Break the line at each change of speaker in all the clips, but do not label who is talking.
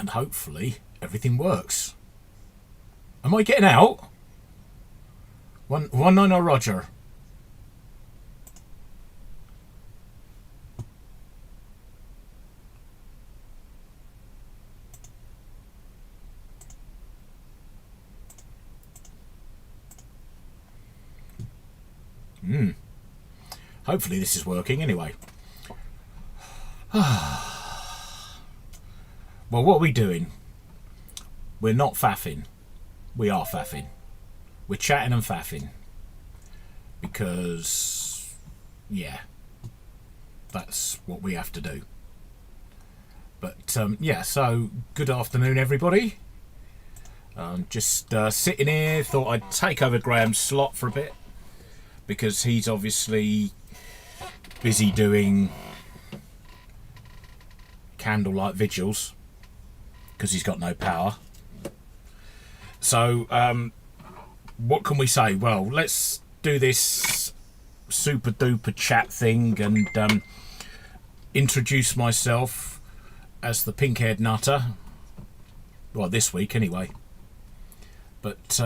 and hopefully everything works. Am I getting out? 190 Roger. Hopefully this is working anyway. Well, what are we doing? We're not faffing. We are faffing. We're chatting and faffing. Because, yeah, that's what we have to do. But, yeah, so good afternoon, everybody. Just sitting here, thought I'd take over Graham's slot for a bit. Because he's obviously busy doing candlelight vigils because he's got no power. So what can we say? Well, let's do this super duper chat thing and introduce myself as the pink-haired nutter. Well, this week anyway. But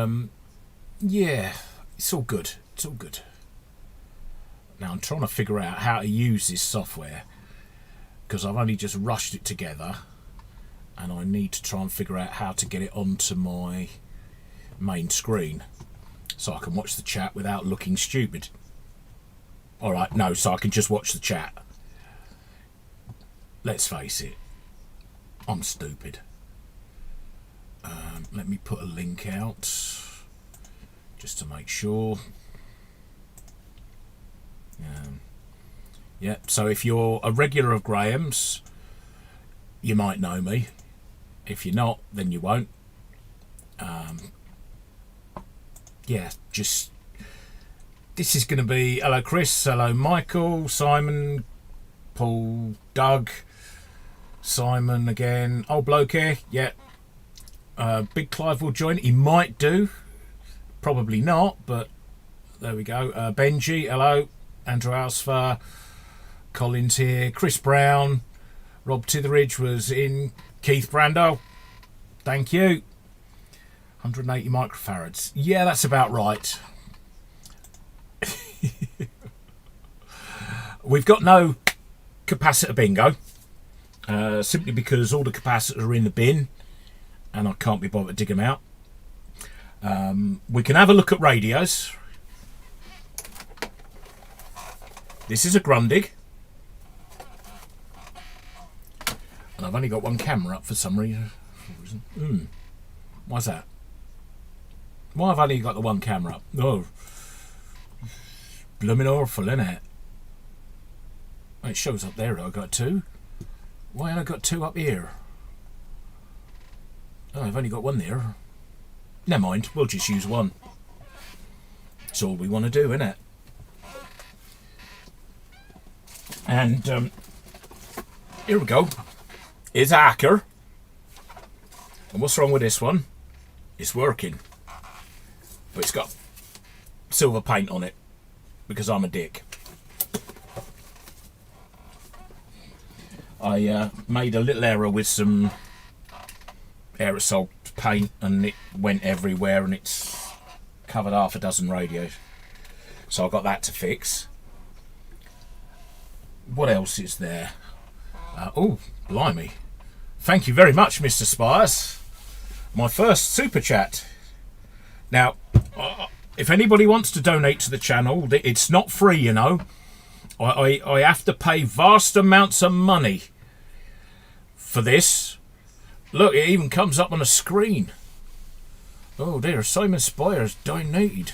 yeah, it's all good. It's all good. Now I'm trying to figure out how to use this software because I've only just rushed it together and I need to try and figure out how to get it onto my main screen so I can watch the chat without looking stupid. Alright, no, so I can just watch the chat. Let's face it, I'm stupid. Let me put a link out just to make sure. Yeah, so if you're a regular of Graham's, you might know me. If you're not, then you won't. Yeah, just this is going to be hello Chris, hello Michael, Simon, Paul, Doug, Simon again, old bloke here, yeah. Big Clive will join. He might do, probably not, but there we go. Benji, hello. Andrew Alsfar, Collins here, Chris Brown, Rob Titheridge was in, Keith Brando, thank you. 180 microfarads. Yeah, that's about right. We've got no capacitor bingo, simply because all the capacitors are in the bin and I can't be bothered to dig them out. We can have a look at radios. This is a Grundig. And I've only got one camera up for some reason. Why's that? Why have I only got the one camera up? Oh, blooming awful, isn't it? It shows up there I've got two. Why have I got two up here? Oh, I've only got one there. Never mind, we'll just use one. That's all we want to do, isn't it? And here we go. It's a hacker. And what's wrong with this one? It's working. But it's got silver paint on it because I'm a dick. I made a little error with some aerosol paint and it went everywhere and it's covered half a dozen radios. So I've got that to fix. What else is there? Oh, blimey. Thank you very much, Mr. Spires. My first super chat. Now, if anybody wants to donate to the channel, it's not free, you know. I have to pay vast amounts of money for this. Look, it even comes up on a screen. Oh dear, Simon Spires donated.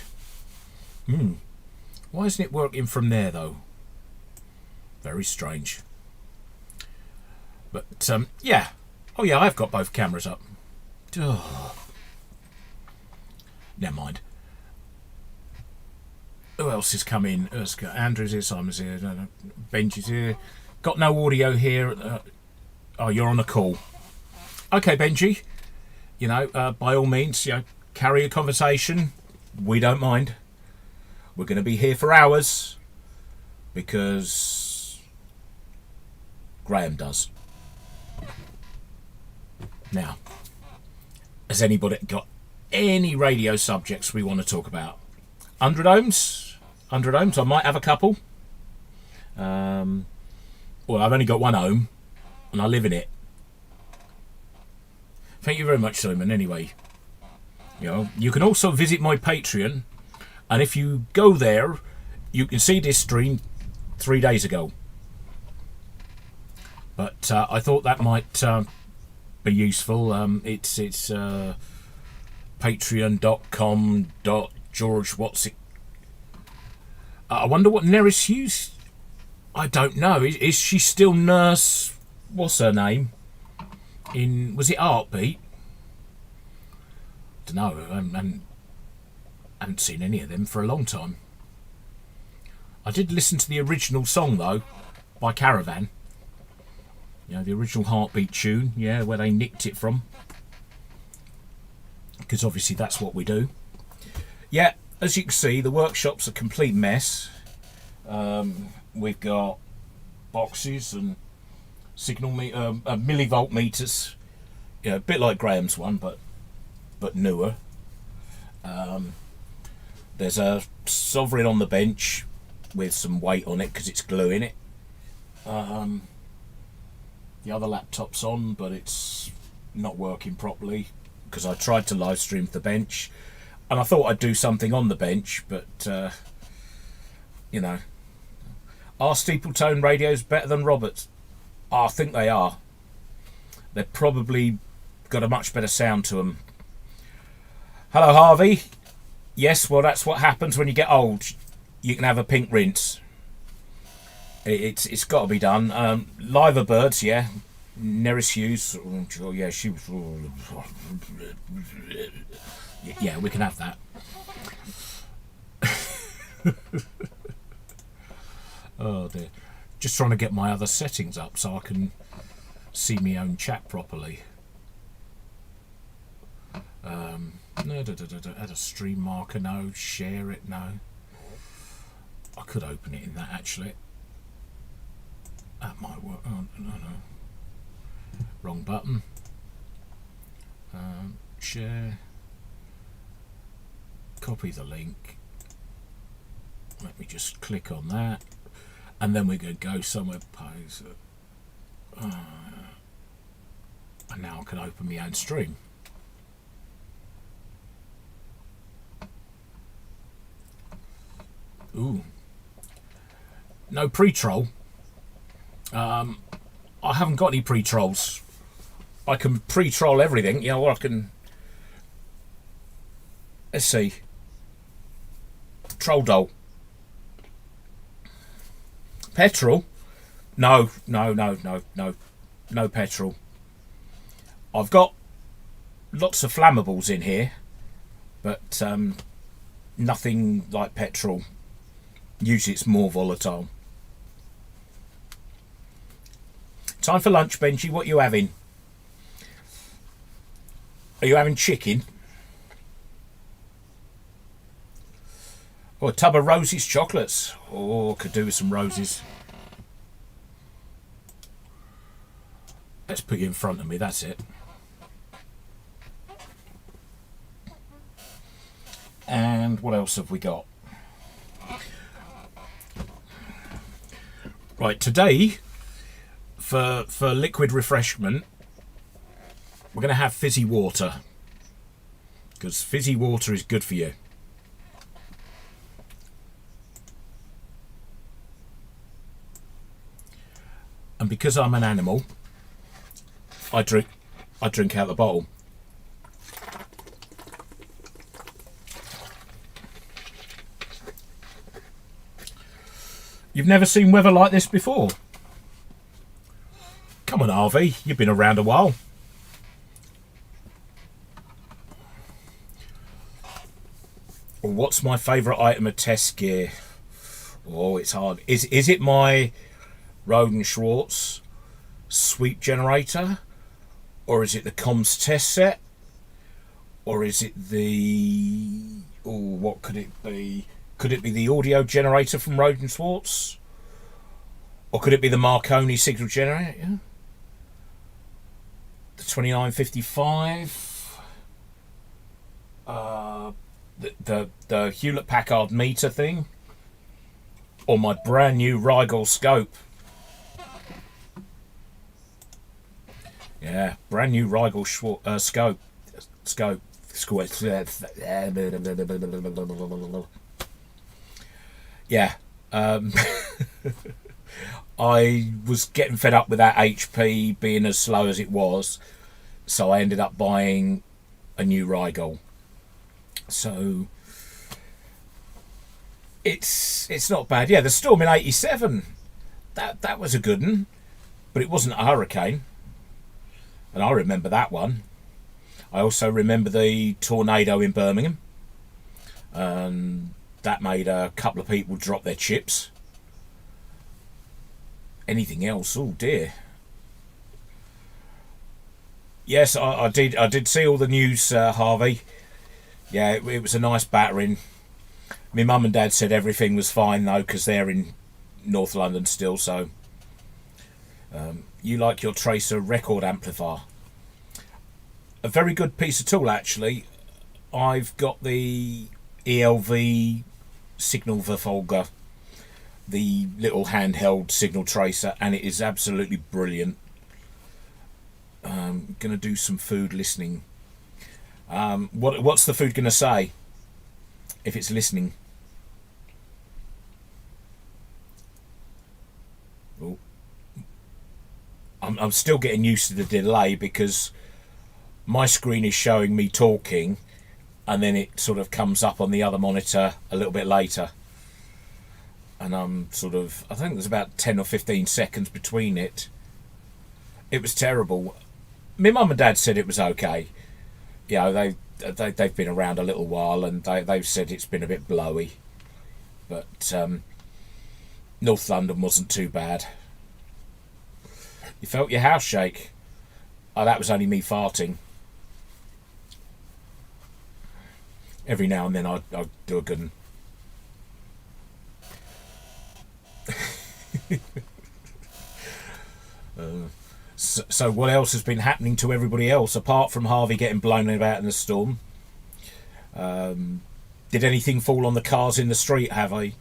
Why isn't it working from there, though? Very strange. But, yeah. Oh, yeah, I've got both cameras up. Oh. Never mind. Who else is coming? Andrew's here, Simon's here, Benji's here. Got no audio here. Oh, you're on a call. Okay, Benji. You know, by all means, you know, carry a conversation. We don't mind. We're going to be here for hours because Graham does. Now, has anybody got any radio subjects we want to talk about? 100 ohms? 100 ohms? I might have a couple. Well, I've only got 1 ohm, and I live in it. Thank you very much, Simon. Anyway, you can also visit my Patreon, and if you go there, you can see this stream 3 days ago. But I thought that might be useful. It's patreon.com.George what's it. I wonder what Neris Hughes. I don't know. Is she still Nurse? What's her name? Was it Heartbeat? Don't know. I haven't seen any of them for a long time. I did listen to the original song though, by Caravan. The original Heartbeat tune. Yeah, where they nicked it from. Because obviously that's what we do. Yeah, as you can see, the workshop's a complete mess. We've got boxes and signal millivolt meters. A bit like Graham's one, but newer. There's a Sovereign on the bench with some weight on it because it's glue in it. The other laptop's on, but it's not working properly because I tried to live stream the bench, and I thought I'd do something on the bench, but are Steepletone radios better than Roberts? I think they are. They've probably got a much better sound to them. Hello, Harvey. Yes, well, that's what happens when you get old. You can have a pink rinse. It's got to be done. Liver Birds, yeah. Neris Hughes. Oh, yeah, she was. Yeah, we can have that. Oh dear. Just trying to get my other settings up so I can see my own chat properly. No, add a stream marker, no. Share it, no. I could open it in that actually. That might work. Oh, no. Wrong button. Share. Copy the link. Let me just click on that. And then we're going to go somewhere. Pose. And now I can open my own stream. Ooh. No pre-troll. I haven't got any pre-trolls. I can pre-troll everything. Or I can. Let's see. Troll doll. Petrol? No petrol. I've got lots of flammables in here, but nothing like petrol. Usually it's more volatile. Time for lunch, Benji. What are you having? Are you having chicken? Or a tub of Rosie's chocolates? Oh, could do with some Roses. Let's put you in front of me, that's it. And what else have we got? Right, today, for liquid refreshment, we're going to have fizzy water. Because fizzy water is good for you. And because I'm an animal, I drink out the bottle. You've never seen weather like this before? Come on, Harvey, you've been around a while. What's my favourite item of test gear? Oh, it's hard. Is it my Roden Schwartz sweep generator, or is it the comms test set, or is it the what could it be? Could it be the audio generator from Roden Schwartz, or could it be the Marconi signal generator? the 2955. The Hewlett Packard meter thing, or my brand new Rigel scope. Yeah, brand new Rigel scope. Yeah. I was getting fed up with that HP being as slow as it was, so I ended up buying a new Rigel. So it's not bad. Yeah, the Storm in '87, that was a good one, but it wasn't a hurricane, and I remember that one. I also remember the tornado in Birmingham, and that made a couple of people drop their chips. Anything else? Oh dear. Yes, I did see all the news, Harvey. Yeah, it was a nice battering. My mum and dad said everything was fine though, because they're in North London still. So, you like your Tracer record amplifier? A very good piece of tool, actually. I've got the ELV signal verfolger, the little handheld signal tracer, and it is absolutely brilliant. Gonna do some food listening. What's the food gonna say if it's listening? Oh. I'm still getting used to the delay, because my screen is showing me talking, and then it sort of comes up on the other monitor a little bit later, and I'm sort of, I think there's about 10 or 15 seconds between it. It was terrible. My mum and dad said it was okay. You know, they've been around a little while, and they've said it's been a bit blowy, but North London wasn't too bad. You felt your house shake? Oh, that was only me farting. Every now and then I'd do a good one. So what else has been happening to everybody else apart from Harvey getting blown about in the storm? Did anything fall on the cars in the street, Harvey?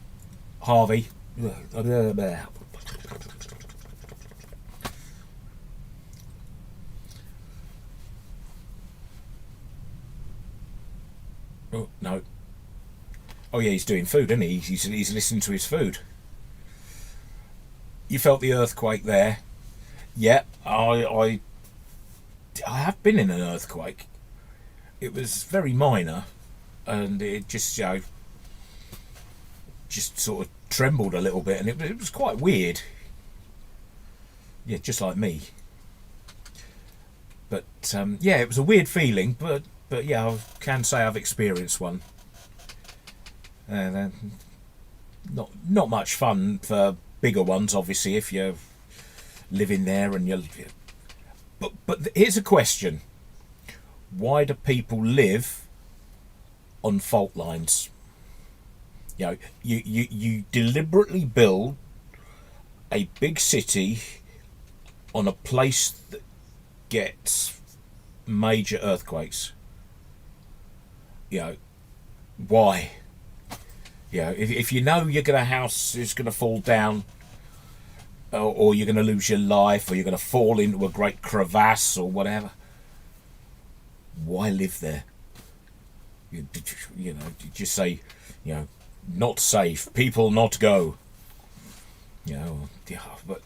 Oh, no. Oh yeah, he's doing food, isn't he? He's listening to his food. You felt the earthquake there. Yeah, I have been in an earthquake. It was very minor, and it just, you know, just sort of trembled a little bit, and it was quite weird. Yeah, just like me. But yeah, it was a weird feeling, but yeah, I can say I've experienced one. And not much fun for bigger ones, obviously, if you're living there and you're. But here's a question: why do people live on fault lines? You know, you deliberately build a big city on a place that gets major earthquakes. You know, why? You know, if you know your house is going to fall down, or you're going to lose your life, or you're going to fall into a great crevasse or whatever, why live there? You know, just say, you know, not safe, people not go. You know, but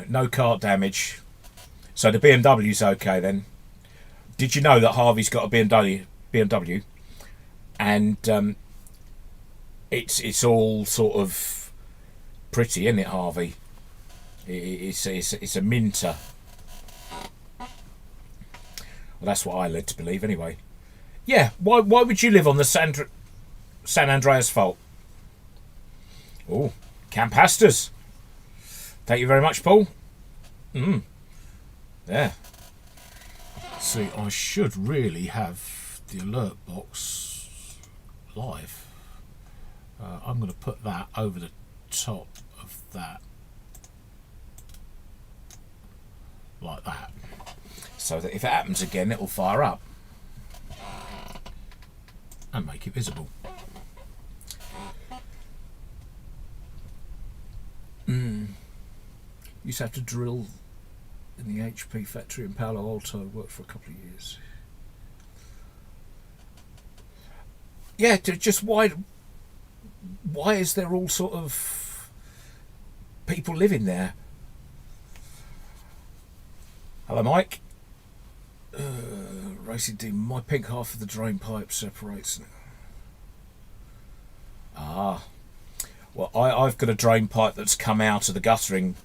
no car damage. So the BMW's okay then. Did you know that Harvey's got a BMW, and it's all sort of pretty, isn't it, Harvey? It's a Minter. Well, that's what I led to believe, anyway. Yeah, why would you live on the San Andreas Fault? Oh, Campasters. Thank you very much, Paul. Yeah. See, I should really have the alert box live. I'm going to put that over the top of that. like that, so that if it happens again, it'll fire up and make it visible. Used to have to drill in the HP factory in Palo Alto. Worked for a couple of years. Yeah, just why is there all sort of people living there? Hello, Mike. Racing Dean, my pink half of the drain pipe separates. Ah, well, I've got a drain pipe that's come out of the guttering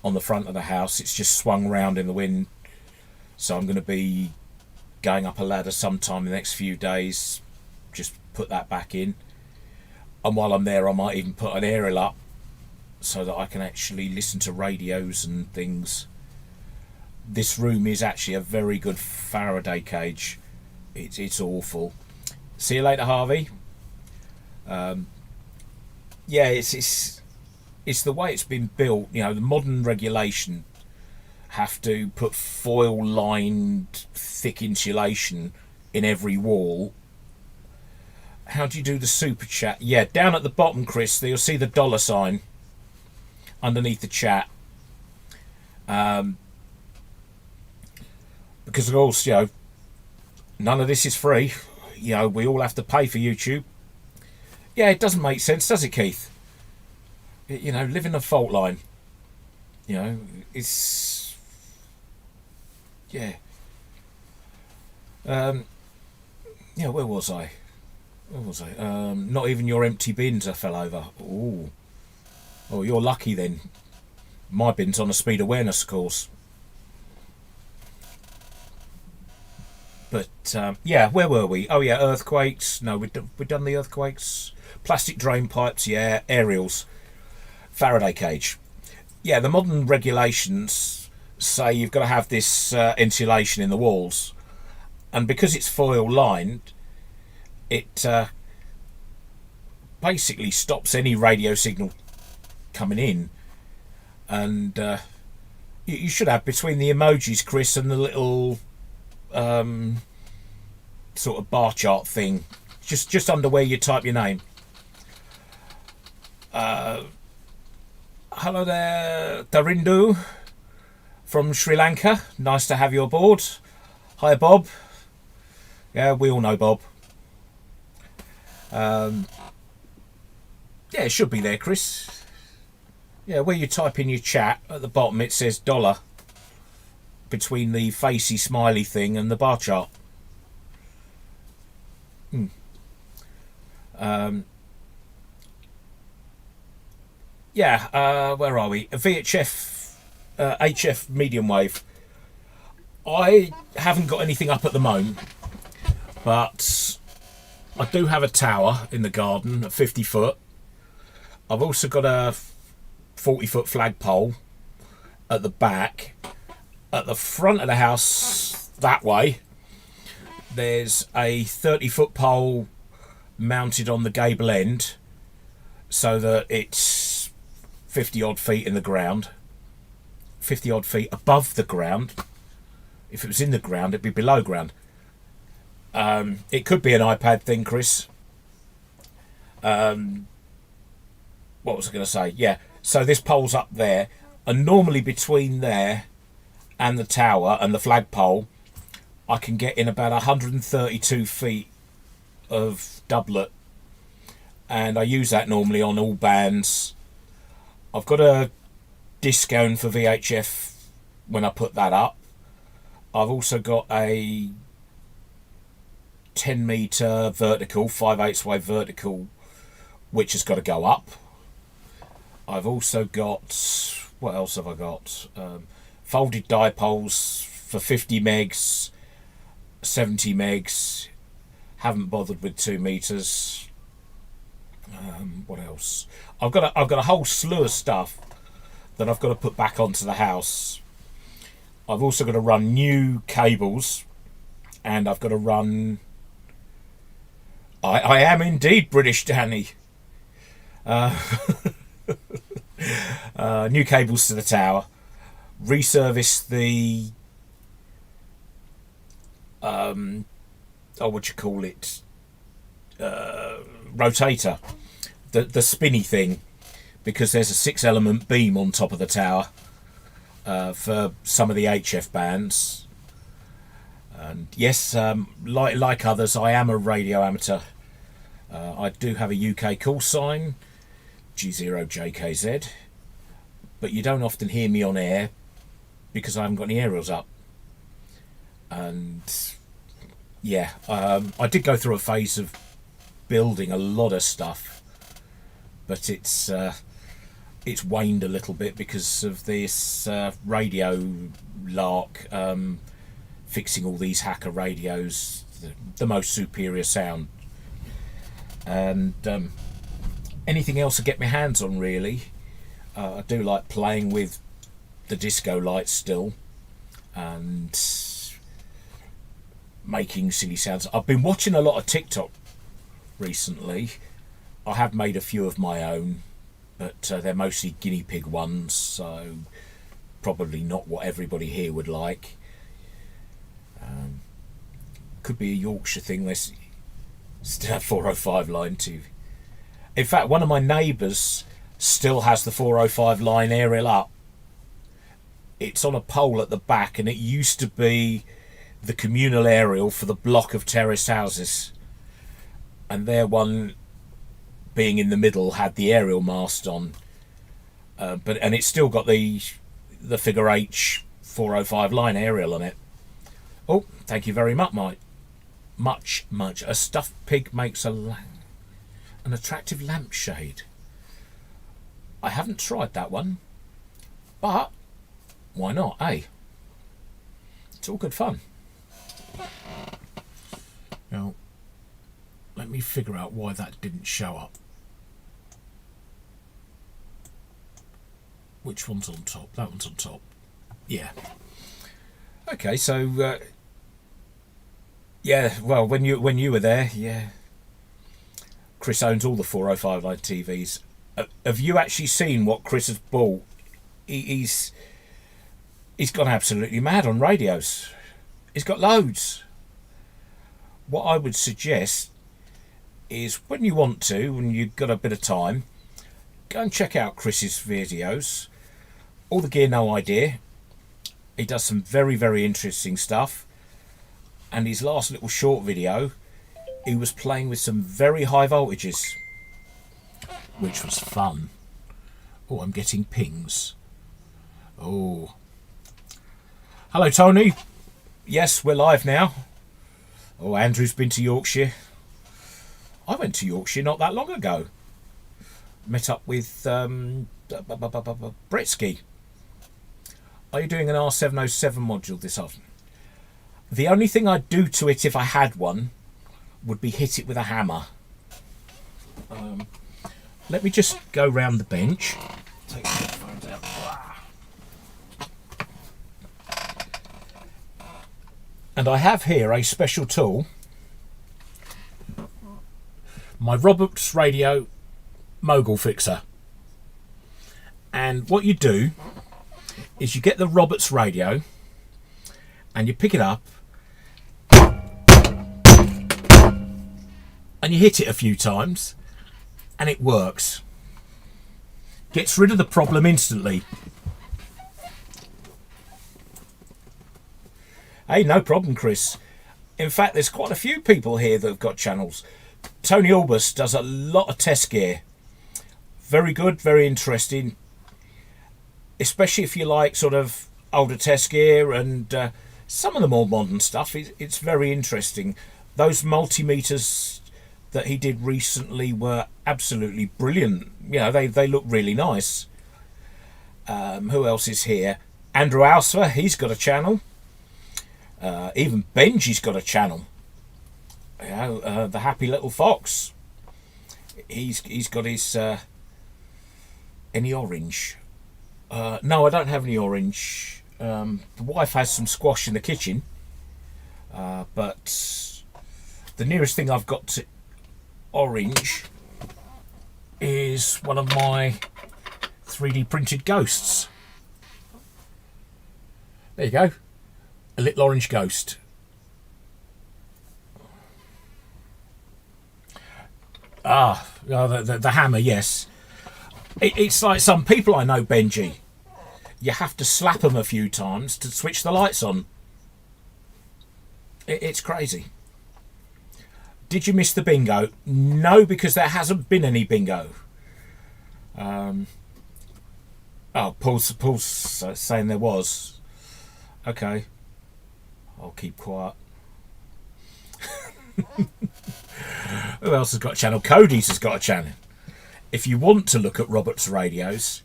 on the front of the house. It's just swung round in the wind, so I'm going to be going up a ladder sometime in the next few days. Just put that back in, and while I'm there, I might even put an aerial up so that I can actually listen to radios and things. This room is actually a very good Faraday cage. It's awful. See you later, Harvey. Yeah, it's the way it's been built. You know, the modern regulation have to put foil-lined thick insulation in every wall. How do you do the super chat? Yeah, down at the bottom, Chris, you'll see the dollar sign underneath the chat. Because of course, you know, none of this is free. You know, we all have to pay for YouTube. Yeah, it doesn't make sense, does it, Keith? You know, live in a fault line. You know, it's... Yeah. Yeah, where was I? Not even your empty bins I fell over. Ooh. Oh, you're lucky then. My bin's on a speed awareness course. But, yeah, where were we? Oh, yeah, earthquakes. No, we've done the earthquakes. Plastic drain pipes, yeah. Aerials. Faraday cage. Yeah, the modern regulations say you've got to have this insulation in the walls. And because it's foil lined, it basically stops any radio signal coming in. And you should have, between the emojis, Chris, and the little sort of bar chart thing, just under where you type your name. Hello there, Darindu from Sri Lanka. Nice to have you aboard. Hi, Bob. Yeah, we all know Bob. Yeah, it should be there, Chris. Yeah, where you type in your chat, at the bottom it says dollar between the facey smiley thing and the bar chart. Yeah, where are we? A VHF, HF medium wave. I haven't got anything up at the moment, but I do have a tower in the garden at 50 foot. I've also got a 40-foot flagpole at the back. At the front of the house, that way, there's a 30-foot pole mounted on the gable end so that it's 50-odd feet in the ground. 50-odd feet above the ground. If it was in the ground, it'd be below ground. It could be an iPad thing, Chris. What was I going to say? Yeah, so this pole's up there, and normally between there and the tower and the flagpole, I can get in about 132 feet of doublet, and I use that normally on all bands. I've got a discount for VHF when I put that up. I've also got a 10 metre vertical, 5/8 wave vertical, which has got to go up. I've also got, what else have I got? Folded dipoles for 50 megs, 70 megs. Haven't bothered with 2 meters. What else? I've got a whole slew of stuff that I've got to put back onto the house. I've also got to run new cables, and I've got to run. I am indeed British, Danny. New cables to the tower, reserviced the what you call it, rotator, the spinny thing, because there's a 6-element beam on top of the tower for some of the HF bands. And yes, like others, I am a radio amateur. I do have a UK call sign, G0JKZ, but you don't often hear me on air because I haven't got any aerials up. And yeah, I did go through a phase of building a lot of stuff, but it's waned a little bit because of this radio lark, fixing all these hacker radios, the most superior sound, and anything else to get my hands on really. I do like playing with the disco lights still and making silly sounds. I've been watching a lot of TikTok recently. I have made a few of my own, but they're mostly guinea pig ones, so probably not what everybody here would like. Could be a Yorkshire thing. There's still have 405 line too. In fact, one of my neighbours still has the 405 line aerial up. It's on a pole at the back, and it used to be the communal aerial for the block of terraced houses, and their one being in the middle had the aerial mast on, and it's still got the figure H 405 line aerial on it. Oh, thank you very much, Mike. Much. A stuffed pig makes an attractive lampshade. I haven't tried that one, but why not, eh? It's all good fun. Now, let me figure out why that didn't show up. Which one's on top? That one's on top. Yeah. Okay, so yeah, well, when you were there, yeah, Chris owns all the 405 line TVs. Have you actually seen what Chris has bought? He's gone absolutely mad on radios. He's got loads. What I would suggest is, when you want to, when you've got a bit of time, go and check out Chris's videos. All the Gear No Idea. He does some very, very interesting stuff. And his last little short video, he was playing with some very high voltages, which was fun. Oh, I'm getting pings. Oh. Hello, Tony. Yes, we're live now. Oh, Andrew's been to Yorkshire. I went to Yorkshire not that long ago. Met up with Bretsky. Are you doing an R707 module this afternoon? The only thing I'd do to it if I had one would be hit it with a hammer. Let me just go round the bench. Take the headphones out. And I have here a special tool. My Roberts Radio mogul fixer. And what you do is you get the Roberts radio and you pick it up and you hit it a few times and it works. Gets rid of the problem instantly. Hey, no problem, Chris. In fact, there's quite a few people here that have got channels. Tony Albus does a lot of test gear. Very good, very interesting. Especially if you like sort of older test gear and some of the more modern stuff. It's very interesting. Those multimeters that he did recently were absolutely brilliant. You know, they look really nice. Who else is here? Andrew Alsfer, he's got a channel. Even Benji's got a channel. You know, the Happy Little Fox. He's got his any orange. No, I don't have any orange. The wife has some squash in the kitchen, but the nearest thing I've got to orange is one of my 3D printed ghosts. There you go. A little orange ghost. The hammer, yes. It's like some people I know, Benji. You have to slap them a few times to switch the lights on. It's crazy. Did you miss the bingo? No, because there hasn't been any bingo. Paul's saying there was. Okay. I'll keep quiet. Who else has got a channel? Cody's has got a channel. If you want to look at Robert's radios,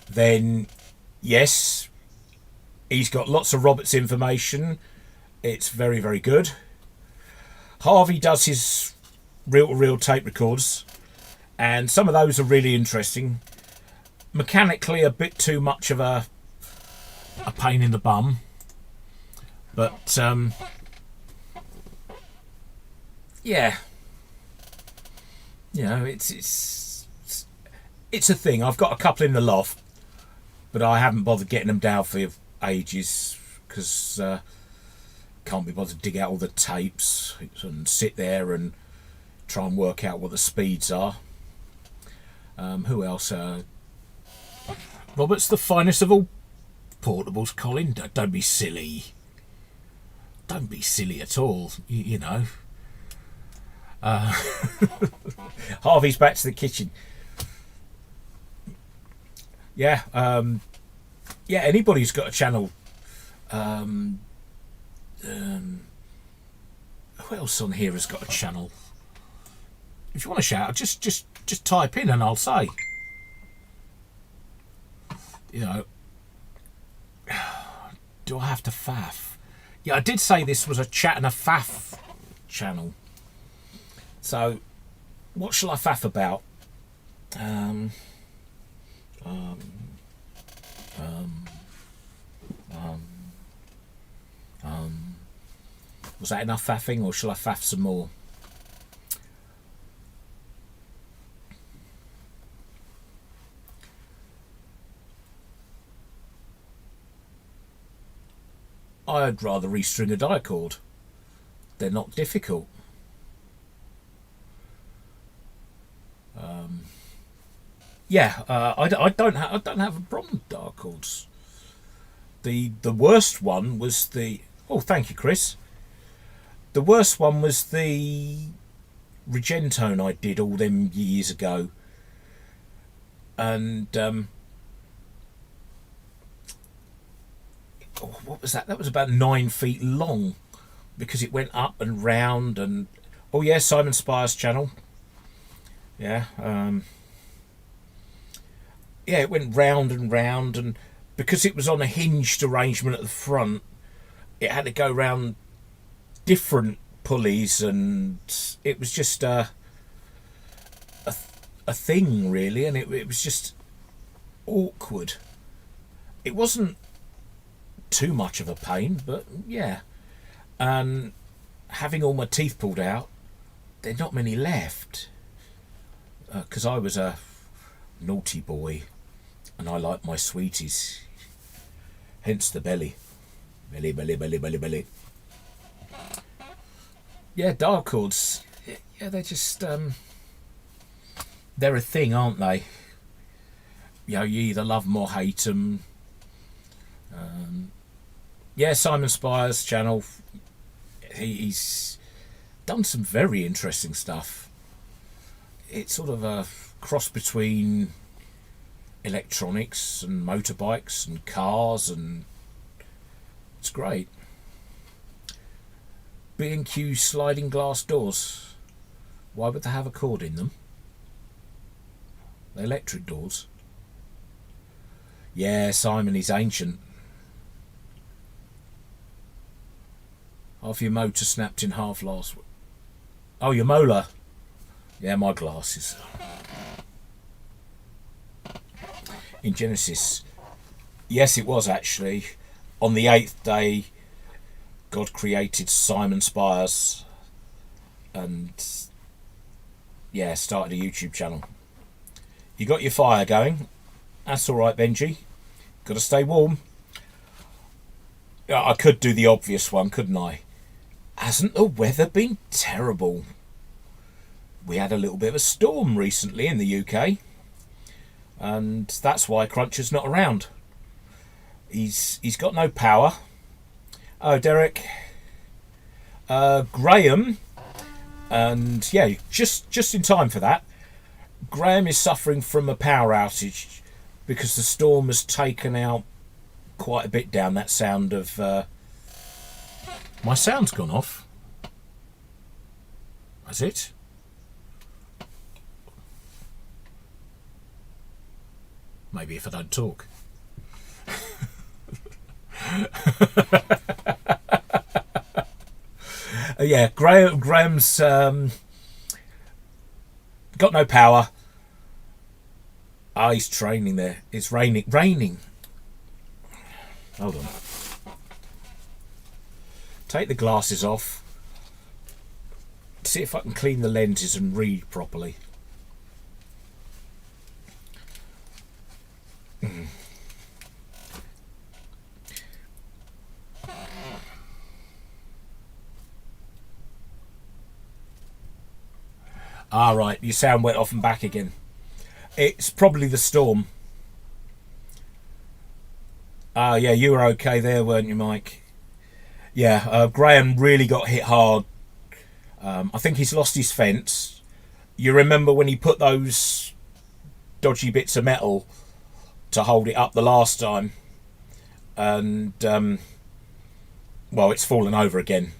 then yes, he's got lots of Robert's information. It's very, very good. Harvey does his reel-to-reel tape records, and some of those are really interesting. Mechanically, a bit too much of a pain in the bum, but yeah, you know, it's a thing. I've got a couple in the loft, but I haven't bothered getting them down for ages because can't be bothered to dig out all the tapes and sit there and try and work out what the speeds are. Who else? Robert's the finest of all portables, Colin. Don't be silly. Don't be silly at all, you know. Harvey's back to the kitchen. Yeah, anybody who's got a channel. Who else on here has got a channel? If you want to shout, just type in and I'll say. You know, do I have to faff? Yeah, I did say this was a chat and a faff channel. So, what shall I faff about? Was that enough faffing, or shall I faff some more? I'd rather restring a dicord. They're not difficult. I don't have a problem with dicords. The worst one was the. Oh, thank you, Chris. The worst one was the Regentone I did all them years ago, and what was that? That was about 9 feet long because it went up and round and oh yeah, Simon Spire's channel. Yeah, it went round and round, and because it was on a hinged arrangement at the front, it had to go round different pulleys, and it was just a thing really, and it was just awkward. It wasn't too much of a pain, but yeah. And having all my teeth pulled out, there's not many left, because I was a naughty boy and I like my sweeties, hence the belly. Yeah, dicords, yeah, they're just they're a thing, aren't they? You know, you either love them or hate them. Yeah, Simon Spire's channel, he's done some very interesting stuff. It's sort of a cross between electronics and motorbikes and cars, and it's great. B&Q sliding glass doors. Why would they have a cord in them? They're electric doors. Yeah, Simon is ancient. Half your motor snapped in half last week. Oh, your molar. Yeah, my glasses. In Genesis. Yes, it was actually. On the 8th day, God created Simon Spires and, yeah, started a YouTube channel. You got your fire going. That's all right, Benji. Got to stay warm. I could do the obvious one, couldn't I? Hasn't the weather been terrible? We had a little bit of a storm recently in the UK, and that's why Cruncher's not around. He's got no power. Oh, Derek. Graham, and yeah, just in time for that. Graham is suffering from a power outage because the storm has taken out quite a bit down that sound of... My sound's gone off. Has it? Maybe if I don't talk. Yeah, Graham's got no power. He's training there. It's raining. Hold on. Take the glasses off. See if I can clean the lenses and read properly. Right, your sound went off and back again. It's probably the storm. Yeah, you were okay there, weren't you, Mike? Yeah, Graham really got hit hard. I think he's lost his fence. You remember when he put those dodgy bits of metal to hold it up the last time? And, well, it's fallen over again.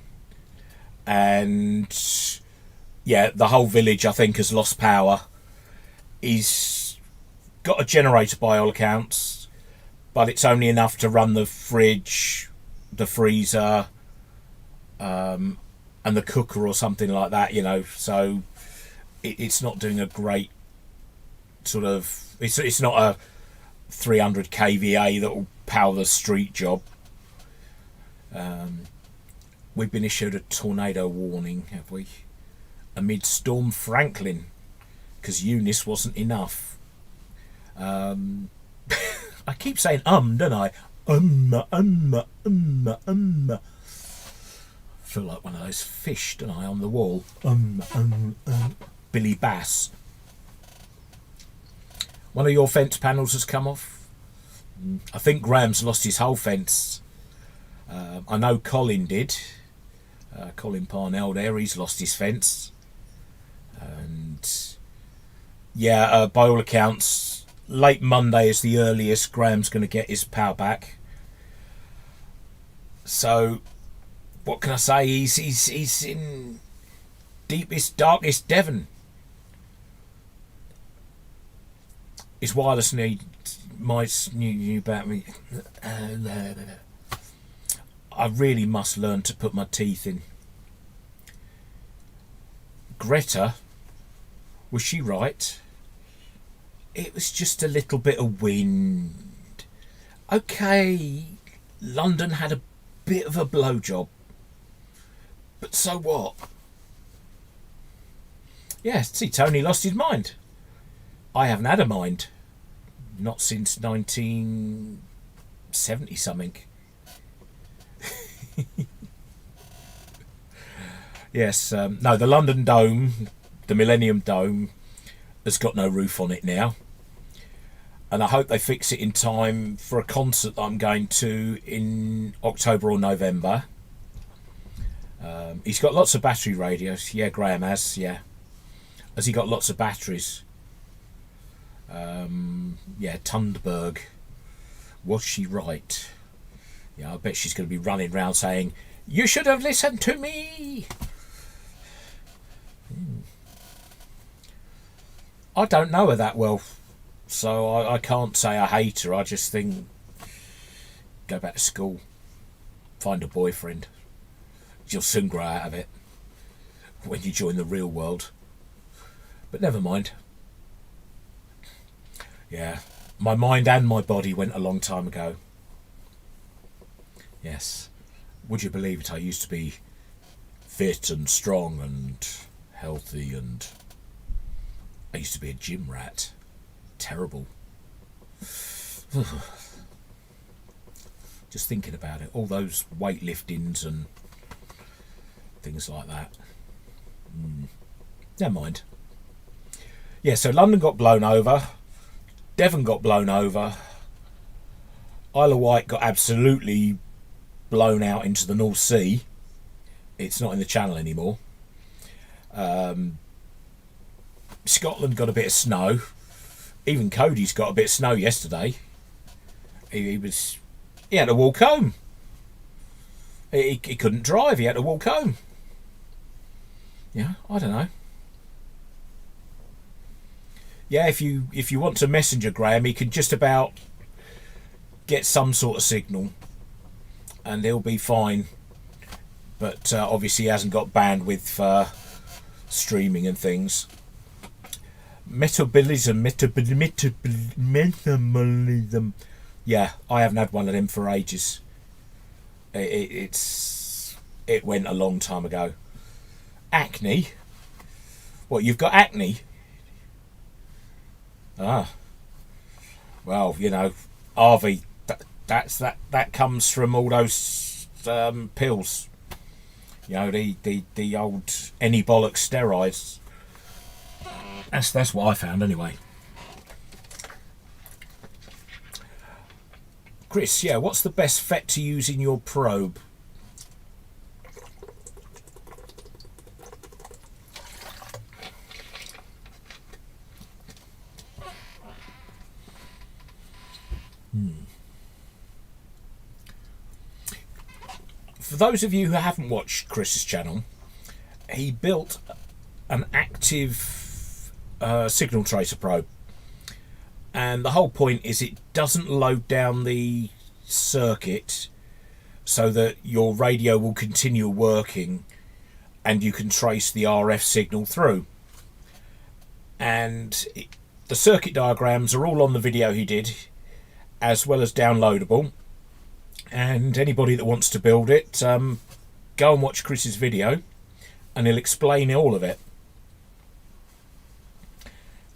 And... yeah, the whole village, I think, has lost power. He's got a generator by all accounts, but it's only enough to run the fridge, the freezer, and the cooker or something like that, you know. So it's not doing a great sort of... It's not a 300 kVA that will power the street job. We've been issued a tornado warning, have we? Amid Storm Franklin, because Eunice wasn't enough. I keep saying don't I? Feel like one of those fish, don't I, on the wall? Billy Bass. One of your fence panels has come off. I think Graham's lost his whole fence. I know Colin did. Colin Parnell there, he's lost his fence. And yeah, by all accounts, late Monday is the earliest Graham's going to get his power back. So, what can I say? He's in deepest, darkest Devon. His wireless need might knew about me. I really must learn to put my teeth in. Greta, was she right? It was just a little bit of wind. Okay, London had a bit of a blowjob. But so what? Yeah, see, Tony lost his mind. I haven't had a mind. Not since 1970 something. Yes, no, the London Dome, the Millennium Dome, has got no roof on it now. And I hope they fix it in time for a concert that I'm going to in October or November. He's got lots of battery radios. Yeah, Graham has, yeah. Has he got lots of batteries? Yeah, Tundberg. Was she right? Yeah, I bet she's going to be running around saying, "You should have listened to me." I don't know her that well, so I can't say I hate her. I just think, go back to school, find a boyfriend. You'll soon grow out of it when you join the real world. But never mind. Yeah, my mind and my body went a long time ago. Yes. Would you believe it? I used to be fit and strong and healthy, and I used to be a gym rat. Terrible. Just thinking about it, all those weightliftings and things like that. Never mind. Yeah, so London got blown over, Devon got blown over, Isle of Wight got absolutely blown out into the North Sea. It's not in the Channel anymore. Scotland got a bit of snow. Even Cody's got a bit of snow yesterday. He had to walk home. He couldn't drive. He had to walk home. Yeah, I don't know. Yeah, if you want to messenger Graham, he can just about get some sort of signal, and he'll be fine. But obviously, he hasn't got bandwidth for streaming and things. Metabolism. Yeah, I haven't had one of them for ages. It went a long time ago. Acne? What, you've got acne? Ah. Well, you know, Harvey, that comes from all those pills. You know, the old any bollocks steroids. That's what I found anyway. Chris, yeah, what's the best FET to use in your probe? For those of you who haven't watched Chris's channel, he built an active signal tracer probe, and the whole point is it doesn't load down the circuit so that your radio will continue working and you can trace the RF signal through. And the circuit diagrams are all on the video he did, as well as downloadable. And anybody that wants to build it, go and watch Chris's video and he'll explain all of it.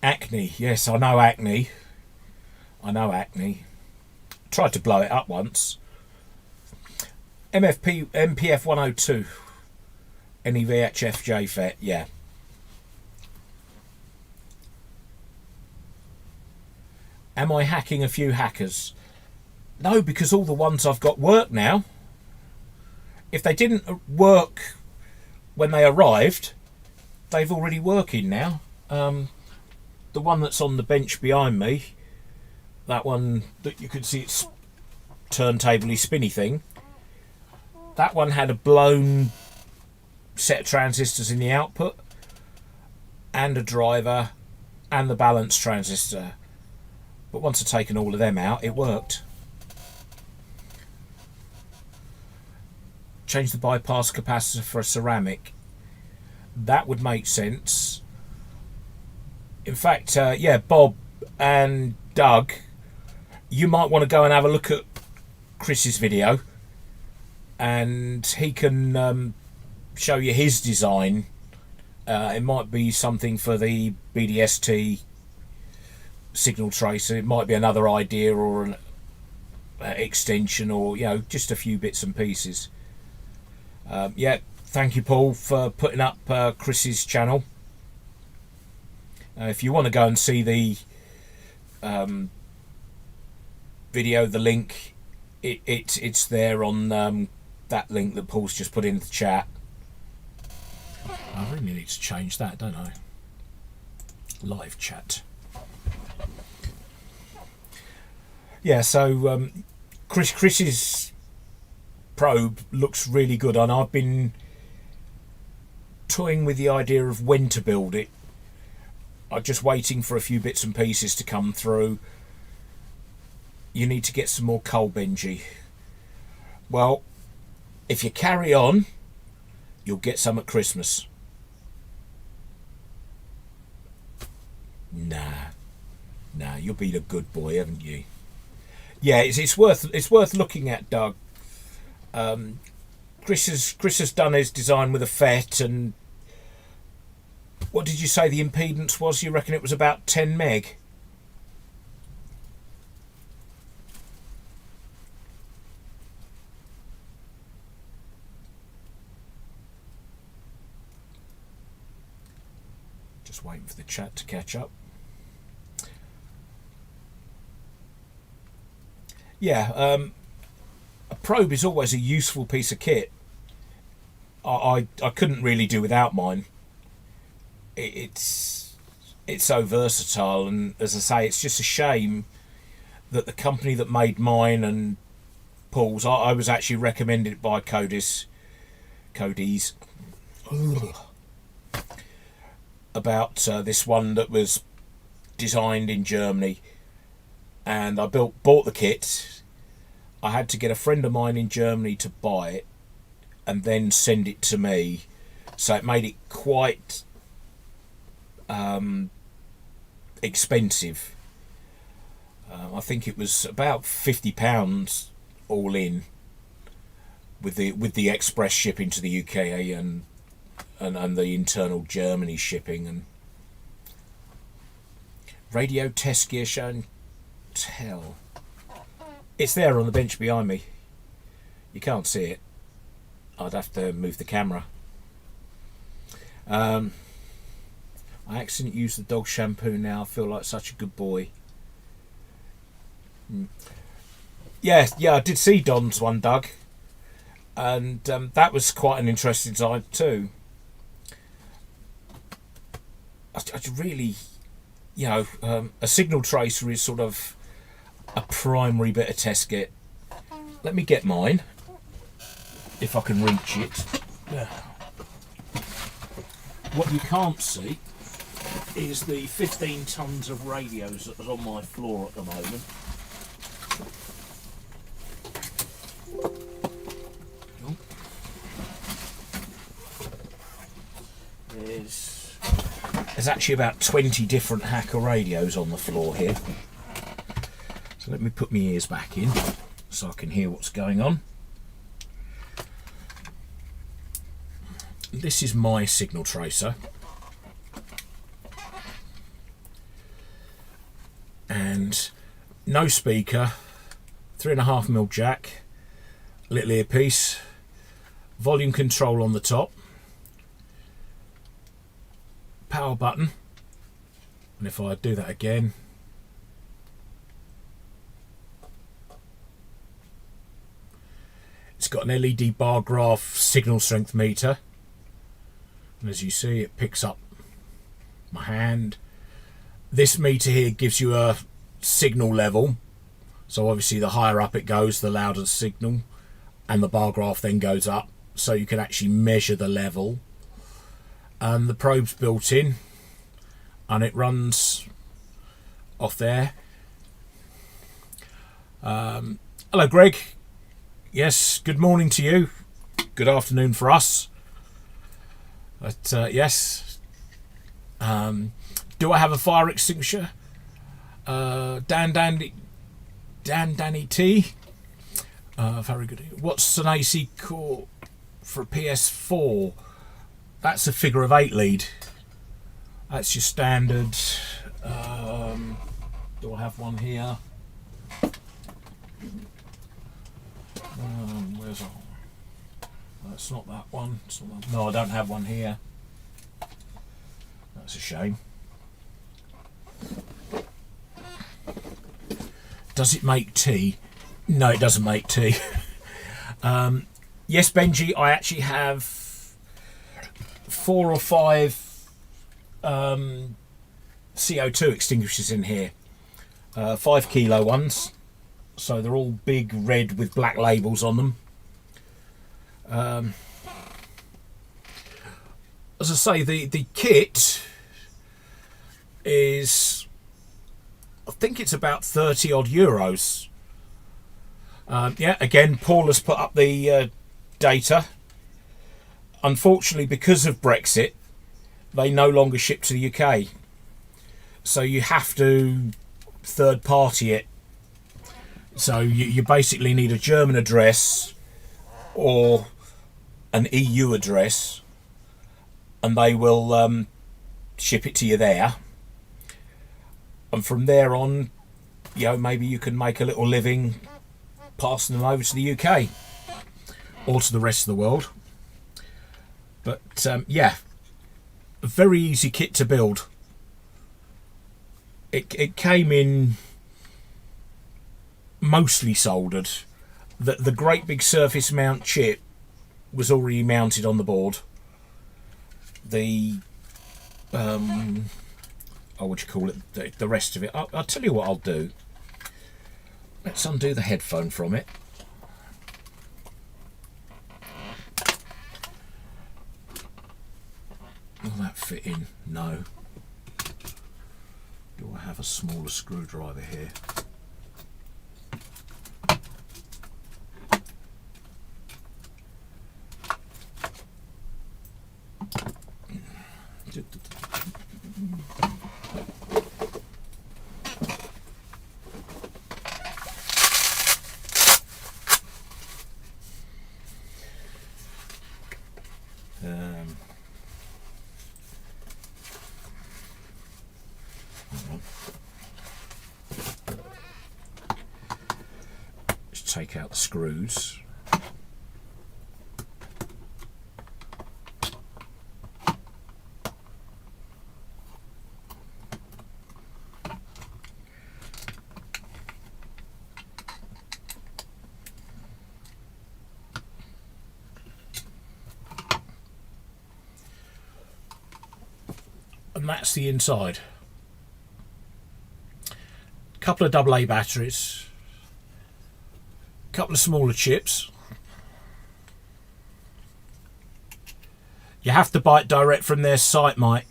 Acne, yes, I know acne. Tried to blow it up once. MPF 102 NEVHF JFET, yeah. Am I hacking a few hackers? No, because all the ones I've got work now. If they didn't work when they arrived, they've already working now. The one that's on the bench behind me, that one that you can see it's turntable-y spinny thing, that one had a blown set of transistors in the output and a driver and the balance transistor. But once I'd taken all of them out, it worked. Change the bypass capacitor for a ceramic. That would make sense. In fact, yeah, Bob and Doug, you might want to go and have a look at Chris's video, and he can show you his design. It might be something for the BDST signal tracer. It might be another idea or an extension, or you know, just a few bits and pieces. Yeah, thank you, Paul, for putting up Chris's channel. If you want to go and see the video, the link, it's there on that link that Paul's just put in the chat. I really need to change that, don't I? Live chat. Yeah, so Chris's probe looks really good, and I've been toying with the idea of when to build it. I'm just waiting for a few bits and pieces to come through. You need to get some more coal Benji. Well, if you carry on, you'll get some at Christmas. Nah, you'll be the good boy, haven't you? Yeah, it's worth looking at, Doug. Chris has done his design with a FET, and what did you say the impedance was? You reckon it was about 10 meg? Just waiting for the chat to catch up. Yeah, a probe is always a useful piece of kit. I couldn't really do without mine. It's so versatile, and as I say, it's just a shame that the company that made mine and Paul's, I was actually recommended by Cody's about this one that was designed in Germany, and I bought the kit. I had to get a friend of mine in Germany to buy it and then send it to me, so it made it quite expensive. I think it was about £50 all in, with the express shipping to the UK and the internal Germany shipping. And radio test gear show and tell. It's there on the bench behind me. You can't see it. I'd have to move the camera. I accidentally used the dog shampoo now. I feel like such a good boy. Yeah, I did see Don's one, Doug. And that was quite an interesting time too. I really, a signal tracer is sort of a primary bit of test kit. Let me get mine, if I can reach it. What you can't see is the 15 tons of radios that are on my floor at the moment. There's actually about 20 different Hacker radios on the floor here. So let me put my ears back in so I can hear what's going on. This is my signal tracer. And no speaker, 3.5mm jack, little earpiece, volume control on the top, power button, and if I do that again, it's got an LED bar graph signal strength meter, and as you see, it picks up my hand. This meter here gives you a signal level, so obviously the higher up it goes, the louder the signal, and the bar graph then goes up, so you can actually measure the level. And the probe's built in, and it runs off there. Hello, Greg. Yes, good morning to you. Good afternoon for us. But yes. Do I have a fire extinguisher? Dan Danny T. Very good. What's an AC core for a PS4? That's a figure of 8 lead. That's your standard. Do I have one here? Where's all? That's not that one. No, I don't have one here. That's a shame. Does it make tea? No, it doesn't make tea. Yes, Benji, I actually have 4 or 5 CO2 extinguishers in here. 5 kilo ones. So they're all big red with black labels on them. As I say, the kit is, I think it's about 30 odd euros. Yeah, again, Paul has put up the data. Unfortunately, because of Brexit, they no longer ship to the UK. So you have to third party it. So you basically need a German address or an EU address, and they will ship it to you there. And from there on, maybe you can make a little living passing them over to the UK or to the rest of the world. But yeah, a very easy kit to build. it came in mostly soldered. The great big surface mount chip was already mounted on the board. The oh, what do you call it? The rest of it. I'll tell you what I'll do. Let's undo the headphone from it. Will that fit in? No. Do I have a smaller screwdriver here? Let's take out the screws. And that's the inside. Couple of AA batteries, couple of smaller chips. You have to buy it direct from their site, Mike.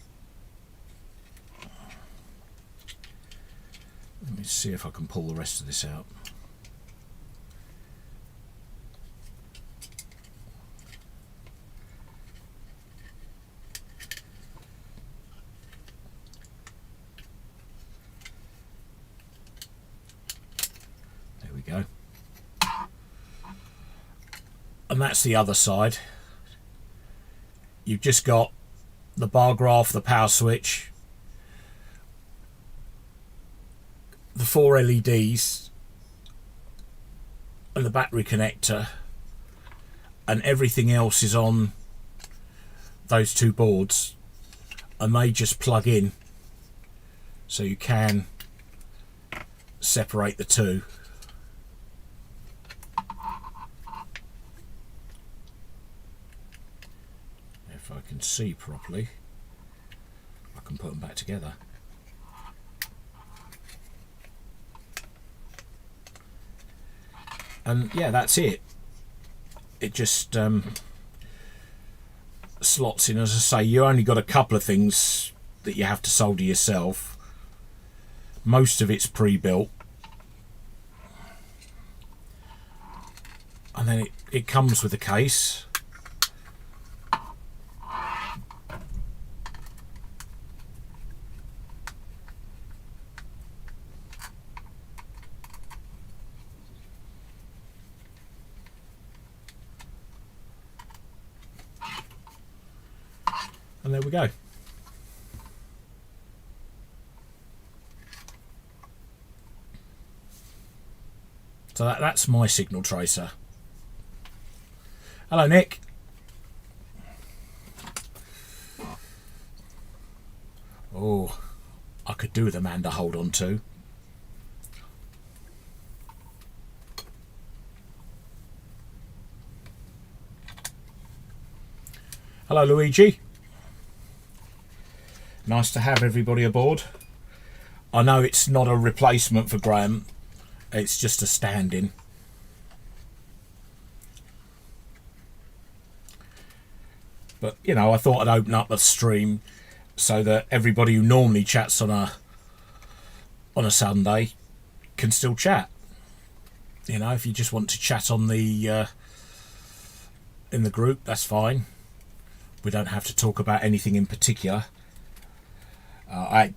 Let me see if I can pull the rest of this out. Go. And that's the other side. You've just got the bar graph, the power switch, the 4 LEDs and the battery connector, and everything else is on those two boards, and they just plug in, so you can separate the two. If I can see properly, I can put them back together. And yeah, that's it. It just slots in. As I say, you only got a couple of things that you have to solder yourself. Most of it's pre-built. And then it comes with a case. And there we go. So that's my signal tracer. Hello, Nick. Oh, I could do with a man to hold on to. Hello, Luigi. Nice to have everybody aboard. I know it's not a replacement for Graham, it's just a stand-in. But, you know, I thought I'd open up a stream so that everybody who normally chats on a Sunday can still chat. You know, if you just want to chat on the in the group, that's fine. We don't have to talk about anything in particular. I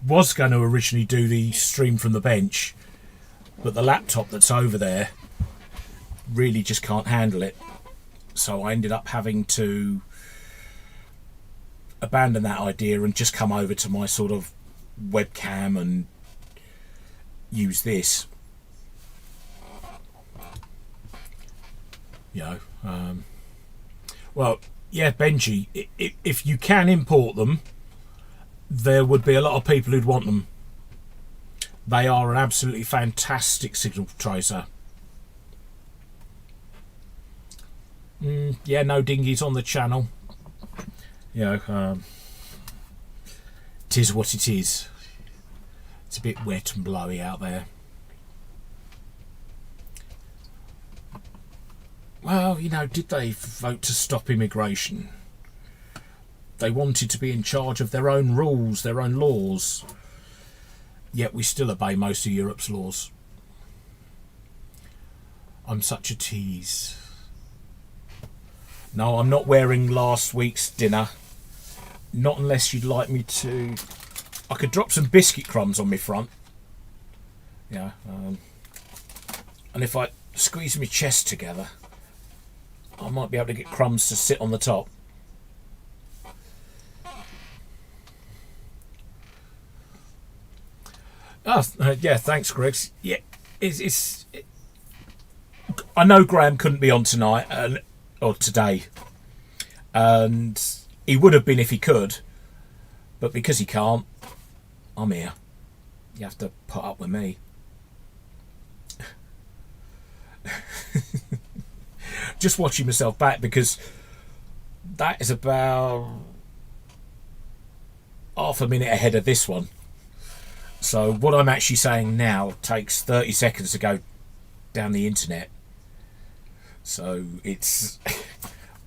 was going to originally do the stream from the bench, but the laptop that's over there really just can't handle it. So I ended up having to abandon that idea and just come over to my sort of webcam and use this. You know, well, yeah, Benji, if you can import them, there would be a lot of people who'd want them. They are an absolutely fantastic signal tracer. Yeah, no dinghies on the channel. You know, it is what it is. It's a bit wet and blowy out there. Well, you know, did they vote to stop immigration? They wanted to be in charge of their own rules, their own laws. Yet we still obey most of Europe's laws. I'm such a tease. No, I'm not wearing last week's dinner. Not unless you'd like me to. I could drop some biscuit crumbs on my front. Yeah. And if I squeeze my chest together, I might be able to get crumbs to sit on the top. Oh, yeah, thanks, Greg. Yeah, I know Graham couldn't be on tonight, or today, and he would have been if he could, but because he can't, I'm here. You have to put up with me. Just watching myself back, because that is about half a minute ahead of this one. So what I'm actually saying now takes 30 seconds to go down the internet. So it's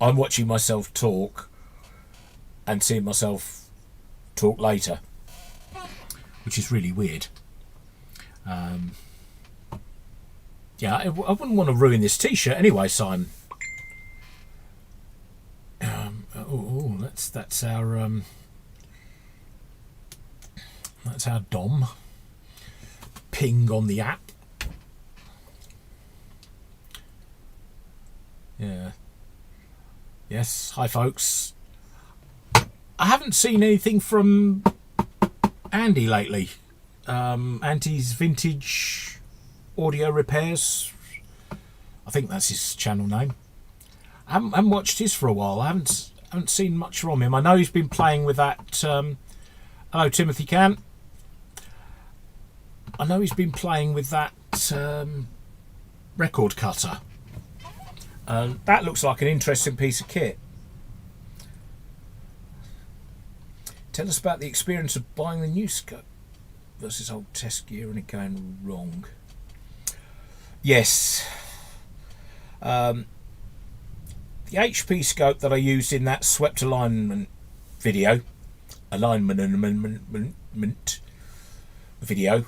I'm watching myself talk and seeing myself talk later, which is really weird. Yeah, I wouldn't want to ruin this t-shirt anyway, Simon. That's our Dom. Ping on the app. Yeah. Yes, hi folks. I haven't seen anything from Andy lately. Andy's Vintage Audio Repairs. I think that's his channel name. I haven't watched his for a while. I haven't seen much from him. I know he's been playing with that. Hello, Timothy Cant. I know he's been playing with that record cutter. That looks like an interesting piece of kit. Tell us about the experience of buying the new scope versus old test gear and it going wrong. Yes. The HP scope that I used in that swept alignment video, video,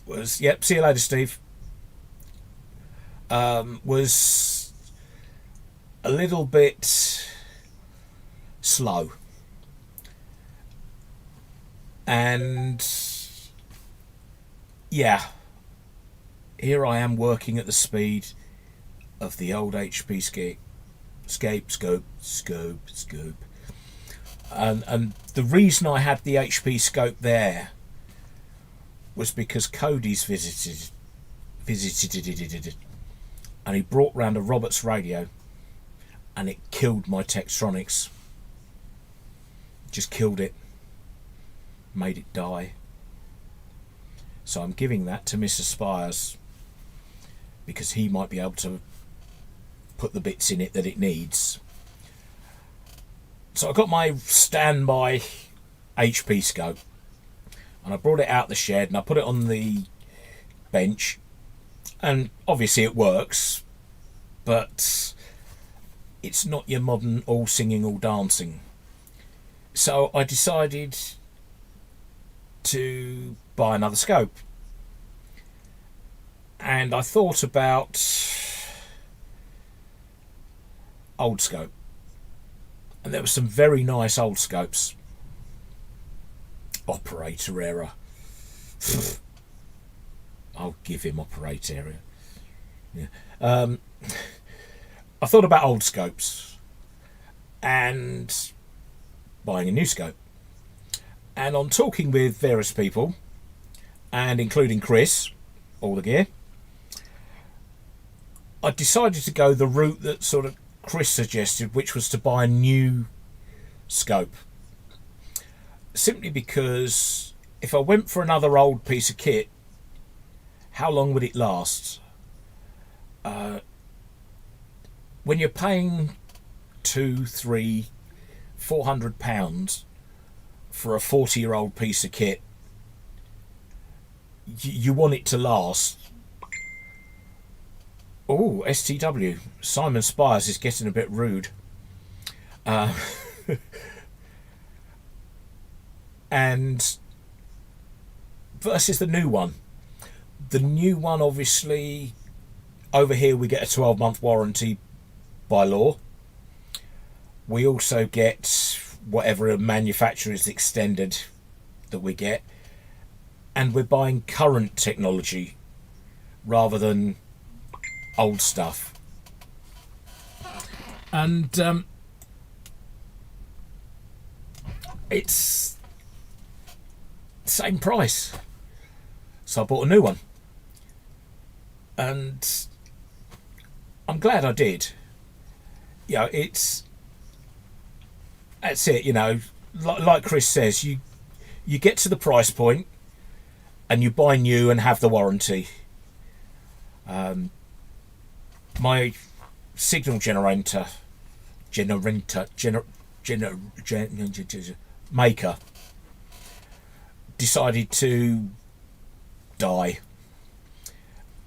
was, yep, see you later, Steve, was a little bit slow. And yeah, here I am working at the speed of the old HP scope. And the reason I had the HP scope there was because Cody's visited it, and he brought round a Roberts radio, and it killed my Textronics. Just killed it, made it die. So I'm giving that to Mr. Spires, because he might be able to put the bits in it that it needs. So I got my standby HP scope, and I brought it out the shed and I put it on the bench, and obviously it works, but it's not your modern all singing all dancing. So I decided to buy another scope, and I thought about old scope, and there were some very nice old scopes. Operator error. I'll give him operator error. Yeah. I thought about old scopes and buying a new scope, and on talking with various people, and including Chris, all the gear, I decided to go the route that sort of Chris suggested, which was to buy a new scope. Simply because if I went for another old piece of kit, how long would it last? When you're paying £200-400 for a 40-year-old piece of kit, you want it to last. Oh, STW. Simon Spires is getting a bit rude. And versus the new one. The new one, obviously, over here we get a 12-month warranty by law. We also get whatever a manufacturer's extended that we get. And we're buying current technology rather than old stuff. And it's the same price. So I bought a new one. And I'm glad I did. You know, that's it, you know, like Chris says, you get to the price point and you buy new and have the warranty. My signal maker decided to die.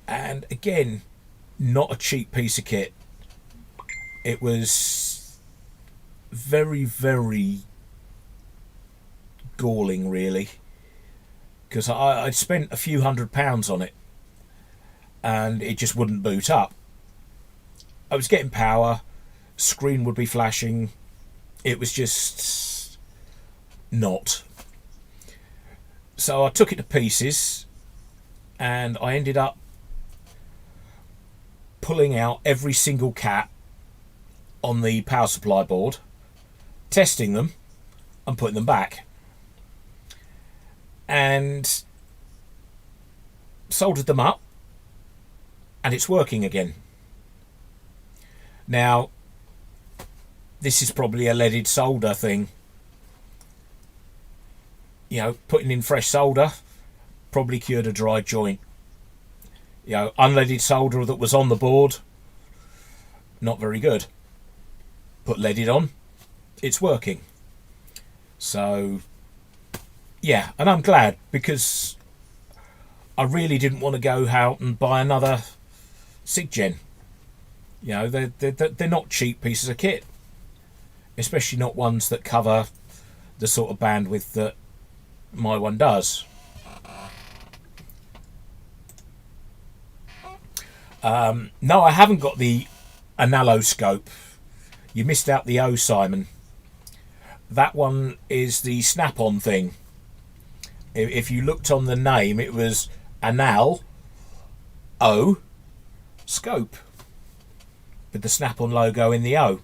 And again, not a cheap piece of kit. It was very, very galling, really, because I'd spent a few £100 on it and it just wouldn't boot up. I was getting power, screen would be flashing, it was just not. So I took it to pieces and I ended up pulling out every single cap on the power supply board, testing them and putting them back, and soldered them up, and it's working again. Now, this is probably a leaded solder thing. You know, putting in fresh solder probably cured a dry joint. You know, unleaded solder that was on the board, not very good. Put leaded on, it's working. So, yeah, and I'm glad, because I really didn't want to go out and buy another SIGGEN. You know, they're not cheap pieces of kit, especially not ones that cover the sort of bandwidth that my one does. No, I haven't got the analoscope. You missed out the O, Simon. That one is the snap-on thing. If you looked on the name, it was Anal O Scope with the snap-on logo in the O.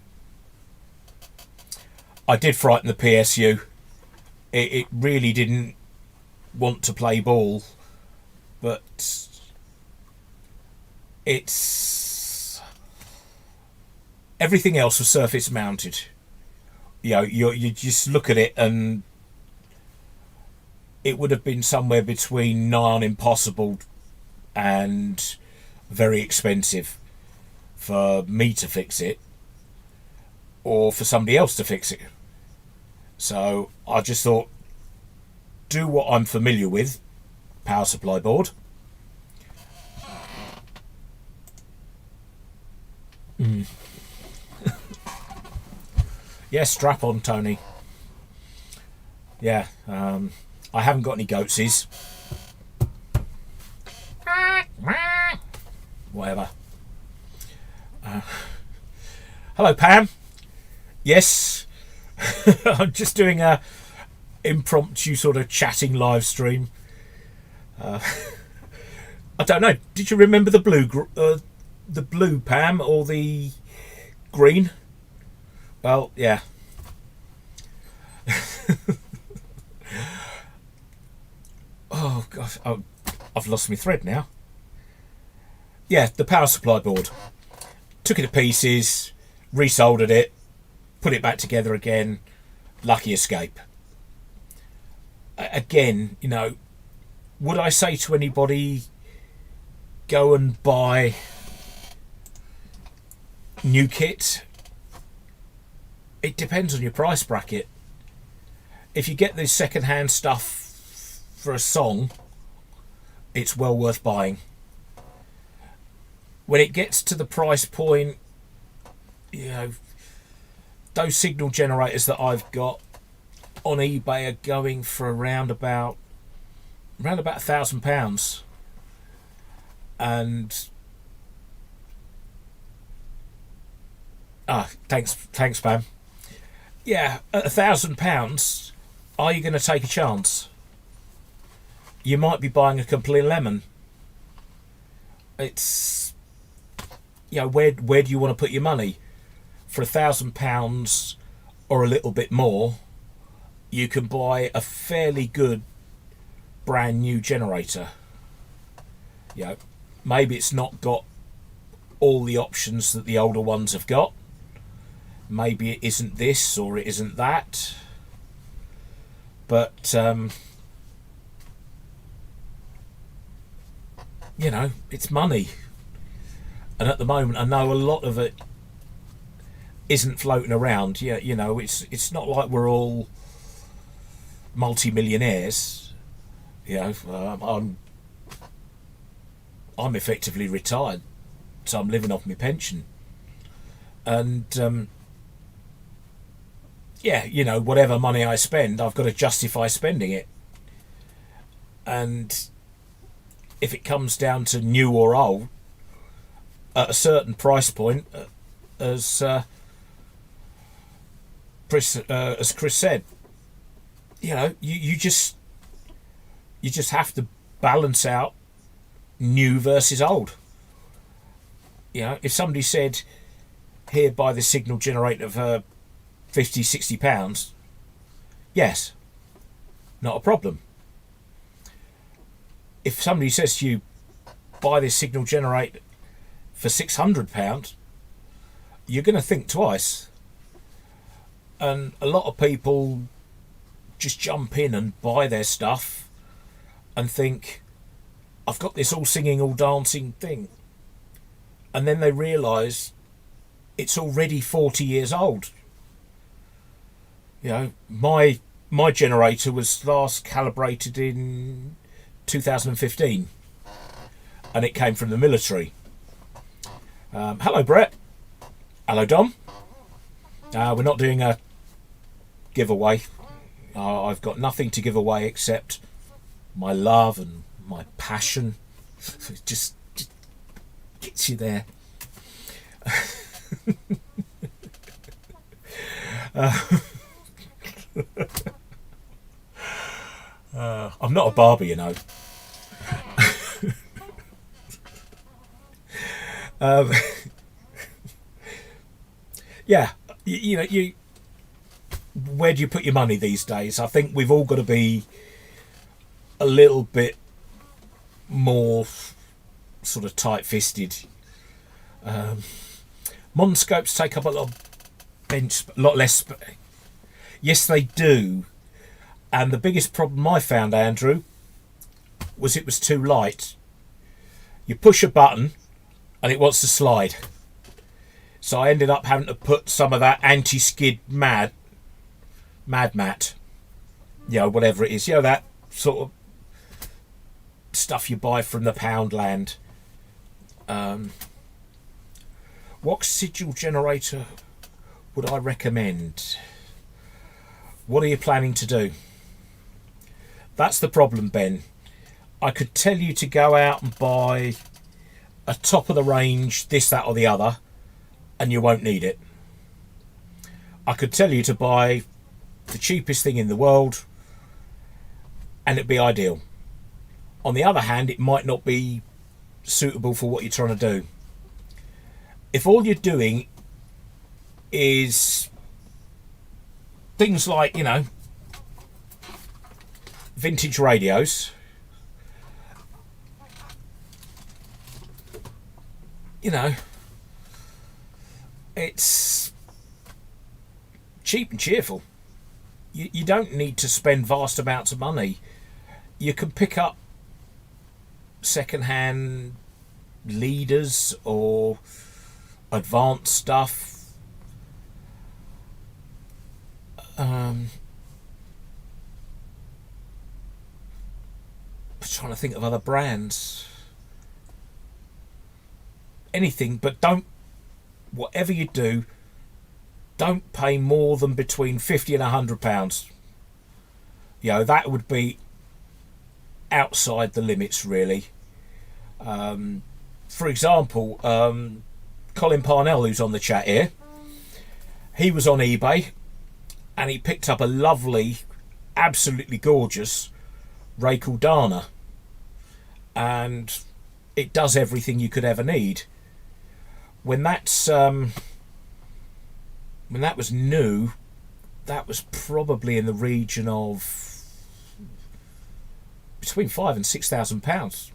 I did frighten the PSU. It really didn't want to play ball, but it's everything else was surface mounted. You know, you just look at it and it would have been somewhere between nigh on impossible and very expensive for me to fix it, or for somebody else to fix it. So I just thought, do what I'm familiar with, power supply board. Yeah, strap on, Tony. Yeah, I haven't got any goatsies. Whatever. Hello, Pam. Yes, I'm just doing a impromptu sort of chatting live stream. I don't know. Did you remember the blue Pam, or the green? Well, yeah. Oh gosh, I've lost my thread now. Yeah, the power supply board. Took it to pieces, resoldered it, put it back together again. Lucky escape. Again, you know, would I say to anybody, go and buy new kit, it depends on your price bracket. If you get this second-hand stuff for a song, it's well worth buying. When it gets to the price point, you know, those signal generators that I've got on eBay are going for around about £1,000, and thanks, Pam. Yeah, at £1,000, are you going to take a chance? You might be buying a complete lemon. It's, you know, where do you want to put your money? For £1,000 or a little bit more, you can buy a fairly good brand new generator. You know, maybe it's not got all the options that the older ones have got. Maybe it isn't this or it isn't that. But you know, it's money, and at the moment I know a lot of it isn't floating around. Yeah, you know, it's not like we're all multi-millionaires. You know, I'm effectively retired, so I'm living off my pension, and yeah, you know, whatever money I spend, I've got to justify spending it. And if it comes down to new or old, at a certain price point, as Chris said, you know, you just have to balance out new versus old. You know, if somebody said, here, buy the signal generator for £50-60, yes, not a problem. If somebody says to you, buy this signal generator for £600, you're going to think twice. And a lot of people just jump in and buy their stuff and think, I've got this all singing, all dancing thing. And then they realise it's already 40 years old. You know, my generator was last calibrated in 2015, and it came from the military. Hello, Brett. Hello, Dom. We're not doing a giveaway. I've got nothing to give away except my love and my passion. It just gets you there. I'm not a barber, you know. Yeah, you know, where do you put your money these days? I think we've all got to be a little bit more sort of tight-fisted. Monoscopes take up a lot less. Yes, they do. And the biggest problem I found, Andrew, was it was too light. You push a button and it wants to slide. So I ended up having to put some of that anti-skid mad mat, you know, whatever it is, you know, that sort of stuff you buy from the Poundland. What signal generator would I recommend? What are you planning to do? That's the problem, Ben. I could tell you to go out and buy a top of the range, this, that or the other, and you won't need it. I could tell you to buy the cheapest thing in the world and it'd be ideal. On the other hand, it might not be suitable for what you're trying to do. If all you're doing is things like, you know, vintage radios, you know, it's cheap and cheerful. You don't need to spend vast amounts of money. You can pick up second-hand leaders or advanced stuff. I'm trying to think of other brands. Anything, but don't, whatever you do, don't pay more than between £50 and £100. You know, that would be outside the limits, really. For example, Colin Parnell, who's on the chat here, he was on eBay and he picked up a lovely, absolutely gorgeous Ray Dana, and it does everything you could ever need. When that was new, that was probably in the region of between £5,000 and £6,000.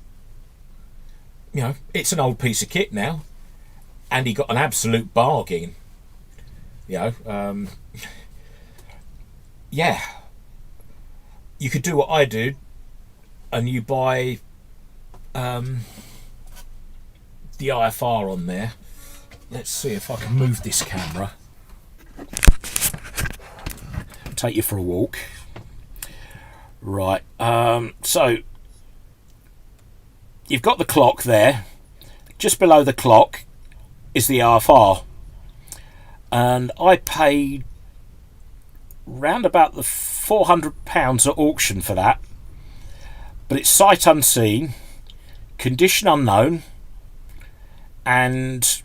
You know, it's an old piece of kit now, and he got an absolute bargain. You know, yeah, you could do what I do, and you buy the IFR on there. Let's see if I can move this camera. Take you for a walk. Right, so you've got the clock there. Just below the clock is the IFR, and I paid round about the £400 at auction for that, but it's sight unseen, condition unknown, and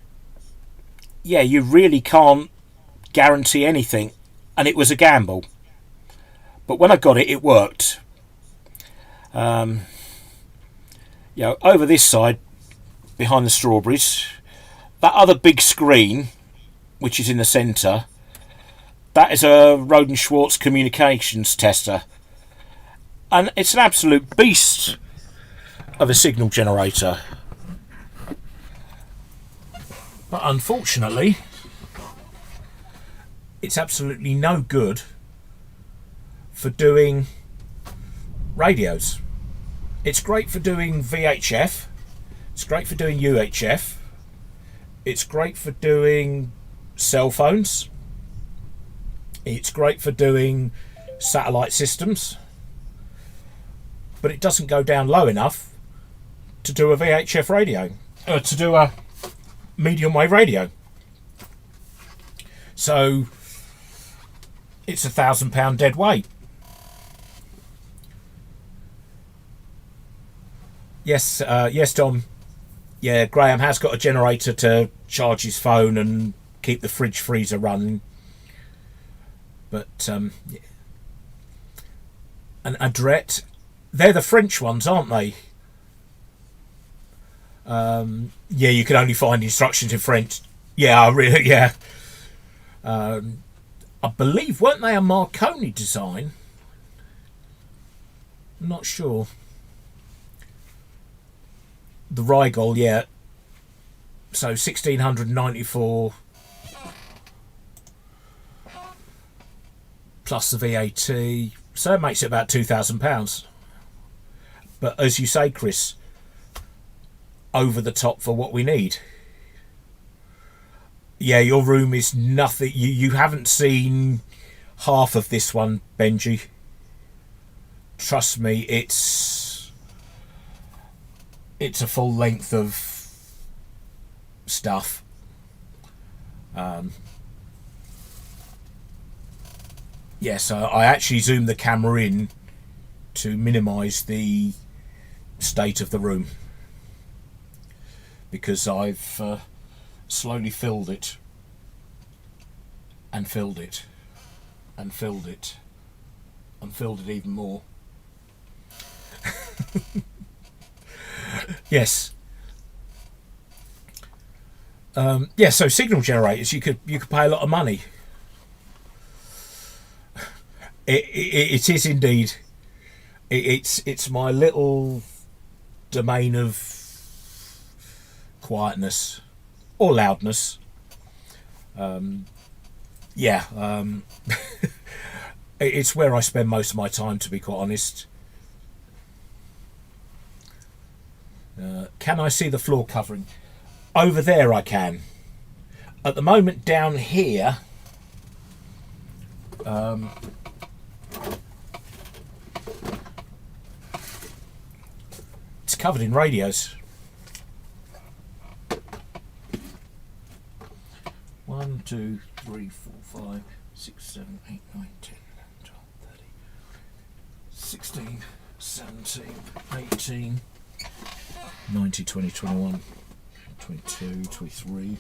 yeah, you really can't guarantee anything, and it was a gamble. But when I got it, it worked. You know, over this side, behind the strawberries, that other big screen, which is in the centre, that is a Roden Schwartz communications tester, and it's an absolute beast of a signal generator. But unfortunately, it's absolutely no good for doing radios. It's great for doing VHF, it's great for doing UHF, it's great for doing cell phones, it's great for doing satellite systems, but it doesn't go down low enough to do a VHF radio, to do a medium wave radio. So it's £1,000 dead weight. Yes, yes, Tom. Yeah, Graham has got a generator to charge his phone and keep the fridge freezer running. But yeah. And Adret, they're the French ones, aren't they? Yeah, you can only find instructions in French. Yeah, really, yeah. I believe, weren't they a Marconi design? I'm not sure. The Rigol, yeah. So 1,694 plus the VAT, so it makes it about £2,000. But as you say, Chris, over the top for what we need. Yeah, your room is nothing. You haven't seen half of this one, Benji. Trust me, it's a full length of stuff. Yeah, so I actually zoomed the camera in to minimise the state of the room, because I've slowly filled it and filled it and filled it and filled it even more. Yes. Yeah, so signal generators, you could pay a lot of money. It is indeed. It's my little domain of quietness or loudness. Yeah, it's where I spend most of my time, to be quite honest. Can I see the floor covering? Over there I can. At the moment down here, it's covered in radios. 1, 2, 3, 4, 5, 6, 7, 8, 9, 10, 12, 13, 16, 17, 18, 19, 20, 21, 22, 23.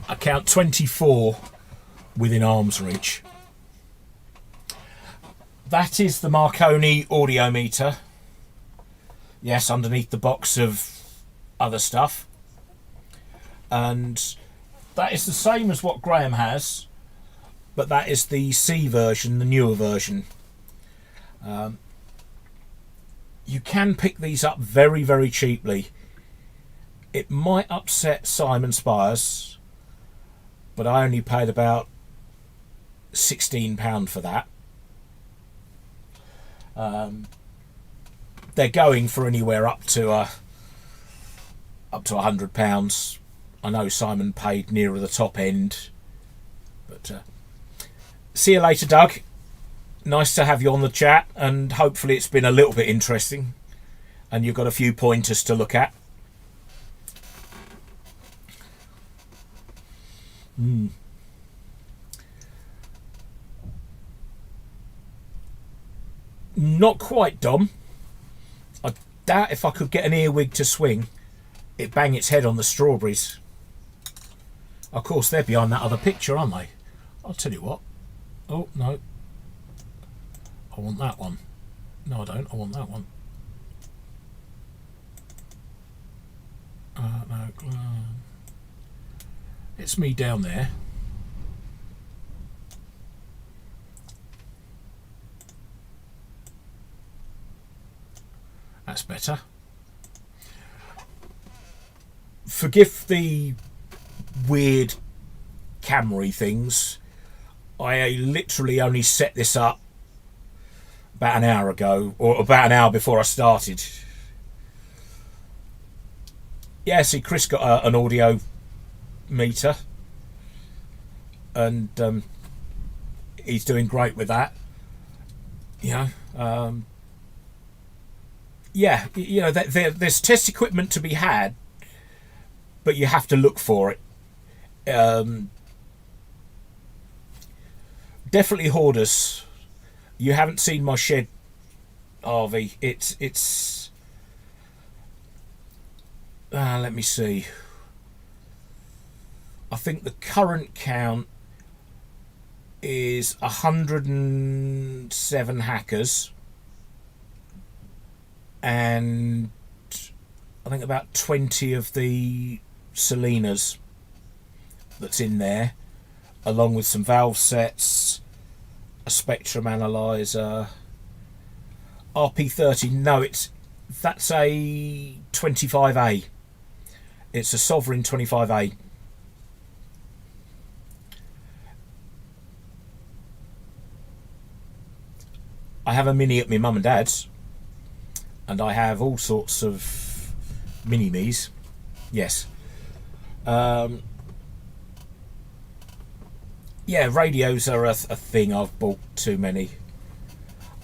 I count 24 within arm's reach. That is the Marconi audio meter. Yes, underneath the box of other stuff. And that is the same as what Graham has, but that is the C version, the newer version. You can pick these up very, very cheaply. It might upset Simon Spires, but I only paid about £16 for that. They're going for anywhere up to £100. I know Simon paid nearer the top end, but see you later, Doug. Nice to have you on the chat, and hopefully it's been a little bit interesting and you've got a few pointers to look at. Not quite, Dom. I doubt if I could get an earwig to swing, it'd bang its head on the strawberries. Of course, they're behind that other picture, aren't they? I'll tell you what. Oh, no. I want that one. No, I don't. I want that one. No. It's me down there. That's better. Forgive the weird camera-y things. I literally only set this up about an hour ago, or about an hour before I started. Yeah, see, Chris got an audio meter, and he's doing great with that. You know, yeah, you know, there's test equipment to be had, but you have to look for it. Definitely hoarders. You haven't seen my shed, Harvey. It's let me see. I think the current count is 107 hackers, and I think about 20 of the Selenas that's in there, along with some valve sets, a spectrum analyzer, RP30. No, that's a 25A. It's a Sovereign 25A. I have a Mini at my mum and dad's, and I have all sorts of mini-me's. Yes. Yeah, radios are a thing. I've bought too many.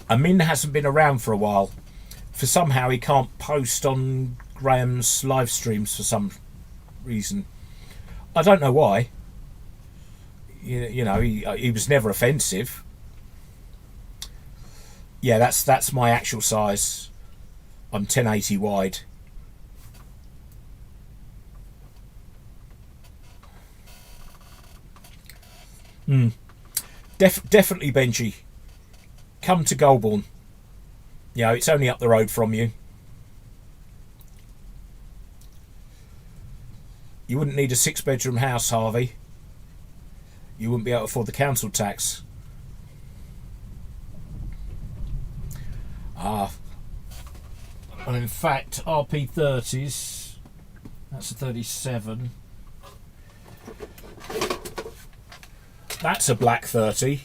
Amin hasn't been around for a while. For somehow he can't post on Graham's live streams for some reason. I don't know why. You know, he was never offensive. Yeah, that's my actual size. I'm 1080 wide. Definitely, Benji. Come to Goulburn. You know, it's only up the road from you. You wouldn't need a 6-bedroom house, Harvey. You wouldn't be able to afford the council tax. And in fact, RP30s, that's a 37. That's a black 30.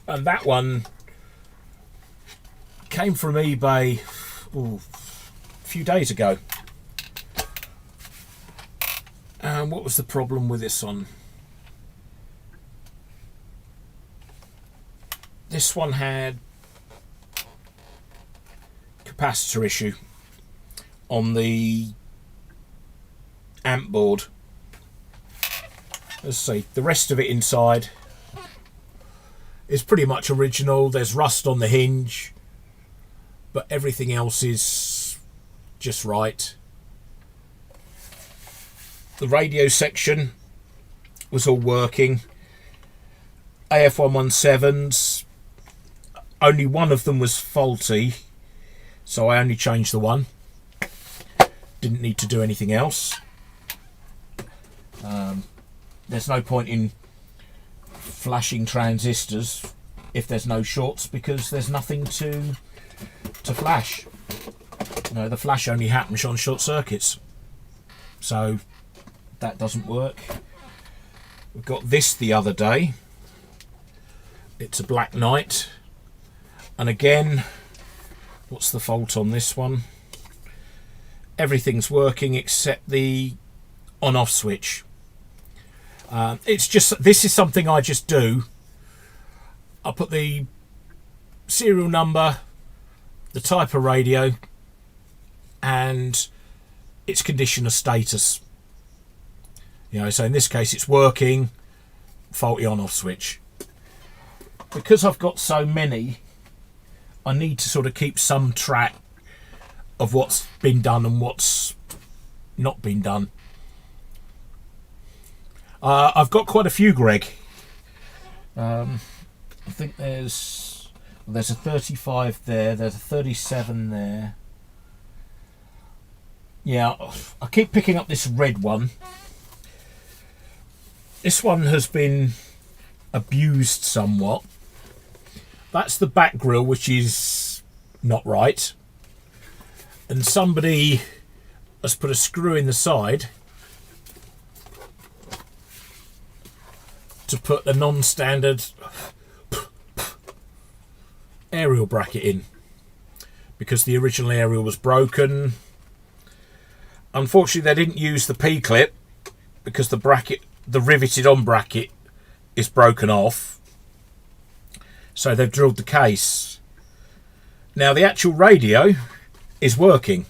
And that one came from eBay a few days ago. And what was the problem with this one? This one had capacitor issue on the amp board. Let's see, the rest of it inside is pretty much original. There's rust on the hinge, but everything else is just right. The radio section was all working. AF117s, only one of them was faulty, so I only changed the one. Didn't need to do anything else. There's no point in flashing transistors if there's no shorts, because there's nothing to flash. You know, the flash only happens on short circuits, so that doesn't work. We got this the other day. It's a Black Knight, and again, what's the fault on this one? Everything's working except the on-off switch. It's just, this is something I just do. I put the serial number, the type of radio, and its condition of status. You know, so in this case it's working, faulty on-off switch. Because I've got so many, I need to sort of keep some track of what's been done and what's not been done. I've got quite a few, Greg. I think there's a 35 there, there's a 37 there. Yeah, I keep picking up this red one. This one has been abused somewhat. That's the back grille, which is not right. And somebody has put a screw in the side to put a non-standard aerial bracket in, because the original aerial was broken. Unfortunately, they didn't use the P-clip because the bracket, the riveted on bracket, is broken off. So they've drilled the case. Now the actual radio is working,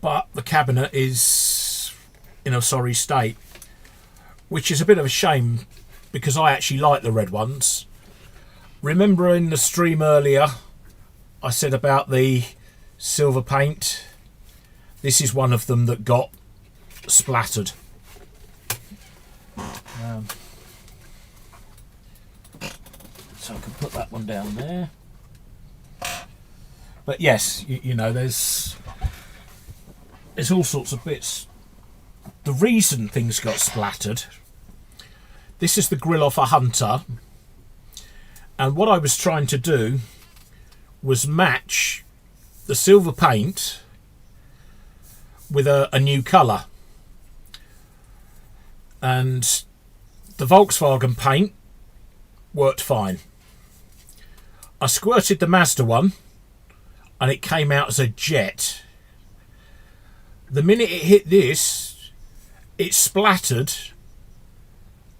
but the cabinet is in a sorry state, which is a bit of a shame, because I actually like the red ones. Remember in the stream earlier I said about the silver paint? This is one of them that got splattered. So I can put that one down there. But yes, you know, there's all sorts of bits. The reason things got splattered, this is the grill off a Hunter, and what I was trying to do was match the silver paint with a new colour, and the Volkswagen paint worked fine. I squirted the Mazda one and it came out as a jet. The minute it hit this, it splattered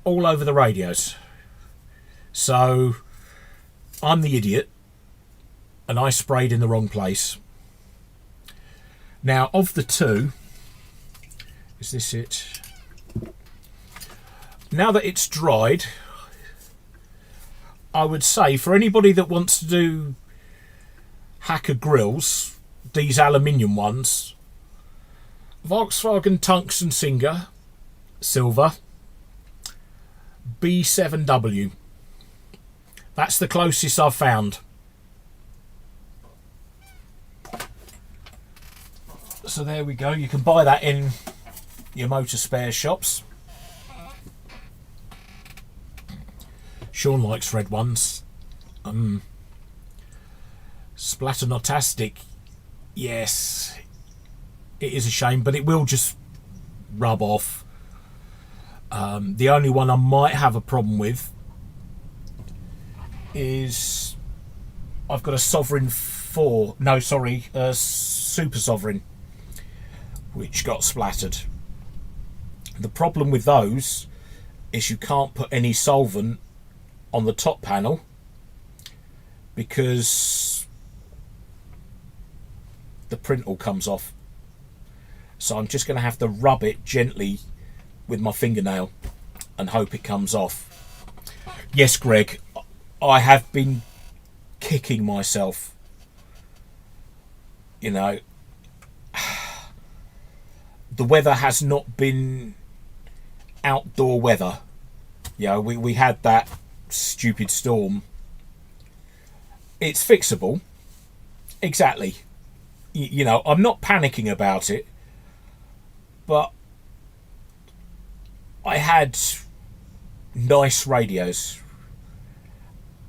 all over the radios. So I'm the idiot and I sprayed in the wrong place. Now, of the two, is this it? Now that it's dried, I would say for anybody that wants to do Hacker grills, these aluminium ones, Volkswagen Tungsten Singer silver B7W. That's the closest I've found. So there we go. You can buy that in your motor spare shops. Sean likes red ones. Splatternotastic. Yes, it is a shame, but it will just rub off. The only one I might have a problem with is I've got a Sovereign 4. No, sorry, a Super Sovereign, which got splattered. The problem with those is you can't put any solvent on the top panel because the print all comes off. So I'm just going to have to rub it gently with my fingernail and hope it comes off. Yes, Greg, I have been kicking myself. You know, the weather has not been outdoor weather. You know, we had that stupid storm. It's fixable. Exactly. You know, I'm not panicking about it, but I had nice radios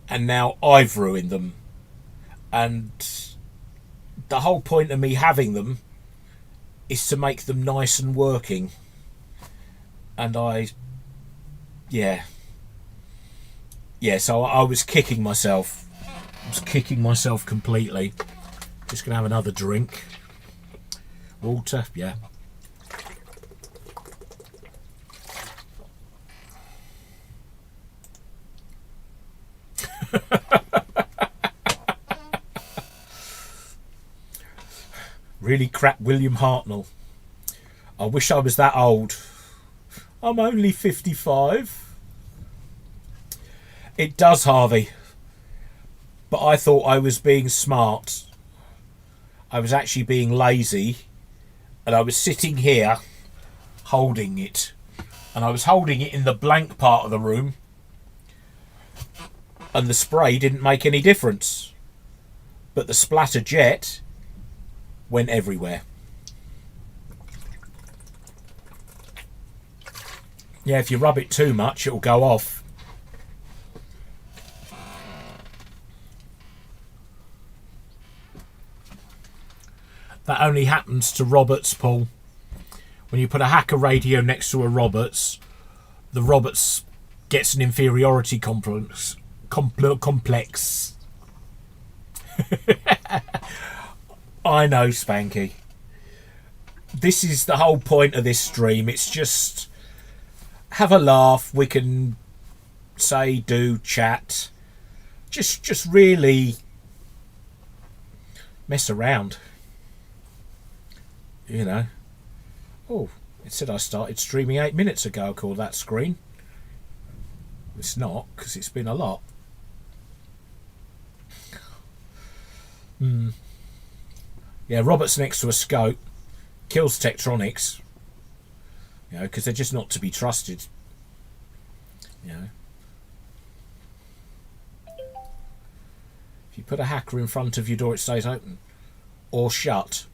and now I've ruined them, and the whole point of me having them is to make them nice and working. And so I was kicking myself. I was kicking myself completely. Just gonna have another drink. Water, yeah. Really crap William Hartnell. I wish I was that old. I'm only 55. It does, Harvey. But I thought I was being smart. I was actually being lazy. And I was sitting here holding it. And I was holding it in the blank part of the room. And the spray didn't make any difference. But the splatter jet went everywhere. Yeah, if you rub it too much, it'll go off. That only happens to Roberts, Paul. When you put a Hacker radio next to a Roberts, the Roberts gets an inferiority complex. I know, Spanky. This is the whole point of this stream. It's just have a laugh. We can say, do, chat. Just really mess around. You know. Oh, it said I started streaming 8 minutes ago. I called that screen. It's not, because it's been a lot. Yeah, Robert's next to a scope. Kills Tektronix. You know, because they're just not to be trusted. You know. If you put a Hacker in front of your door, it stays open. Or shut.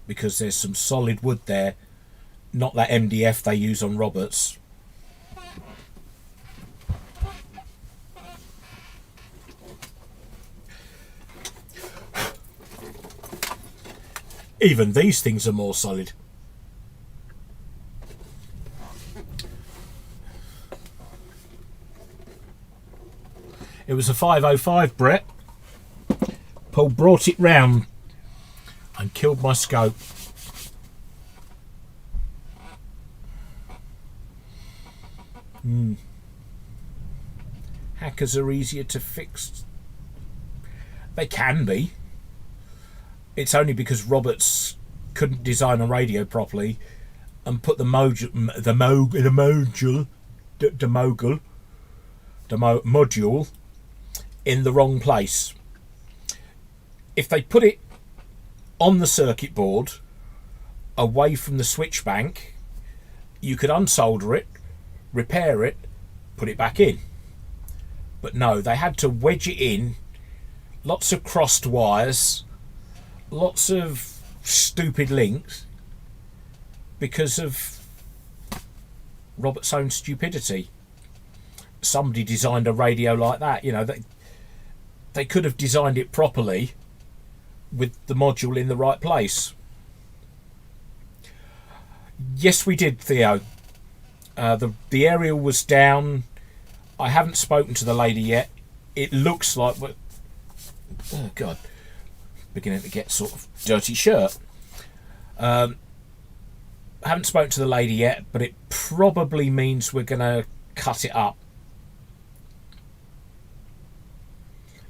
Because there's some solid wood there. Not that MDF they use on Roberts. Even these things are more solid. It was a 505, Brett. Paul brought it round and killed my scope. Hackers are easier to fix. They can be. It's only because Roberts couldn't design a radio properly and put the module in the wrong place. If they put it on the circuit board away from the switch bank, you could unsolder it, repair it, put it back in. But no, they had to wedge it in, lots of crossed wires, lots of stupid links because of Robert's own stupidity. Somebody designed a radio like that. You know, they could have designed it properly with the module in the right place. Yes, we did, Theo. The aerial was down. I haven't spoken to the lady yet. It looks like Oh God, beginning to get sort of dirty shirt. I haven't spoken to the lady yet, but it probably means we're going to cut it up.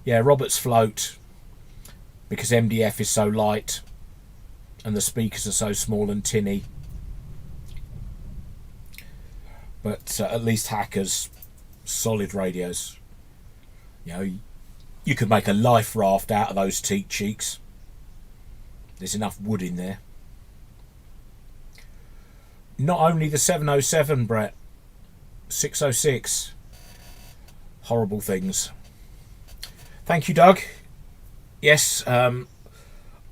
Yeah, Robert's float, because MDF is so light and the speakers are so small and tinny. But at least Hacker's solid radios. You know, you could make a life raft out of those teak cheeks. There's enough wood in there. Not only the 707, Brett. 606. Horrible things. Thank you, Doug. Yes, I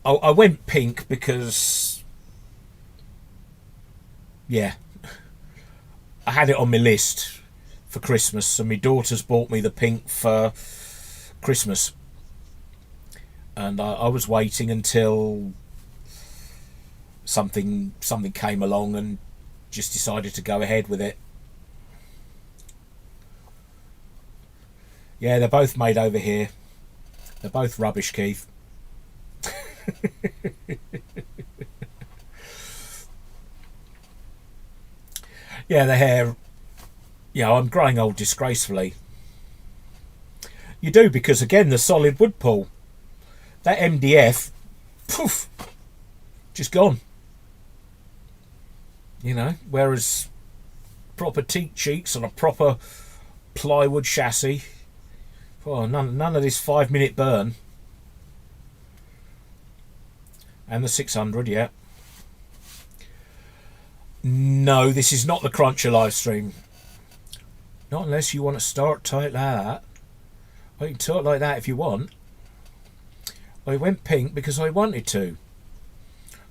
went pink because, yeah, I had it on my list for Christmas, and my daughter's bought me the pink for Christmas, and I was waiting until something came along and just decided to go ahead with it. Yeah, they're both made over here. They're both rubbish, Keith. Yeah, the hair. You know, I'm growing old disgracefully. You do, because again, the solid wood pull. That MDF, poof, just gone. You know, whereas proper teak cheeks on a proper plywood chassis. Oh, none of this 5-minute burn. And the 600, yeah. No, this is not the Cruncher live stream. Not unless you want to start tight like that. Well, you can talk like that if you want. I went pink because I wanted to.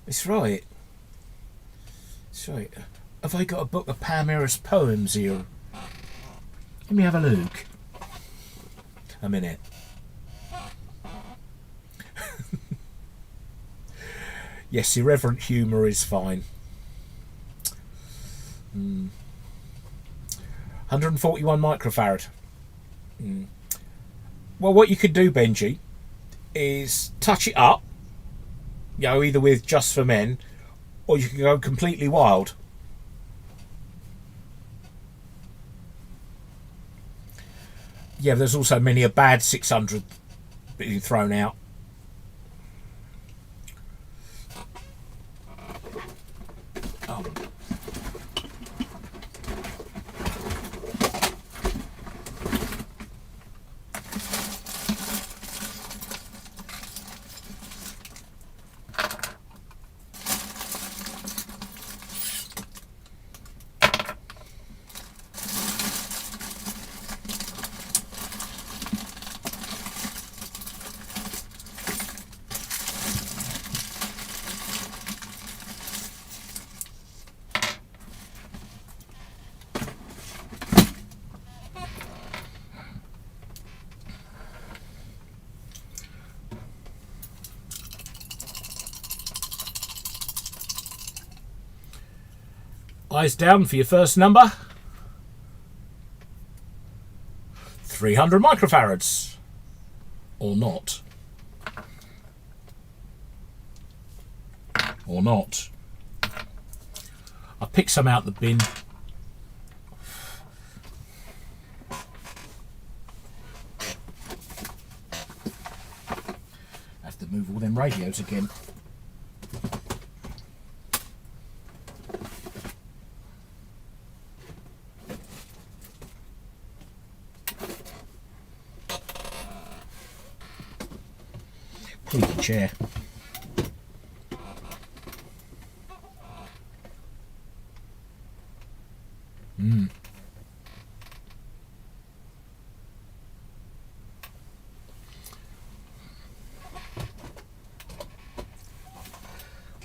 It's right. It's right. Have I got a book of Pam Harris poems here? Let me have a look. A minute. Yes, irreverent humour is fine. 141 microfarad. Well, what you could do, Benji, is touch it up, you know, either with Just for Men, or you can go completely wild. Yeah, there's also many a bad 600 being thrown out. Oh. Eyes down for your first number. 300 microfarads. Or not. Or not. I picked some out the bin. I have to move all them radios again. Chair.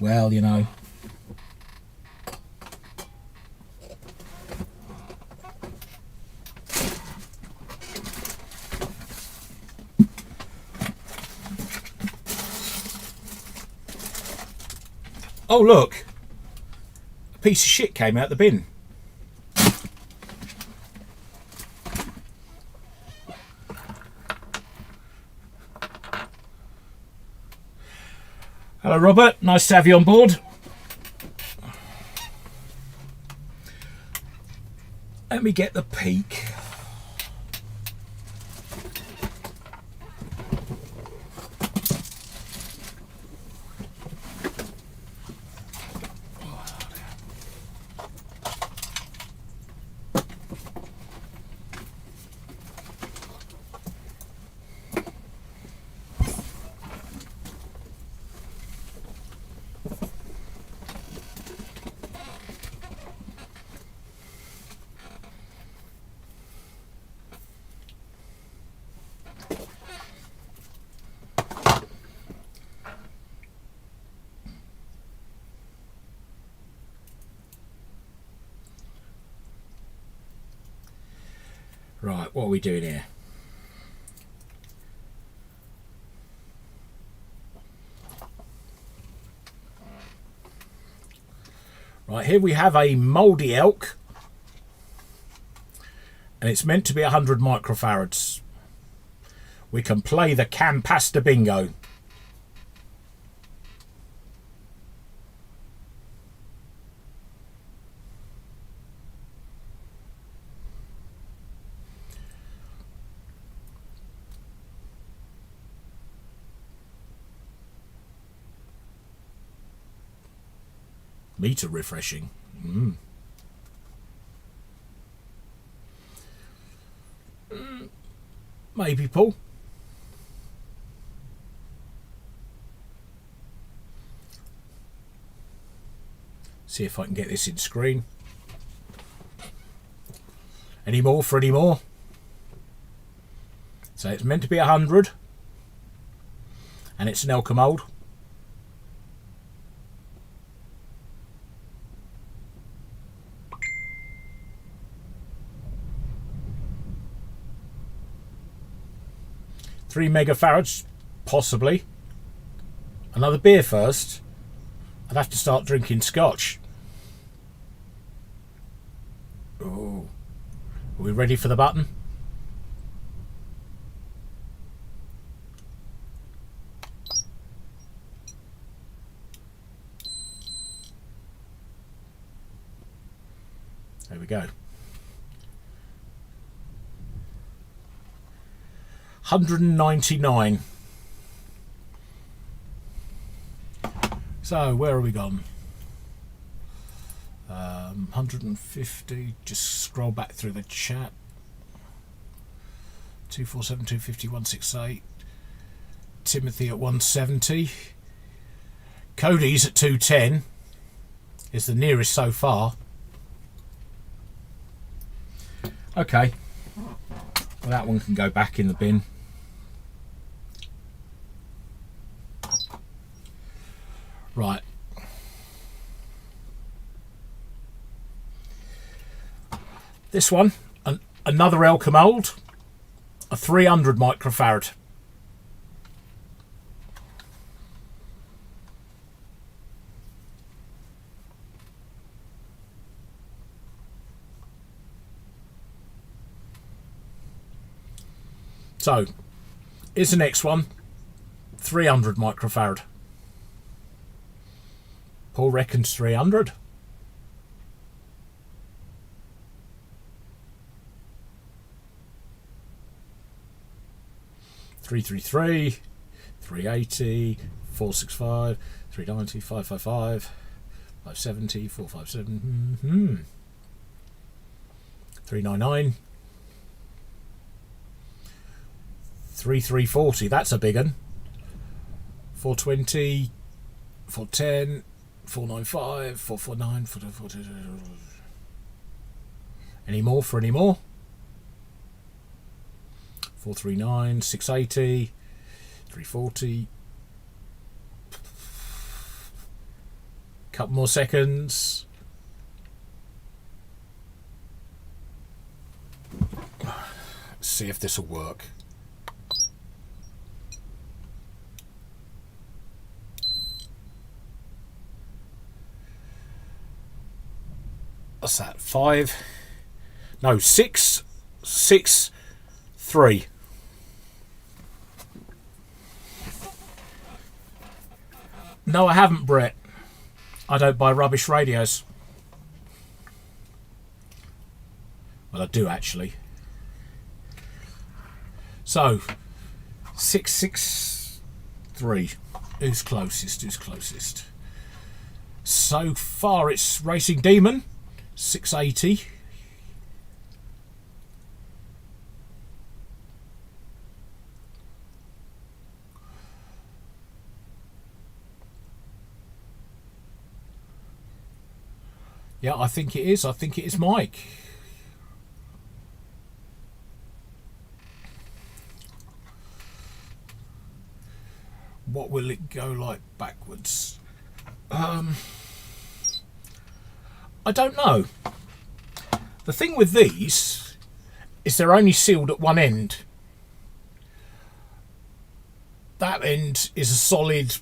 Well, you know. Oh, look. A piece of shit came out the bin. Hello, Robert. Nice to have you on board. Let me get the peak. Right, what are we doing here? Right, here we have a mouldy elk, and it's meant to be 100 microfarads. We can play the Capacitor bingo. Meter refreshing. Maybe, Paul. See if I can get this in screen. Any more for any more? So it's meant to be 100, and it's an elk mould. Three megafarads, possibly. Another beer first. I'd have to start drinking scotch. Oh, are we ready for the button? There we go. 199. So where are we gone? 150. Just scroll back through the chat. 247, 250, 168. Timothy at 170. Cody's at 210. Is the nearest so far. Okay. Well, that one can go back in the bin. Right. This one, another elk mould, a 300 microfarad. So, here's the next one, 300 microfarad. Paul reckons 300. .333, 380, 465, 390, 555, 570, 457, 399, 3340. That's a big one. 420, 410. 495, 449, 449. Any more for any more? 439, 680, 340. Couple more seconds. Let's see if this will work. What's that? 5? No, 6, 6, 3. No, I haven't, Brett. I don't buy rubbish radios. Well, I do actually. So, 663. Who's closest? Who's closest? So far, it's Racing Demon. 680. Yeah, I think it is. I think it is Mike. What will it go like backwards? I don't know. The thing with these is they're only sealed at one end. That end is a solid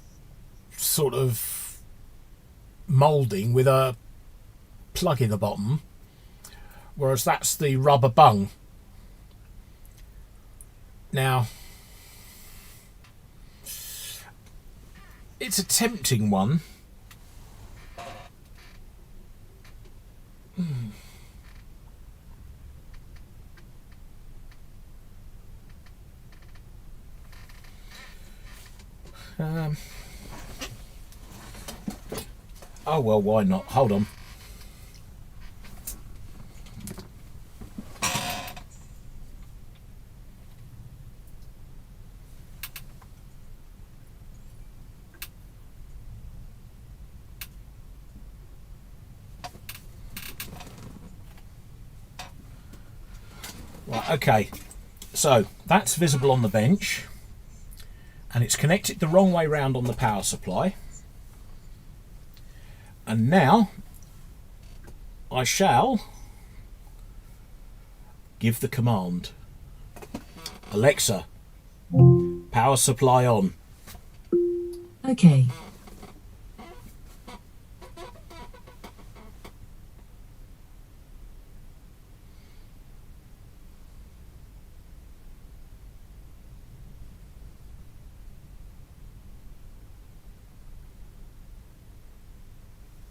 sort of moulding with a plug in the bottom, whereas that's the rubber bung. Now, it's a tempting one. Oh well, why not? Hold on. Right, okay, so that's visible on the bench, and it's connected the wrong way round on the power supply. And now I shall give the command. Alexa, power supply on.
Okay.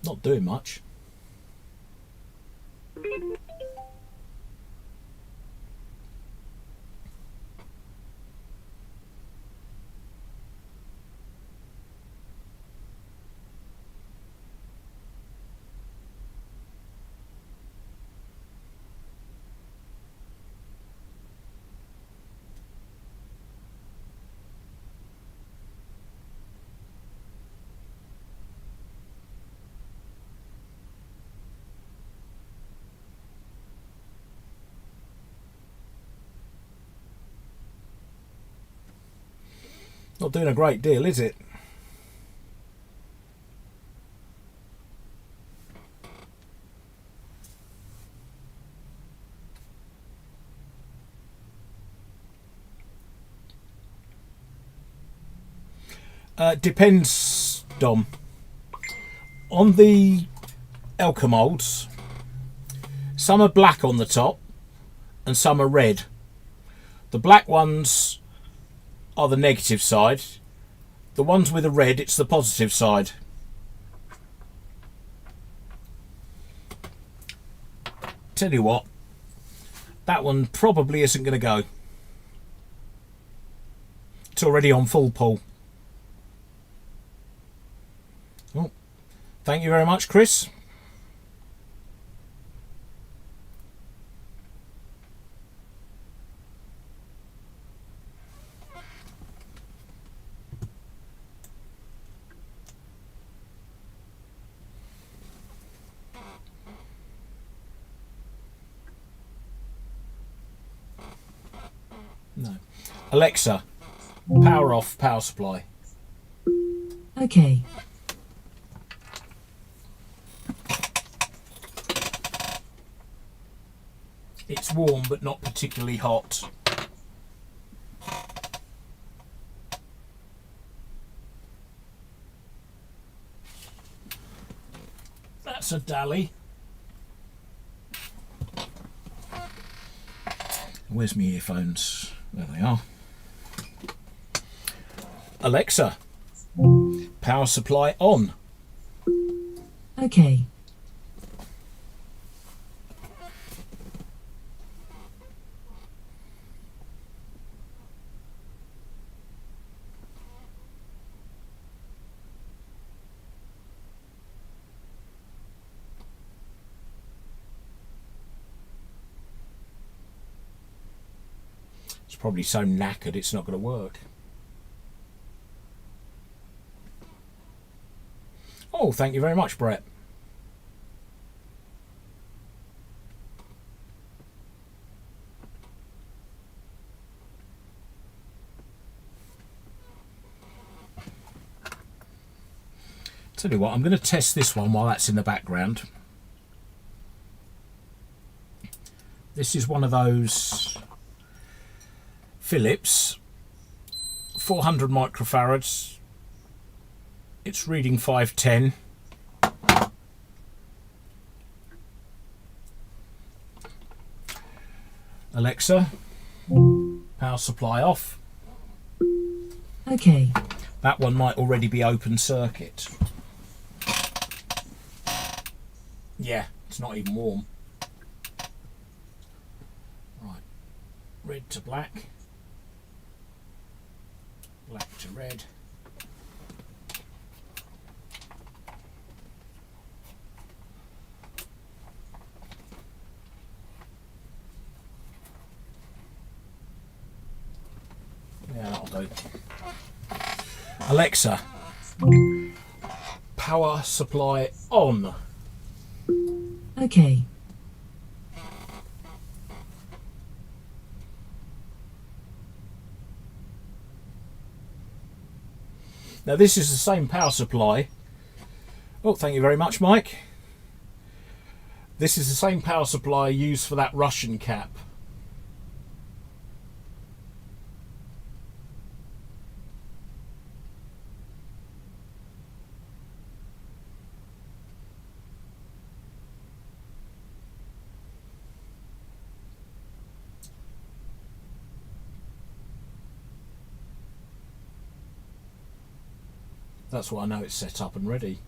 Not doing much. Not doing a great deal, is it? Depends, Dom. On the Elka moulds, some are black on the top and some are red. The black ones are the negative side. The ones with the red, it's the positive side. Tell you what, that one probably isn't going to go. It's already on full pull. Oh, thank you very much, Chris. No. Alexa, power off power supply.
Okay.
It's warm but not particularly hot. That's a dally. Where's my earphones? There they are. Alexa, Power supply on.
Okay.
It's probably so knackered it's not going to work. Oh, thank you very much, Brett. Tell you what, I'm going to test this one while that's in the background. This is one of those Philips 400 microfarads. It's reading 510. Alexa, power supply off.
Okay.
That one might already be open circuit. Yeah, it's not even warm. Right, red to black, black to red. Yeah, that'll do. Alexa, power supply on.
Okay.
Now this is the same power supply. Oh, thank you very much, Mike. This is the same power supply used for that Russian cap. That's why I know it's set up and ready.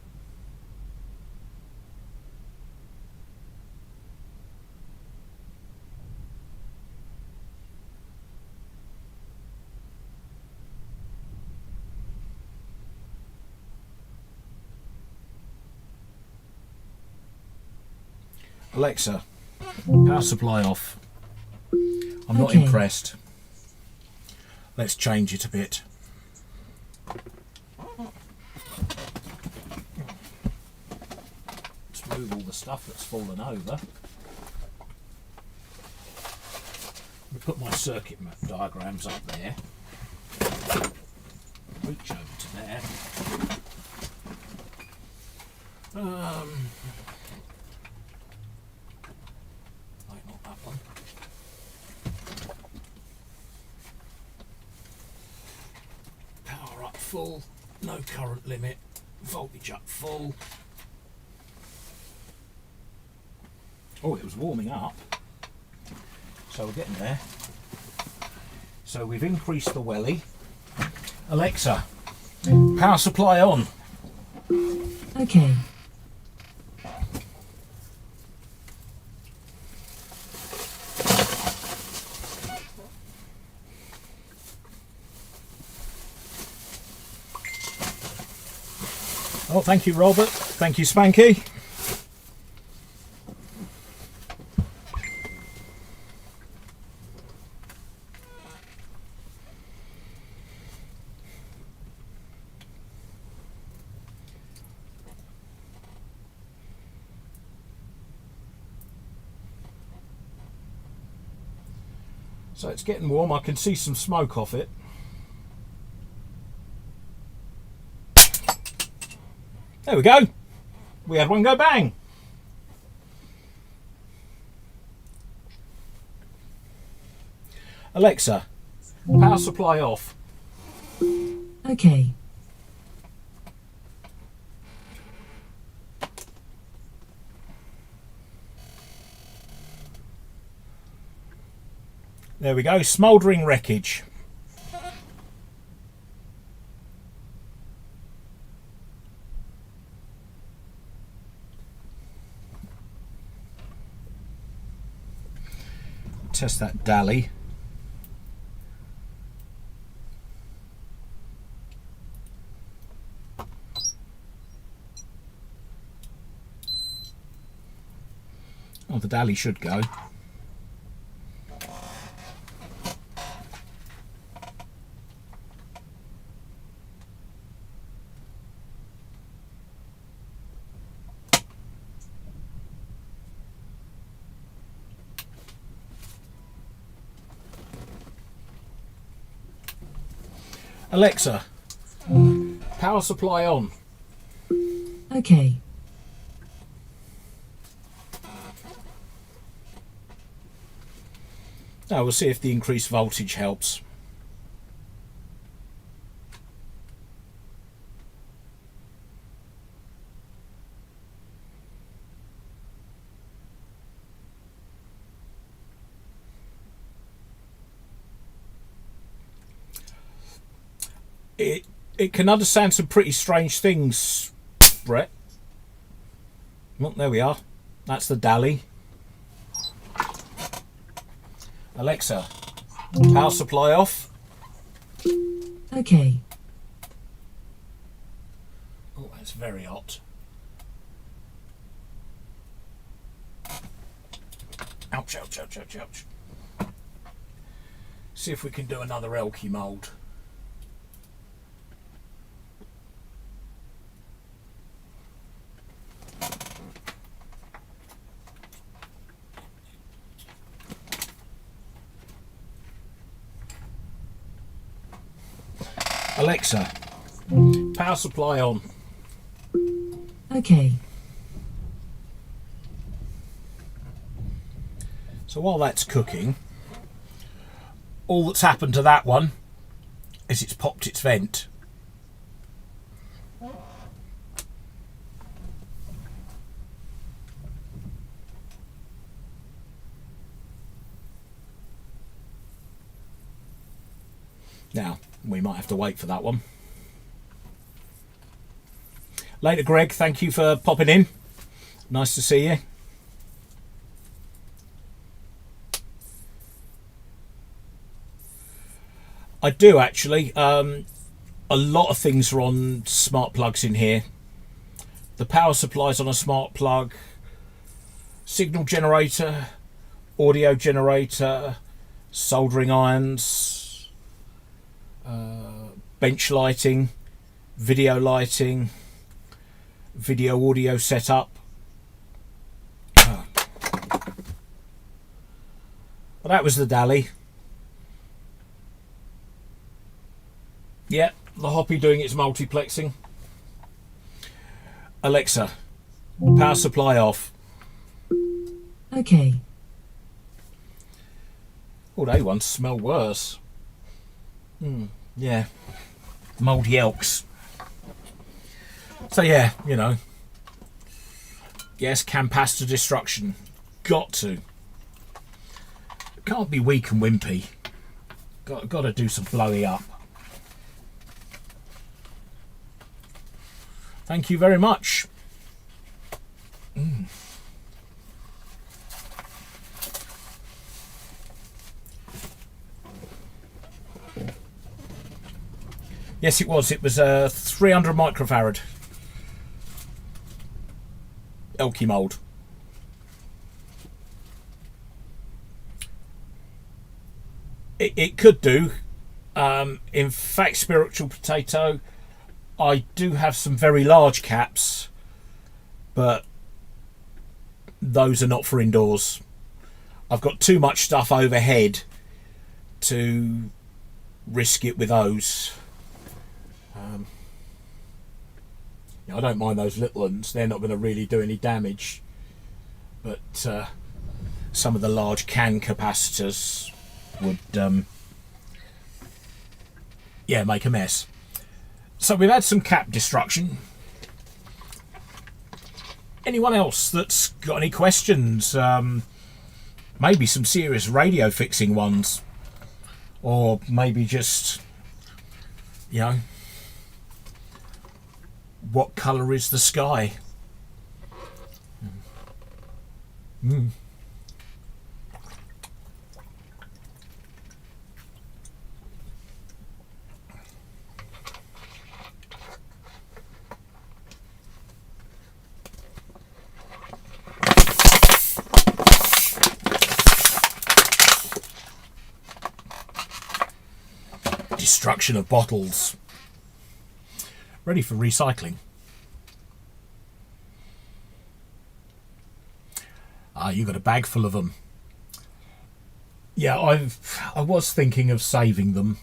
Alexa, power supply off. I'm not
Okay.
impressed. Let's change it a bit. Let's move all the stuff that's fallen over. I'll put my circuit diagrams up there. Reach over to there. Wait, not that one. Power up full, no current limit, voltage up full. Oh, it was warming up. So we're getting there. So we've increased the welly. Alexa, power supply on.
Okay.
Oh, thank you, Robert. Thank you, Spanky. So it's getting warm. I can see some smoke off it. There we go. We had one go bang. Alexa, power supply off.
Okay.
There we go. Smouldering wreckage. Test that dally. Oh, the dally should go. Alexa, power supply on.
Okay.
Now we'll see if the increased voltage helps. It can understand some pretty strange things, Brett. Well, there we are. That's the dally. Alexa, power supply off.
Okay.
Oh, that's very hot. Ouch, ouch, ouch, ouch, ouch. See if we can do another Elky mould. Alexa, power supply on.
Okay.
So while that's cooking, all that's happened to that one is it's popped its vent. Now, we might have to wait for that one. Later, Greg, thank you for popping in. Nice to see you. I do actually. A lot of things are on smart plugs in here. The power supply's on a smart plug, signal generator, audio generator, soldering irons, bench lighting, video audio setup. Well, that was the dally. Yeah, the Hoppy doing its multiplexing. Alexa, power supply off.
Okay.
Oh, they ones smell worse. Yeah, mouldy elks. So yeah, you know. Yes, Capacitor destruction. Got to. Can't be weak and wimpy. Got to do some blowing up. Thank you very much. Yes, it was. It was 300 microfarad Elky mould. It could do. In fact, Spiritual Potato, I do have some very large caps, but those are not for indoors. I've got too much stuff overhead to risk it with those. I don't mind those little ones, they're not going to really do any damage, but some of the large can capacitors would yeah, make a mess. So we've had some cap destruction. Anyone else that's got any questions? Maybe some serious radio fixing ones, or maybe just, you know, what colour is the sky? destruction of bottles. Ready for recycling. Ah, you got a bag full of them. Yeah, I was thinking of saving them.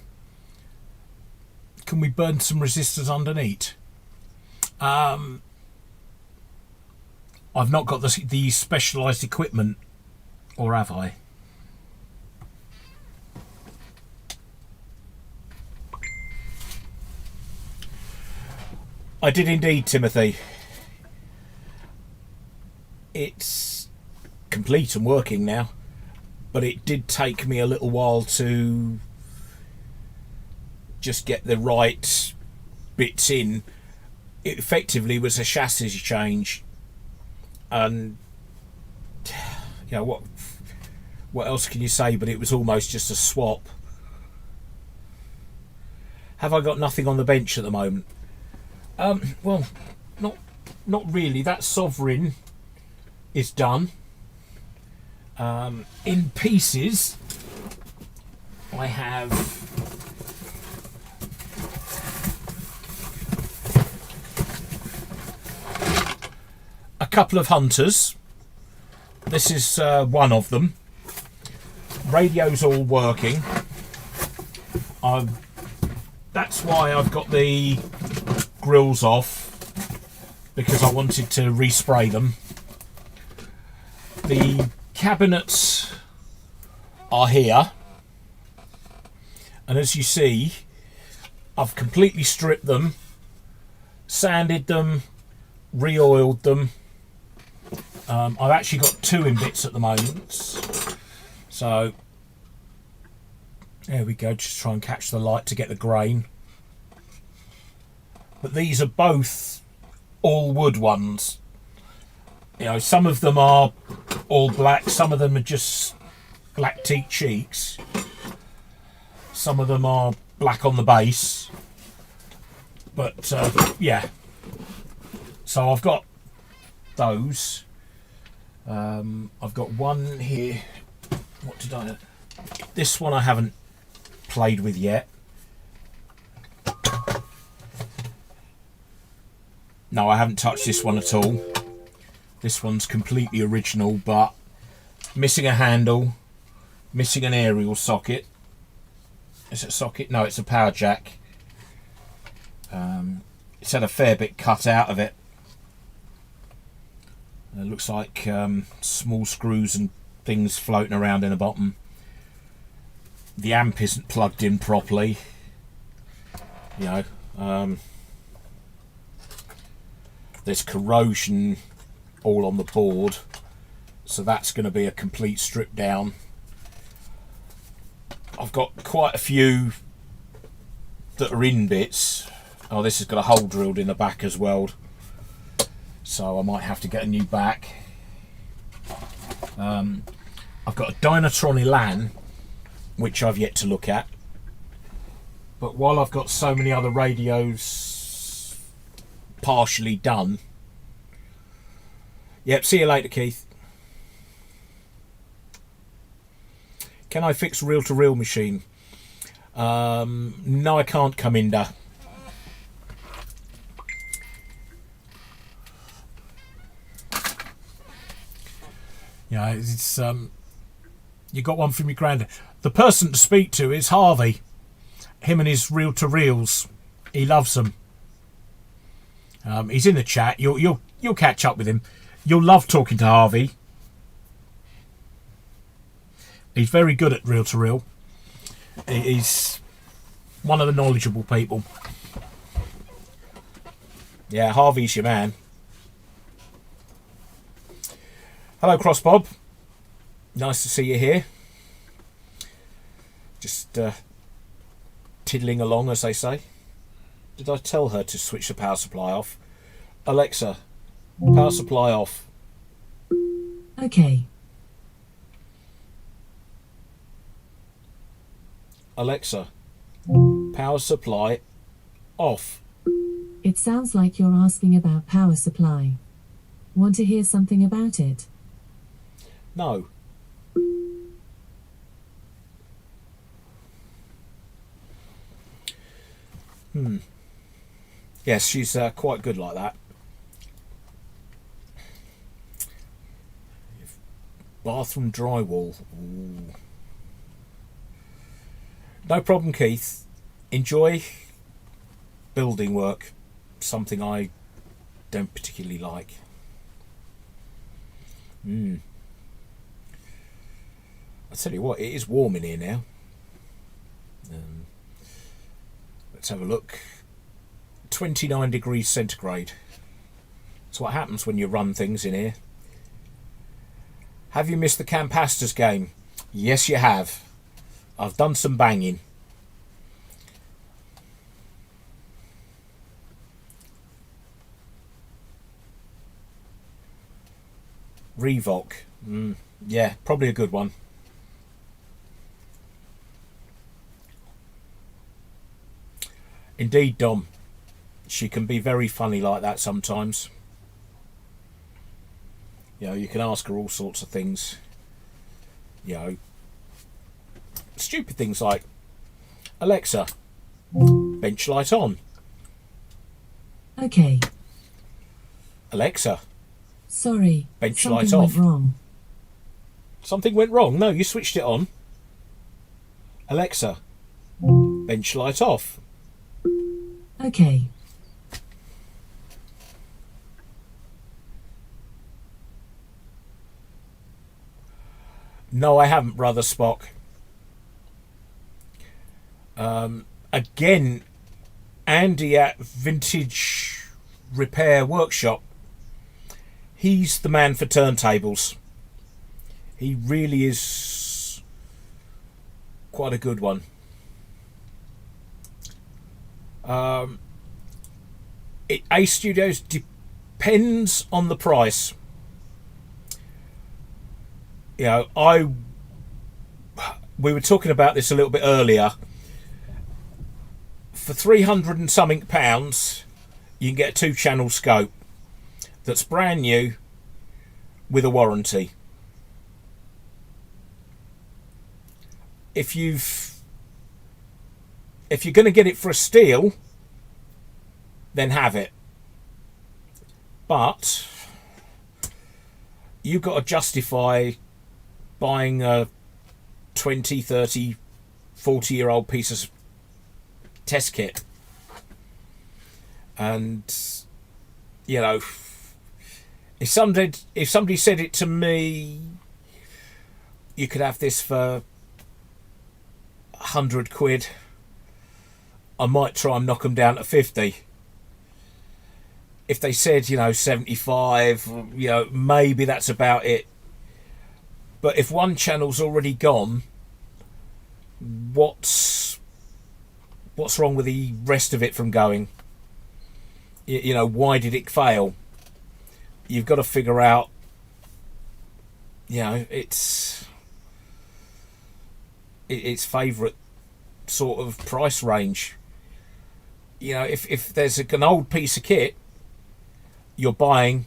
Can we burn some resistors underneath? I've not got the specialised equipment, or have I? I did indeed, Timothy. It's complete and working now, but it did take me a little while to just get the right bits in. It effectively was a chassis change, and you know what else can you say, but it was almost just a swap. Have I got nothing on the bench at the moment? Well, not really. That Sovereign is done. In pieces, I have a couple of Hunters. This is one of them. Radio's all working. That's why I've got the grills off, because I wanted to respray them. The cabinets are here, and as you see, I've completely stripped them, sanded them, re-oiled them. I've actually got 2 in bits at the moment, so there we go. Just try and catch the light to get the grain. But these are both all wood ones. You know, some of them are all black, some of them are just black teak cheeks, some of them are black on the base. But yeah, so I've got those. I've got one here. What did I? This one I haven't played with yet. No, I haven't touched this one at all. This one's completely original, but missing a handle, missing an aerial socket. Is it a socket? No, it's a power jack. It's had a fair bit cut out of it. It looks like small screws and things floating around in the bottom. The amp isn't plugged in properly. You know, there's corrosion all on the board, so that's going to be a complete strip down. I've got quite a few that are in bits. Oh, this has got a hole drilled in the back as well, so I might have to get a new back. I've got a Dynatron Elan, which I've yet to look at, but while I've got so many other radios partially done. Yep, see you later, Keith. Can I fix reel-to-reel machine? No, I can't, Cominda. Yeah, it's you got one from your granddad. The person to speak to is Harvey. Him and his reel-to-reels. He loves them. He's in the chat. You'll catch up with him. You'll love talking to Harvey. He's very good at reel-to-reel. He's one of the knowledgeable people. Yeah, Harvey's your man. Hello, Crossbob. Nice to see you here. Just tiddling along, as they say. Did I tell her to switch the power supply off? Alexa, power supply off.
Okay.
Alexa, power supply off.
It sounds like you're asking about power supply. Want to hear something about it?
No. Yes, she's quite good like that. Bathroom drywall. Ooh. No problem, Keith. Enjoy building work. Something I don't particularly like. I tell you what, it is warm in here now. Let's have a look. 29 degrees centigrade. That's what happens when you run things in here. Have you missed the Capacitor's game? Yes, you have. I've done some banging. Revoc. Yeah, probably a good one. Indeed, Dom. She can be very funny like that sometimes. You know, you can ask her all sorts of things. You know, stupid things like, Alexa, bench light on.
Okay.
Alexa,
Sorry,
bench
something
light off.
went wrong.
Something went wrong? No, you switched it on. Alexa, bench light off.
Okay.
No, I haven't, Brother Spock. Again, Andy at Vintage Repair Workshop. He's the man for turntables. He really is quite a good one. Ace Studios depends on the price. You know, we were talking about this a little bit earlier. For 300 and something pounds, you can get a 2-channel scope that's brand new with a warranty. If you're going to get it for a steal, then have it. But you've got to justify buying a 20, 30, 40-year-old piece of test kit. And, you know, if somebody said it to me, you could have this for 100 quid, I might try and knock them down to 50. If they said, you know, 75, you know, maybe that's about it. But if one channel's already gone, what's wrong with the rest of it from going? You know, why did it fail? You've got to figure out, you know, its favourite sort of price range. You know, if there's an old piece of kit, you're buying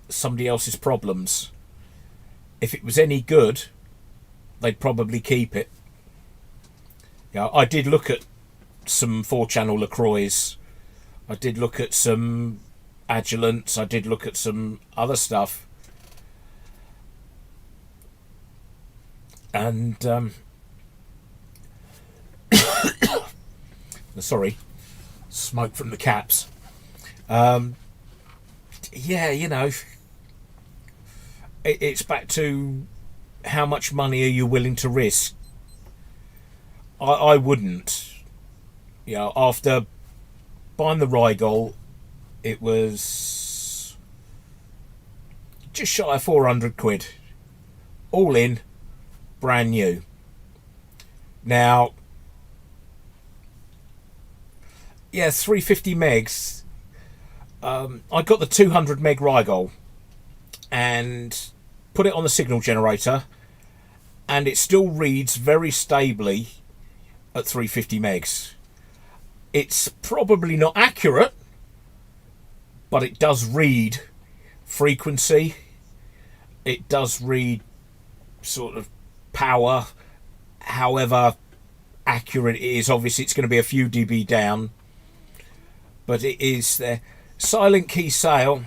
somebody else's problems. If it was any good, they'd probably keep it. You know, I did look at some 4-channel LaCroix. I did look at some Agilents. I did look at some other stuff. And sorry, smoke from the caps. Yeah, you know, it's back to how much money are you willing to risk. I wouldn't. You know, after buying the Rigol, it was just shy of 400 quid. All in, brand new. Now, yeah, 350 megs. I got the 200 meg Rigol and put it on the signal generator, and it still reads very stably at 350 megs. It's probably not accurate, but it does read frequency. It does read sort of power. However accurate it is, obviously it's going to be a few dB down. but it is there. Silent key sale.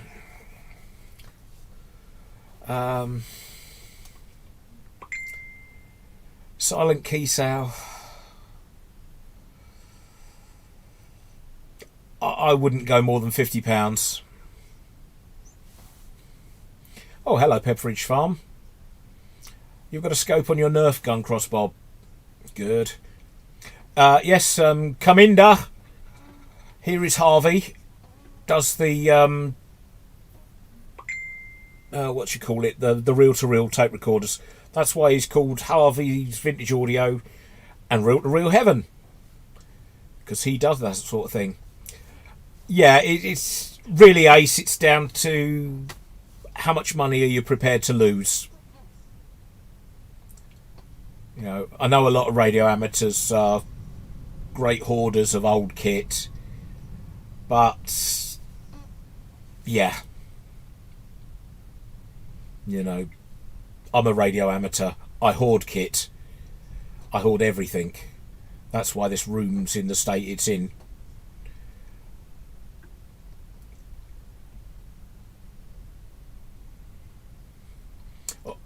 Silent key sale. I wouldn't go more than £50. Oh, hello, Pepperidge Farm. You've got a scope on your Nerf gun, Crossbob. Good. Yes, Kaminda. Here is Harvey. Does the what you call it? The reel-to-reel tape recorders. That's why he's called Harvey's Vintage Audio and Reel-to-Reel Heaven, because he does that sort of thing. Yeah, it's really ace. It's down to how much money are you prepared to lose. You know, I know a lot of radio amateurs are great hoarders of old kit, but yeah, you know, I'm a radio amateur. I hoard kit. I hoard everything. That's why this room's in the state it's in.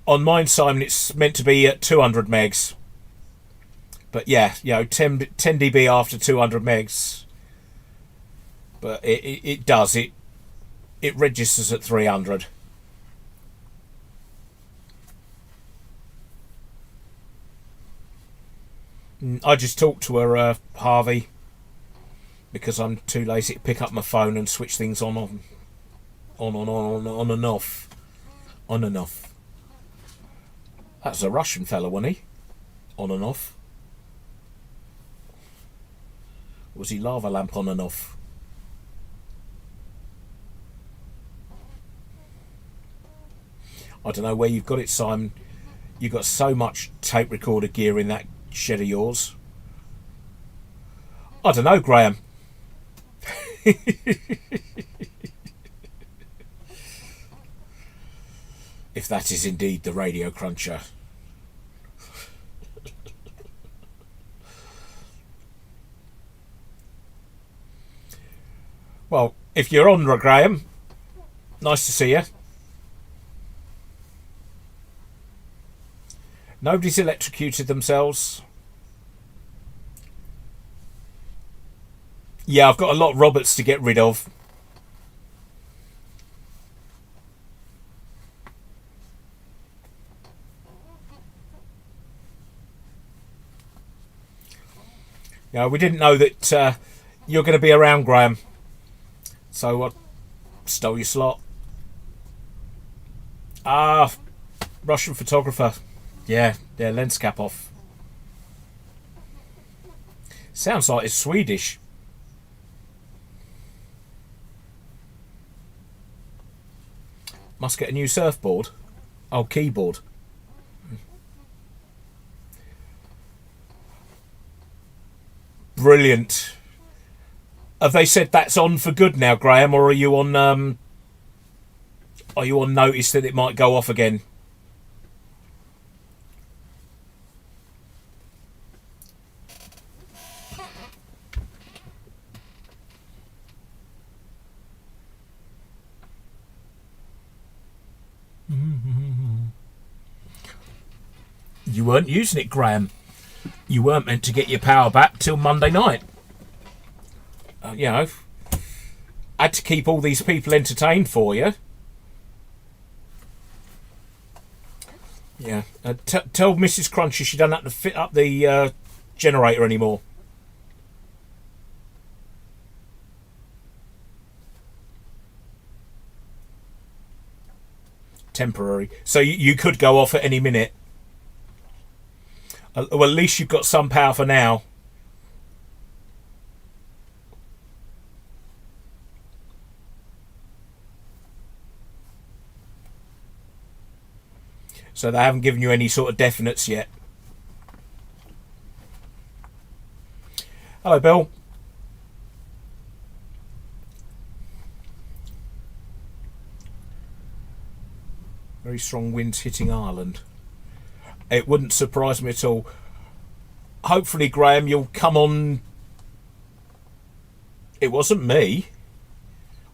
On mine, Simon, it's meant to be at 200 megs. But yeah, you know, 10 dB after 200 megs. But it does. It registers at 300. I just talked to her, Harvey, because I'm too lazy to pick up my phone and switch things on and off. On and off. That's a Russian fella, wasn't he? On and off. Was he lava lamp on and off? I don't know where you've got it, Simon. You've got so much tape recorder gear in that shed of yours. I don't know, Graham. If that is indeed the Radio Cruncher. Well, if you're on, Graham, nice to see you. Nobody's electrocuted themselves. Yeah, I've got a lot of Roberts to get rid of. Yeah, we didn't know that you're going to be around, Graham. So I stole your slot. Russian photographer. Yeah, lens cap off. Sounds like it's Swedish. Must get a new surfboard. Oh, keyboard. Brilliant. Have they said that's on for good now, Graham, or are you on notice that it might go off again? You weren't using it, Graham. You weren't meant to get your power back till Monday night. You know, had to keep all these people entertained for you. Yeah. Tell Mrs. Crunchy she doesn't have to fit up the generator anymore. Temporary. So you could go off at any minute. Well, at least you've got some power for now. So they haven't given you any sort of definites yet. Hello, Bill. Very strong winds hitting Ireland. It wouldn't surprise me at all. Hopefully, Graham, you'll come on It wasn't me.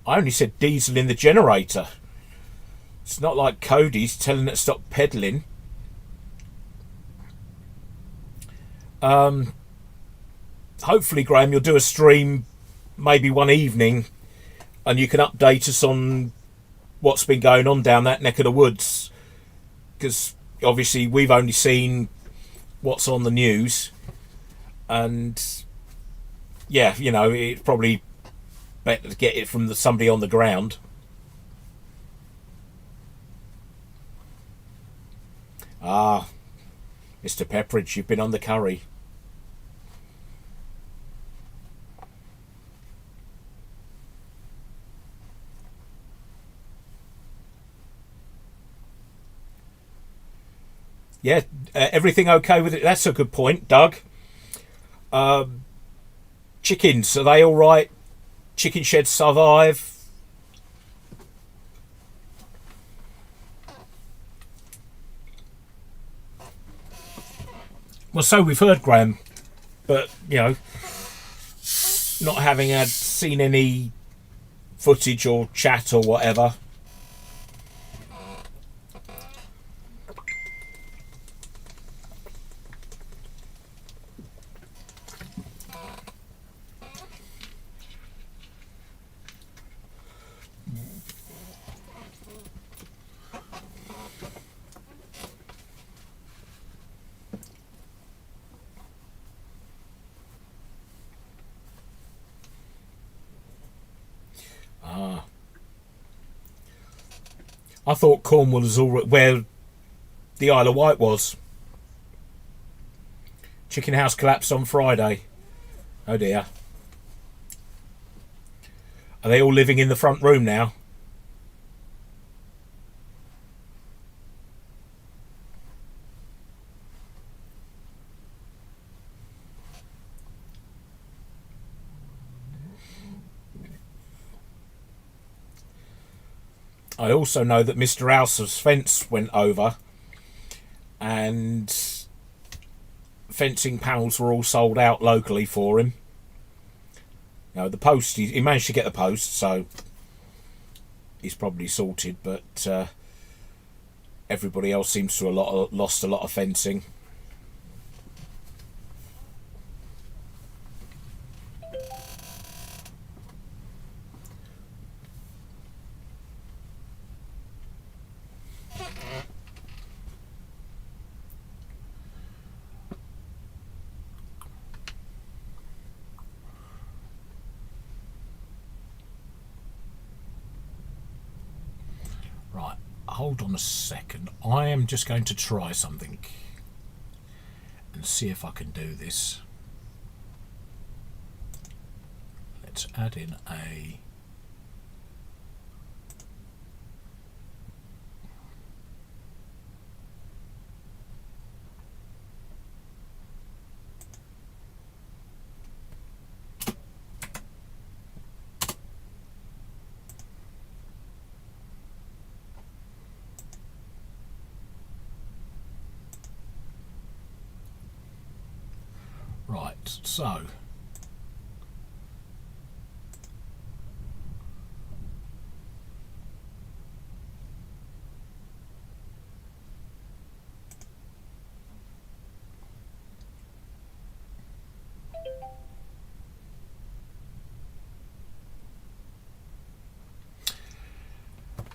I only said diesel in the generator. It's not like Cody's telling it to stop pedaling. Hopefully, Graham, you'll do a stream maybe one evening and you can update us on what's been going on down that neck of the woods. Because obviously we've only seen what's on the news. And yeah, you know, it's probably better to get it from somebody on the ground. Ah, Mr. Pepperidge, you've been on the curry. Yeah, everything okay with it? That's a good point, Doug. Chickens, are they all right? Chicken sheds survive? Well, so we've heard, Graham, but you know, not having seen any footage or chat or whatever. I thought Cornwall was all where the Isle of Wight was. Chicken house collapsed on Friday. Oh dear. Are they all living in the front room now? I also know that Mr. House's fence went over and fencing panels were all sold out locally for him. You know, the post, he managed to get the post, so he's probably sorted, but everybody else seems to have lost a lot of fencing. Hold on a second. I am just going to try something and see if I can do this. Let's add in a so.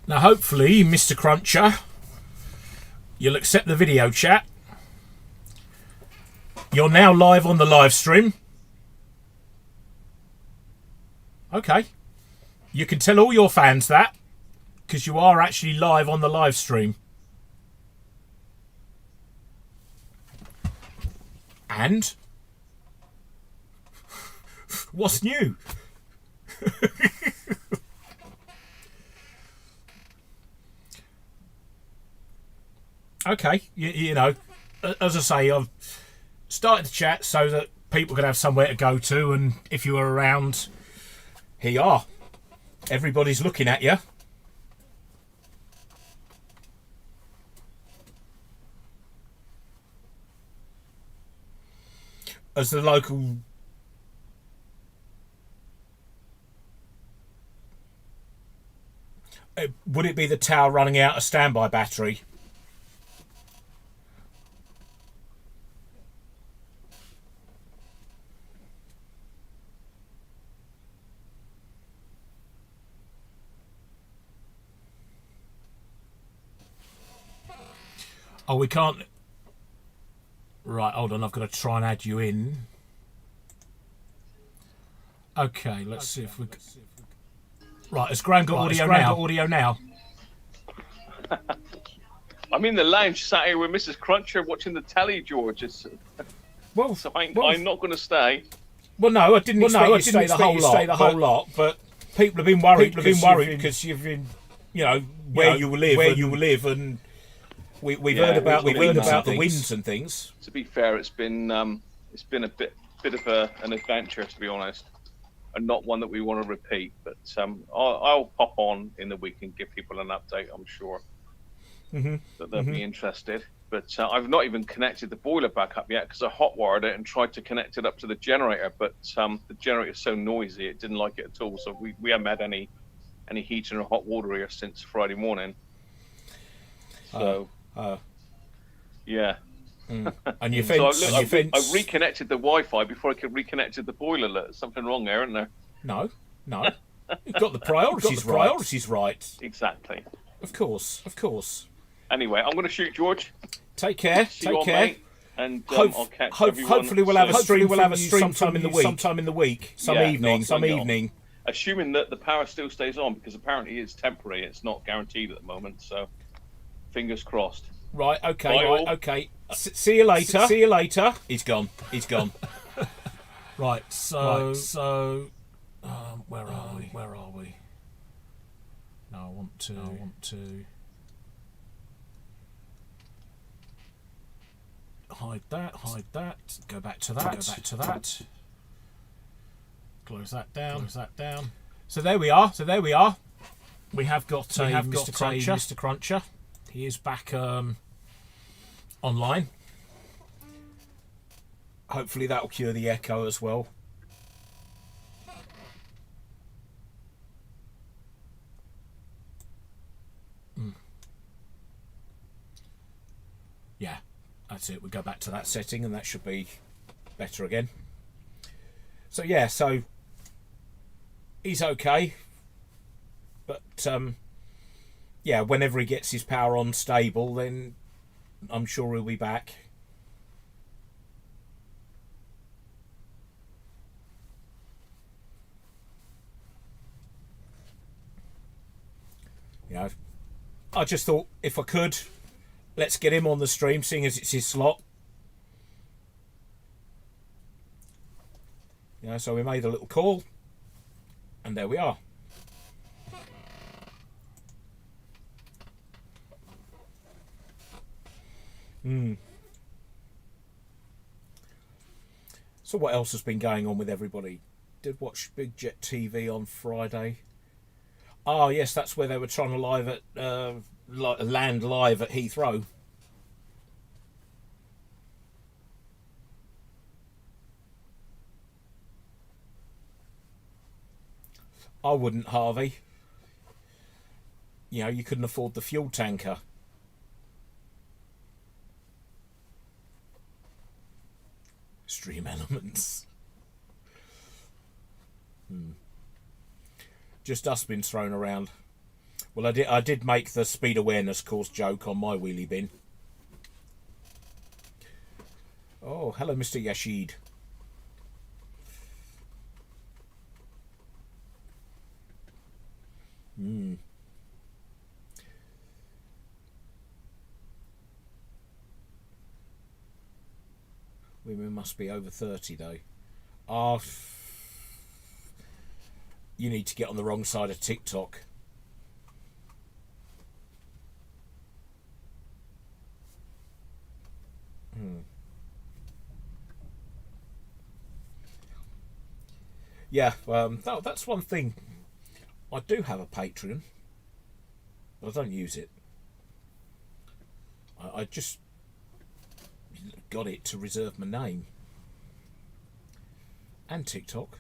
Now hopefully, Mr. Cruncher, you'll accept the video chat. You're now live on the live stream. Okay. You can tell all your fans that, because you are actually live on the live stream. And? What's new? Okay, you know, as I say, I've started the chat so that people can have somewhere to go to, and if you are around, here you are. Everybody's looking at you. As the local Would it be the tower running out of standby battery? Oh, we can't. Right, hold on. I've got to try and add you in. Okay, let's see if we. Right, has Graham got audio now?
I'm in the lounge, sat here with Mrs. Cruncher watching the telly, George.
Well,
so I'm not going to stay.
Well, no, I didn't expect you to stay the whole lot. But people have been worried. Because you've been, where you live, and we've heard about the winds and things.
To be fair, it's been a bit of an adventure, to be honest, and not one that we want to repeat. But I'll pop on in the week and give people an update. I'm sure that they'll be interested. But I've not even connected the boiler back up yet because I hotwired it and tried to connect it up to the generator. But the generator's so noisy, it didn't like it at all. So we haven't had any heating or hot water here since Friday morning. So yeah.
And your fence,
I reconnected the Wi-Fi before I could reconnect the boiler. There's something wrong there, isn't there?
No. You've got the priorities right.
Exactly.
Of course.
Anyway, I'm going to shoot, George.
Take care.
Mate, and I'll catch everyone.
Hopefully we'll have a stream. Sometime in the week. Some evening.
Assuming that the power still stays on, because apparently it's temporary. It's not guaranteed at the moment. So, fingers crossed.
Right. Okay. See you later. He's gone. Right. So. Where are we? No, I want to. Hide that. Go back to that. Close that down. So there we are. We have got Mr. Cruncher. He is back online. Hopefully that will cure the echo as well. Yeah, that's it. We go back to that setting and that should be better again. So yeah, he's okay. But yeah, whenever he gets his power on stable, then I'm sure he'll be back. I just thought if I could, let's get him on the stream, seeing as it's his slot. So we made a little call, and there we are. So what else has been going on with everybody? Did watch Big Jet TV on Friday. Oh yes, that's where they were trying to land live at Heathrow. I wouldn't, Harvey. You couldn't afford the fuel tanker. Stream elements. Just dustbins thrown around. Well, I did make the speed awareness course joke on my wheelie bin. Oh, hello, Mr. Yashid. Women must be over 30 though. You need to get on the wrong side of TikTok. Yeah, that's one thing. I do have a Patreon, but I don't use it. I just got it to reserve my name. And TikTok.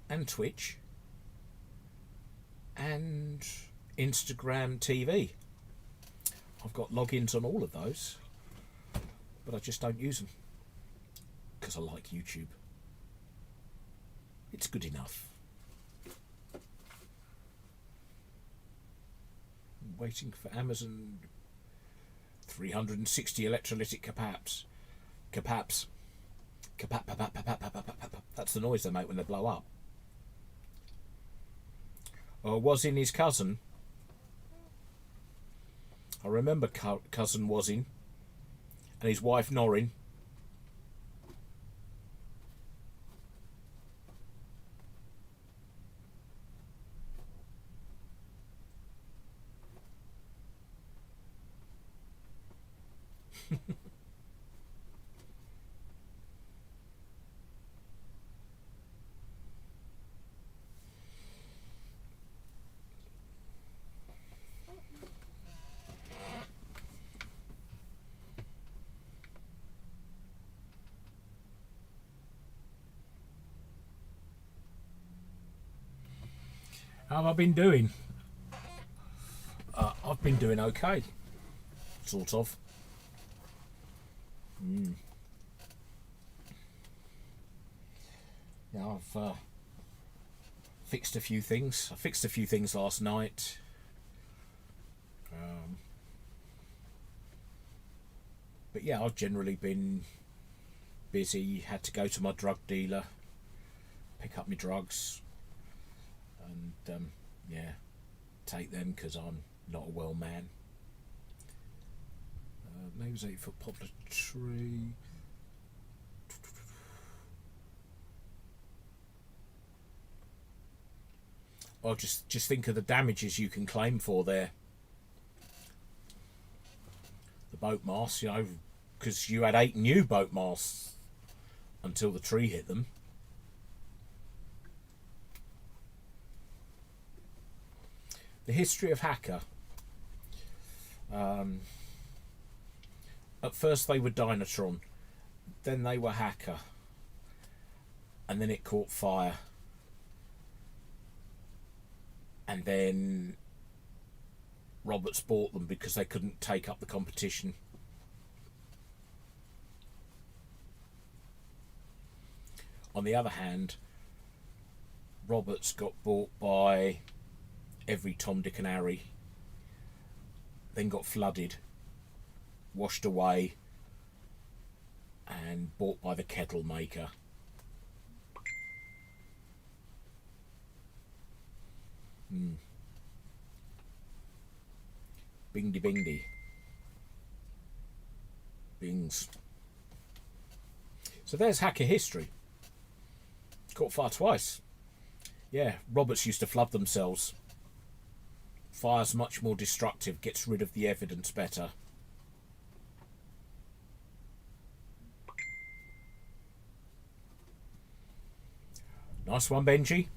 And Twitch. and Instagram TV. I've got logins on all of those, but I just don't use them because I like YouTube. It's good enough. I'm waiting for Amazon 360 electrolytic capaps. Capaps. That's the noise they make when they blow up. Was in his cousin. I remember cousin was in, and his wife Norrin. How have I been doing? I've been doing okay, sort of. Yeah, I've fixed a few things. I fixed a few things last night. But yeah, I've generally been busy. Had to go to my drug dealer, pick up my drugs, and yeah, take them because I'm not a well man. Name's 8-foot poplar tree. Or just think of the damages you can claim for there. The boat masts, you know, because you had 8 new boat masts until the tree hit them. The history of Hacker. At first they were Dynatron, then they were Hacker, and then it caught fire, and then Roberts bought them because they couldn't take up the competition. On the other hand, Roberts got bought by every Tom, Dick and Harry, then got flooded, washed away, and bought by the kettle maker. Bingdy bingdy. Bings. So there's Hacker history. Caught fire twice. Yeah, Roberts used to flood themselves. Fire's much more destructive, gets rid of the evidence better. Nice one, Benji.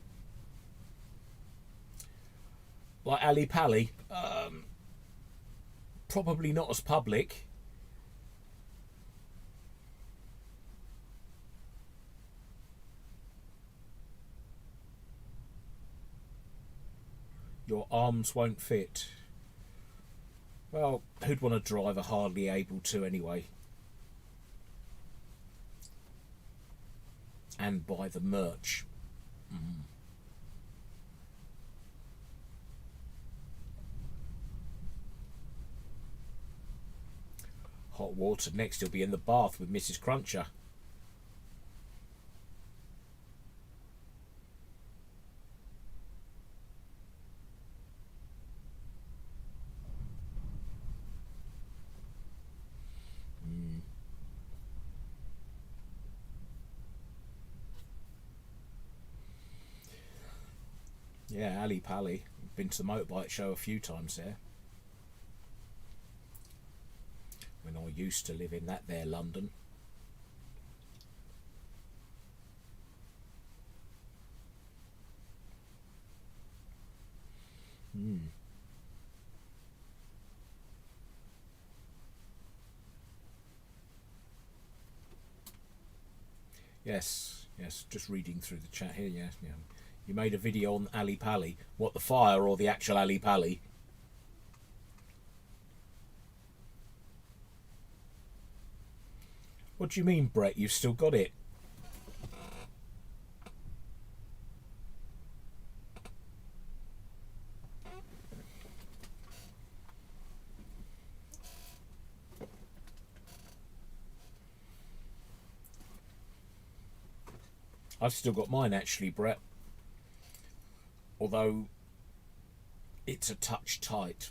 Like Ali Pally, probably not as public. Your arms won't fit. Well, who'd want to drive a hardly able to anyway? And buy the merch. Hot water. Next he'll be in the bath with Mrs. Cruncher. Yeah, Ali Pally. Been to the motorbike show a few times there. When I used to live in that there London. Yes, just reading through the chat here. Yeah. You made a video on Ali Pali. What, the fire or the actual Ali Pali? What do you mean, Brett? You've still got it? I've still got mine actually, Brett. Although it's a touch tight.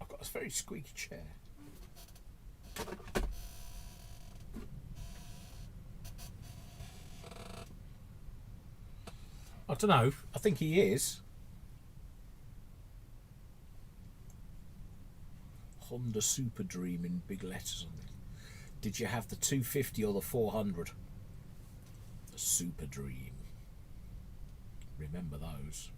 I've got a very squeaky chair. I don't know. I think he is. Honda Super Dream in big letters on it. Did you have the 250 or the 400? The Super Dream. Remember those.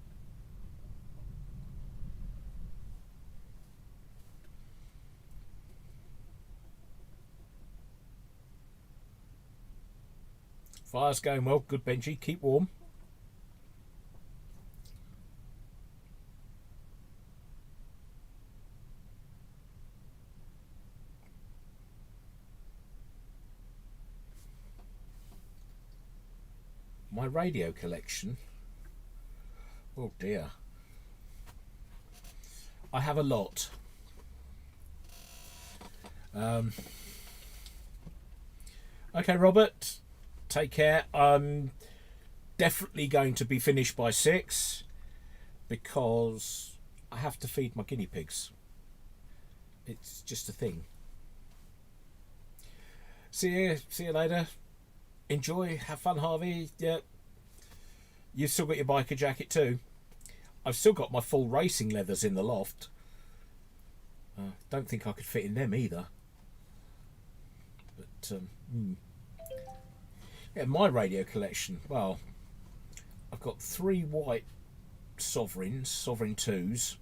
Fire's going well. Good, Benji. Keep warm. My radio collection. Oh dear. I have a lot. Okay, Robert. Take care. I'm definitely going to be finished by 6 because I have to feed my guinea pigs. It's just a thing. See you later. Enjoy, have fun, Harvey. Yeah, you've still got your biker jacket too. I've still got my full racing leathers in the loft. Don't think I could fit in them either. But yeah, my radio collection. Well, I've got 3 white Sovereigns, Sovereign 2s.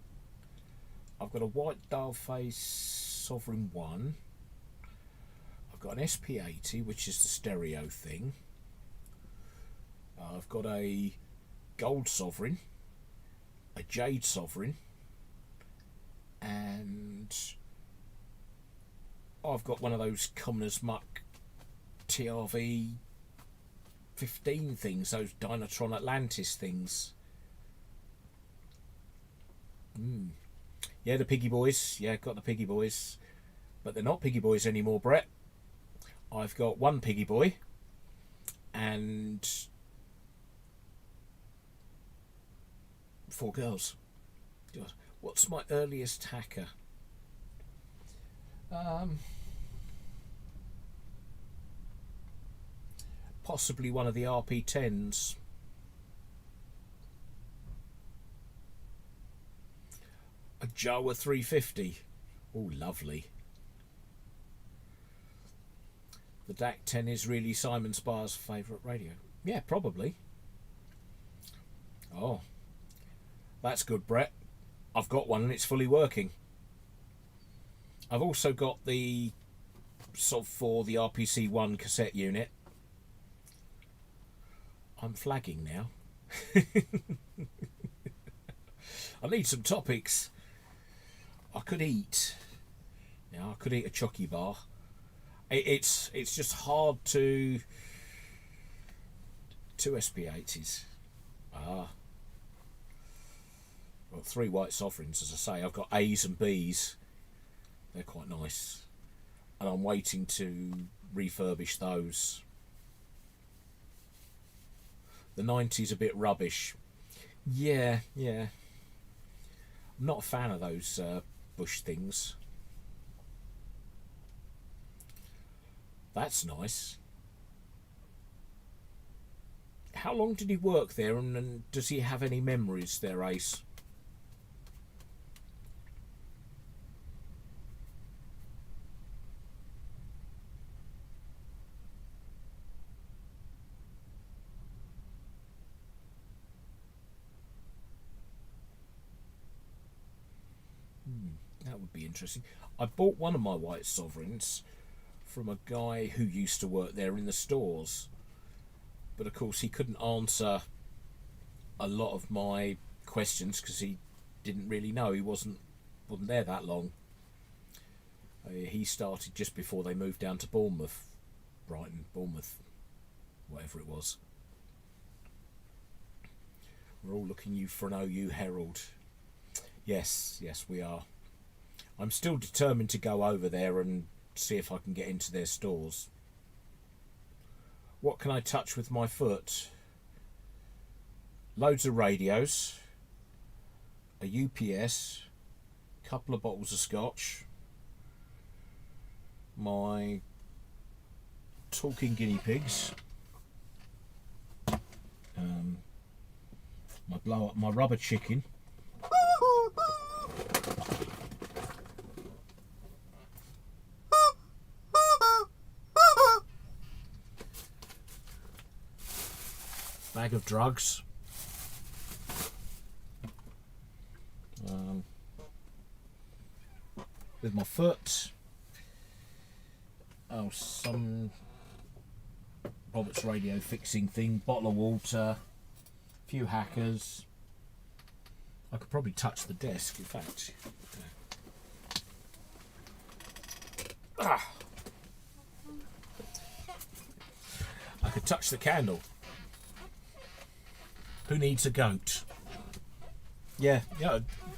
I've got a white dial face Sovereign 1. I've got an SP80, which is the stereo thing. I've got a gold Sovereign, a jade Sovereign, and I've got one of those Commoners Muck TRV 15 things, those Dynatron Atlantis things. Yeah, the Piggy Boys. Yeah, got the Piggy Boys. But they're not Piggy Boys anymore, Brett. I've got 1 Piggy Boy and 4 girls. God, what's my earliest hacker? Possibly one of the RP10s. A Jawa 350. Oh, lovely. The DAC 10 is really Simon Spar's favourite radio. Yeah, probably. Oh, that's good, Brett. I've got one and it's fully working. I've also got the SOV4, the RPC1 cassette unit. I'm flagging now. I need some topics. I could eat. Now I could eat a chocky bar. It's just hard to 2 SP80s. Well, 3 white Sovereigns, as I say. I've got A's and B's. They're quite nice. And I'm waiting to refurbish those. The 90's a bit rubbish. Yeah. I'm not a fan of those bush things. That's nice. How long did he work there, and does he have any memories there, Ace? That would be interesting. I bought one of my white sovereigns from a guy who used to work there in the stores, but of course he couldn't answer a lot of my questions because he didn't really know. He wasn't there that long. He started just before they moved down to Bournemouth, Bournemouth, whatever it was. We're all looking you for an OU Herald. Yes, we are. I'm still determined to go over there and see if I can get into their stores. What can I touch with my foot? Loads of radios, a UPS, a couple of bottles of scotch, my talking guinea pigs, my rubber chicken, bag of drugs, with my foot, some Robert's radio fixing thing, bottle of water, a few hackers. I could probably touch the desk, in fact. I could touch the candle. Who needs a goat? Yeah,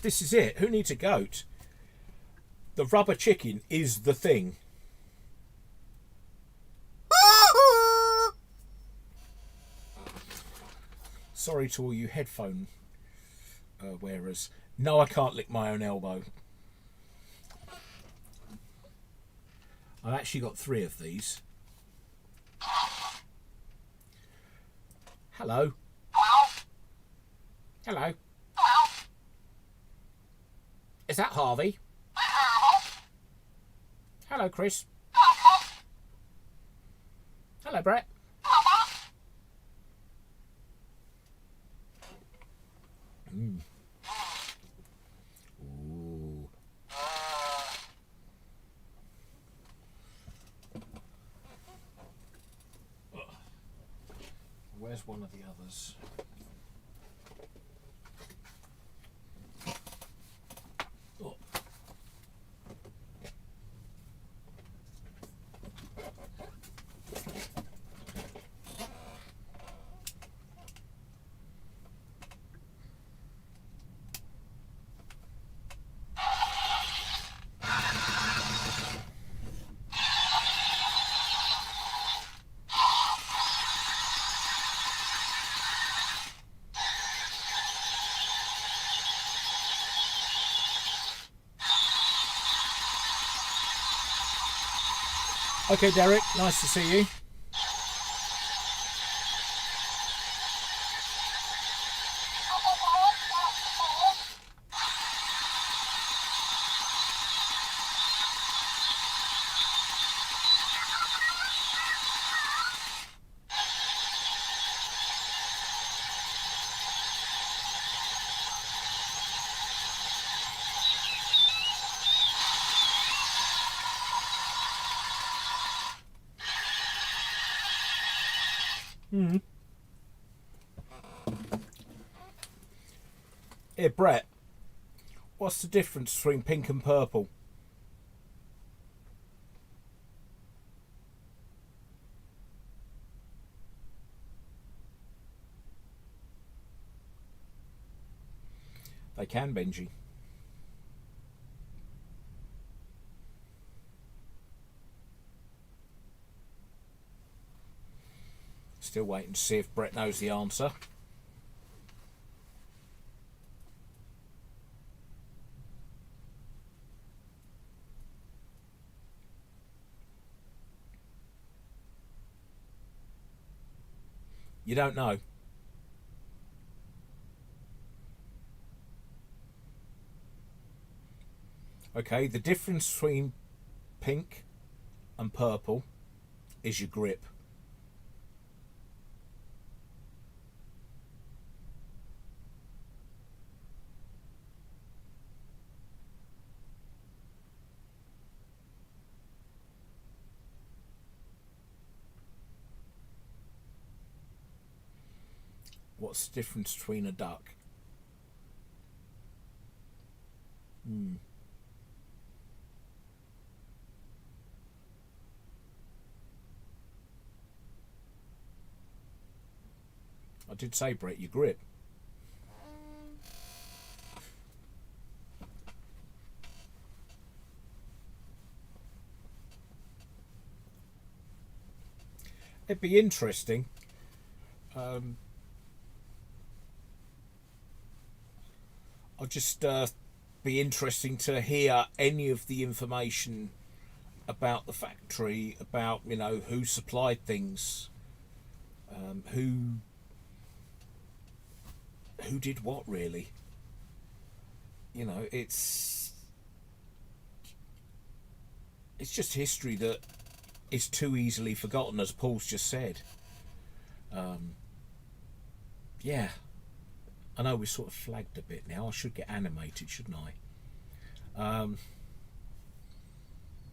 this is it. Who needs a goat? The rubber chicken is the thing. Sorry to all you headphone wearers. No, I can't lick my own elbow. I've actually got 3 of these. Hello. Hello. Is that Harvey? Hello, Chris. Hello, Brett. Ooh. Where's one of the others? Oh. Okay, Derek, nice to see you. Here, Brett, what's the difference between pink and purple? They can, Benji. Still waiting to see if Brett knows the answer. You don't know. Okay, the difference between pink and purple is your grip. What's the difference between a duck? I did say, Brett, your grip. It'd be interesting. I'll just be interesting to hear any of the information about the factory, about, you know, who supplied things, who did what, really. You know, it's just history that is too easily forgotten, as Paul's just said. Yeah, I know we sort of flagged a bit now. I should get animated, shouldn't I?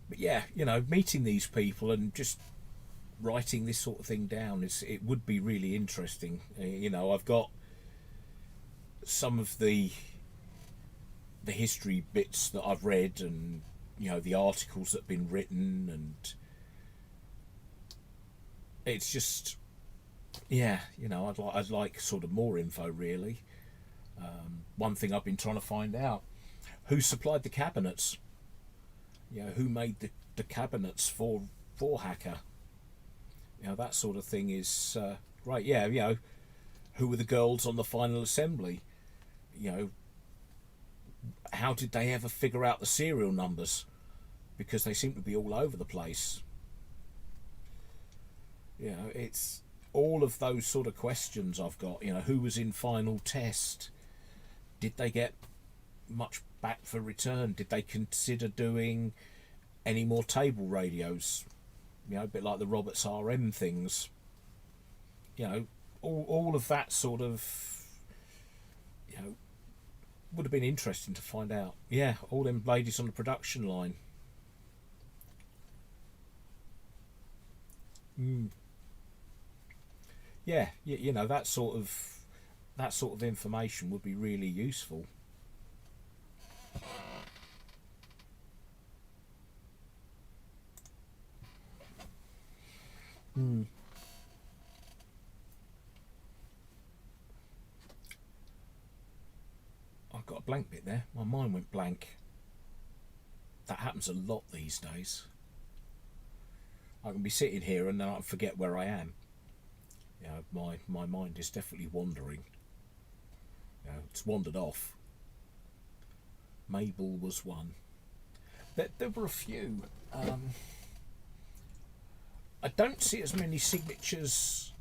But yeah, you know, meeting these people and just writing this sort of thing down, it would be really interesting. You know, I've got some of the history bits that I've read, and, you know, the articles that have been written, and it's just, yeah, you know, I'd like sort of more info, really. One thing I've been trying to find out: who supplied the cabinets? You know, who made the cabinets for Hacker? You know, that sort of thing is right. Yeah, you know, who were the girls on the final assembly? You know, how did they ever figure out the serial numbers? Because they seem to be all over the place. You know, it's all of those sort of questions I've got. You know, who was in final test? Did they get much back for return? Did they consider doing any more table radios? You know, a bit like the Roberts RM things. You know, all of that sort of, you know, would have been interesting to find out. Yeah, all them ladies on the production line. Yeah, you know, that sort of information would be really useful. I've got a blank bit there. My mind went blank. That happens a lot these days. I can be sitting here and then I forget where I am. You know, my mind is definitely wandering. You know, it's wandered off. Mabel was one. There were a few. I don't see as many signatures.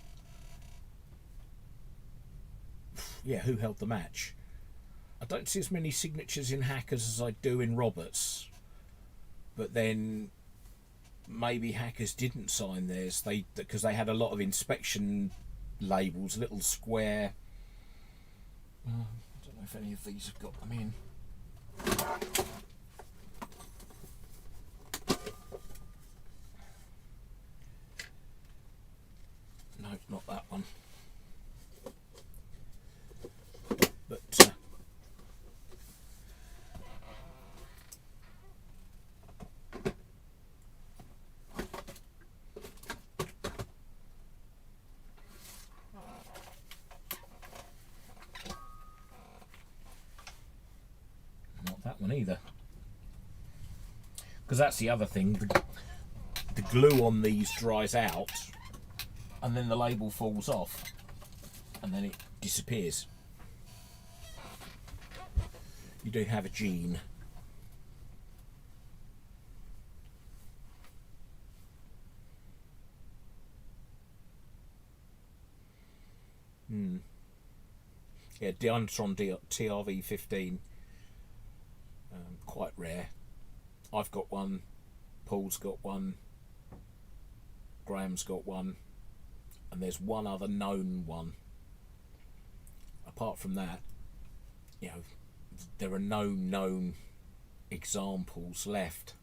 Yeah, who held the match? I don't see as many signatures in Hackers as I do in Roberts. But then maybe Hackers didn't sign theirs. Because they had a lot of inspection labels, little square. I don't know if any of these have got them in. No, not that one. But not that one either. Because that's the other thing. The glue on these dries out, and then the label falls off, and then it disappears. You do have a gene. Yeah, Diantron TRV15. Quite rare. I've got one, Paul's got one, Graham's got one, and there's one other known one. Apart from that, there are no known examples left.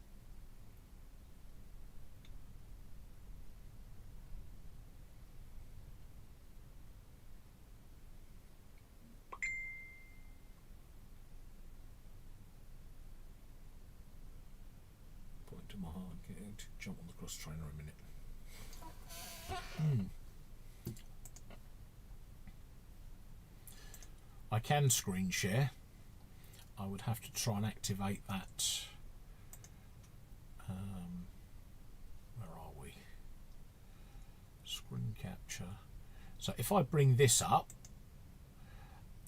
Point to my heart, getting to jump on the cross trainer a minute. I can screen share. I would have to try and activate that. Where are we? Screen capture. So if I bring this up,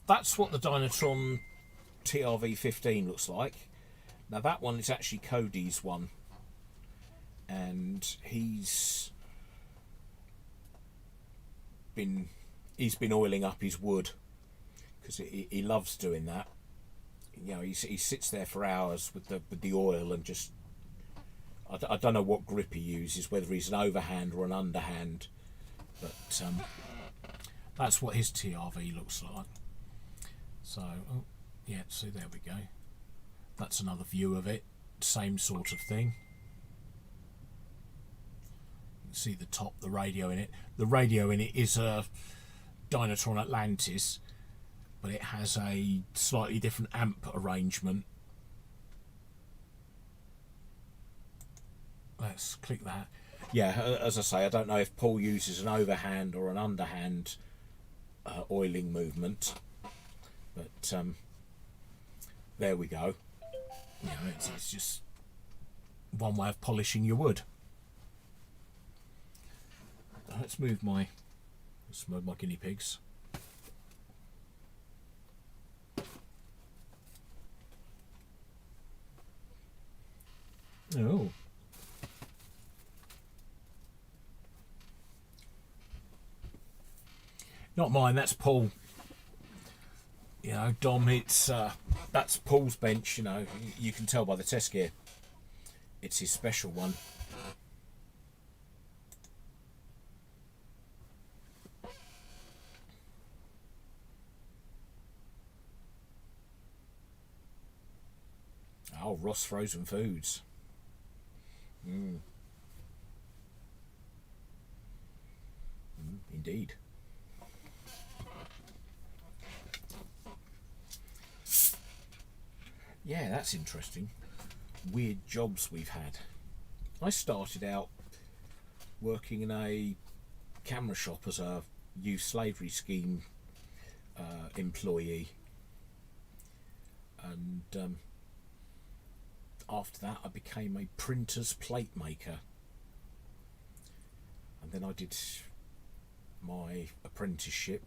that's what the Dynatron TRV-15 looks like. Now that one is actually Cody's one, and he's been oiling up his wood, because he loves doing that. He sits there for hours with the oil and just, I don't know what grip he uses, whether he's an overhand or an underhand, but that's what his TRV looks like. So see, there we go. That's another view of it, same sort of thing. You can see the top, the radio in it. The radio in it is a Dynatron Atlantis, but it has a slightly different amp arrangement. Let's click that. Yeah, as I say, I don't know if Paul uses an overhand or an underhand oiling movement, but there we go. It's just one way of polishing your wood. Let's move my guinea pigs. Oh. Not mine, that's Paul. Dom, that's Paul's bench, you can tell by the test gear. It's his special one. Oh, Ross Frozen Foods. Indeed. Yeah, that's interesting. Weird jobs we've had. I started out working in a camera shop as a youth slavery scheme employee, and after that I became a printer's plate maker, and then I did my apprenticeship,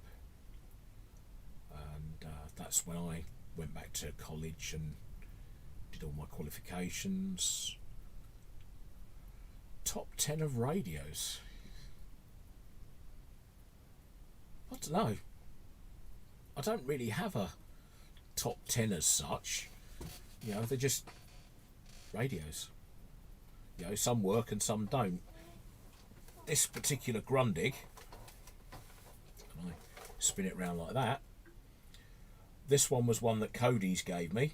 and that's when I went back to college and did all my qualifications. Top 10 of radios. I don't know. I don't really have a top 10 as such. They're just radios. Some work and some don't. This particular Grundig, can I spin it around like that? This one was one that Cody's gave me,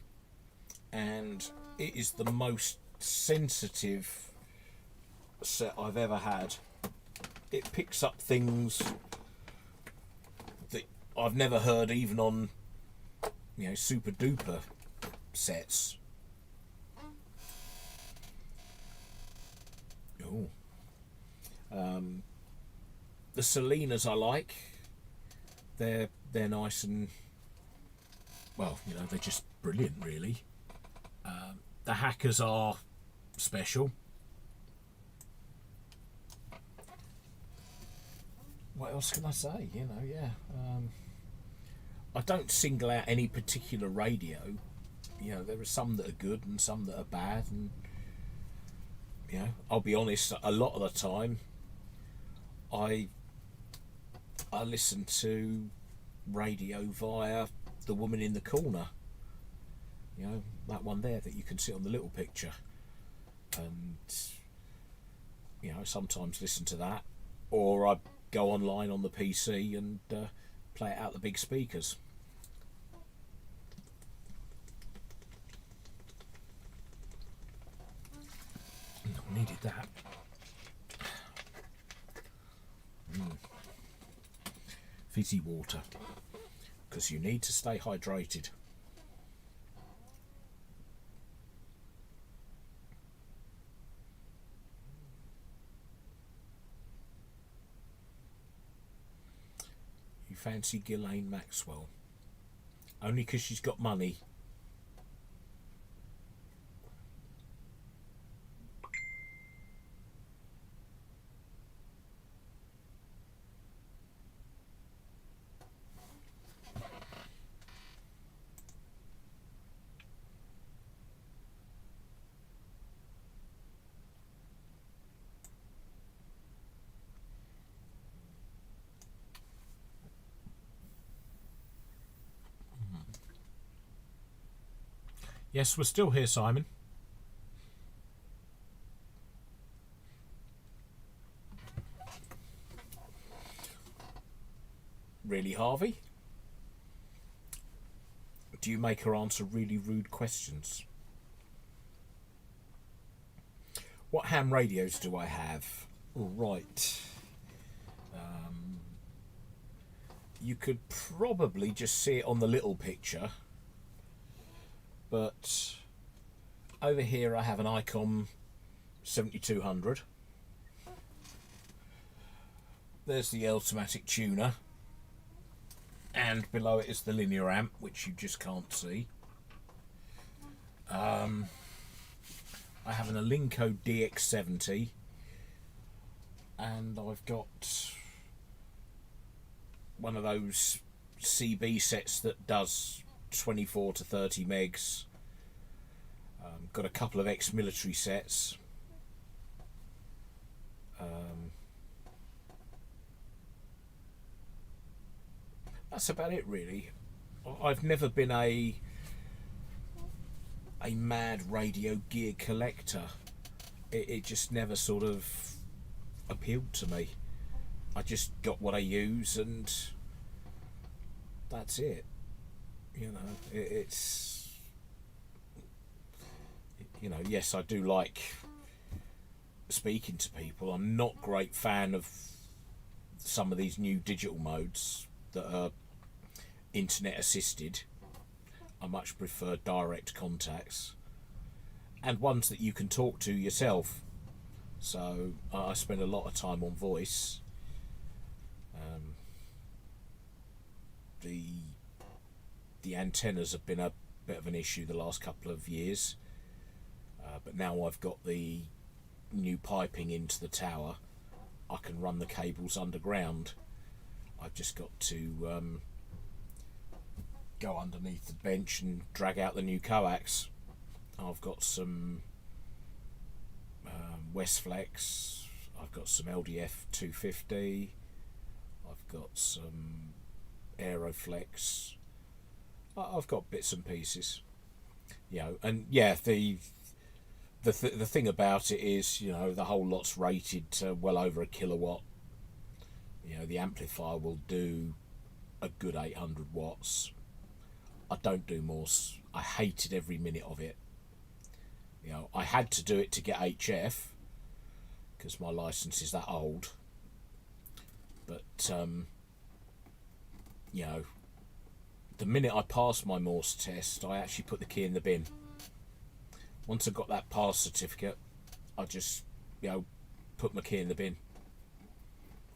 and it is the most sensitive set I've ever had. It picks up things that I've never heard, even on super duper sets. Oh, the Salinas I like. They're nice and, well, they're just brilliant, really. The Hackers are special. What else can I say? I don't single out any particular radio. There are some that are good and some that are bad, and I'll be honest, a lot of the time I listen to radio via the woman in the corner. That one there that you can see on the little picture. and sometimes listen to that, or I go online on the PC and play it out the big speakers. Needed that. Fizzy water, because you need to stay hydrated. You fancy Ghislaine Maxwell? Only because she's got money. Yes, we're still here, Simon. Really, Harvey? Do you make her answer really rude questions? What ham radios do I have? All right. You could probably just see it on the little picture. But over here I have an Icom 7200. There's the automatic tuner, and below it is the linear amp, which you just can't see. I have an Alinco DX70, and I've got one of those CB sets that does 24 to 30 megs. Got a couple of ex-military sets. That's about it, really. I've never been a mad radio gear collector. It just never sort of appealed to me. I just got what I use, and that's it. It's yes, I do like speaking to people. I'm not a great fan of some of these new digital modes that are internet assisted. I much prefer direct contacts and ones that you can talk to yourself. So I spend a lot of time on voice. The antennas have been a bit of an issue the last couple of years, but now I've got the new piping into the tower, I can run the cables underground. I've just got to go underneath the bench and drag out the new coax. I've got some Westflex, I've got some LDF 250, I've got some Aeroflex, I've got bits and pieces, and yeah, the thing about it is, the whole lot's rated to well over a kilowatt. The amplifier will do a good 800 watts. I don't do more. I hated every minute of it. I had to do it to get HF because my license is that old. But the minute I passed my Morse test, I actually put the key in the bin. Once I got that pass certificate, I just, put my key in the bin.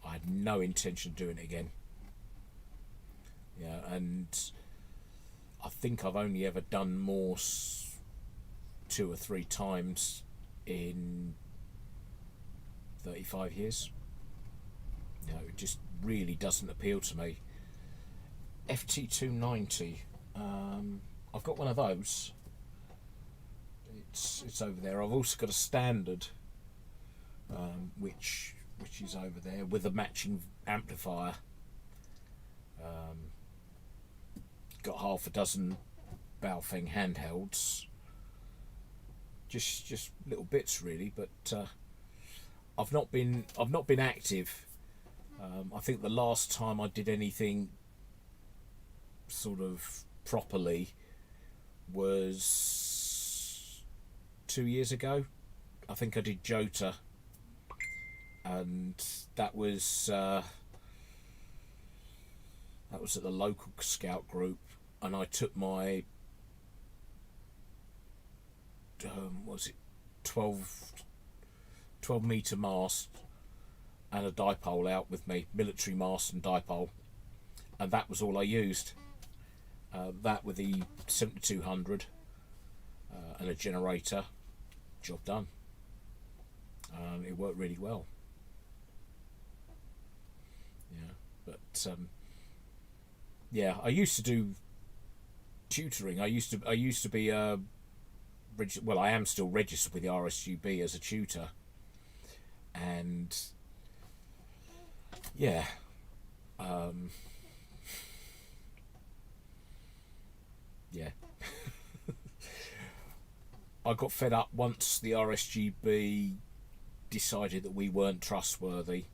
I had no intention of doing it again. And I think I've only ever done Morse 2 or 3 times in 35 years. It just really doesn't appeal to me. FT290, I've got one of those. It's over there. I've also got a standard, which is over there with a matching amplifier. Got half a dozen Baofeng handhelds, just little bits really. But I've not been active. I think the last time I did anything sort of properly was 2 years ago. I think I did Jota, and that was at the local scout group, and I took my was it 12 metre mast and a dipole out with me, military mast and dipole, and that was all I used. That with the 7200 and a generator, job done. It worked really well. Yeah, but yeah, I used to do tutoring. I used to be well, I am still registered with the RSGB as a tutor, and yeah, yeah. I got fed up once the RSGB decided that we weren't trustworthy.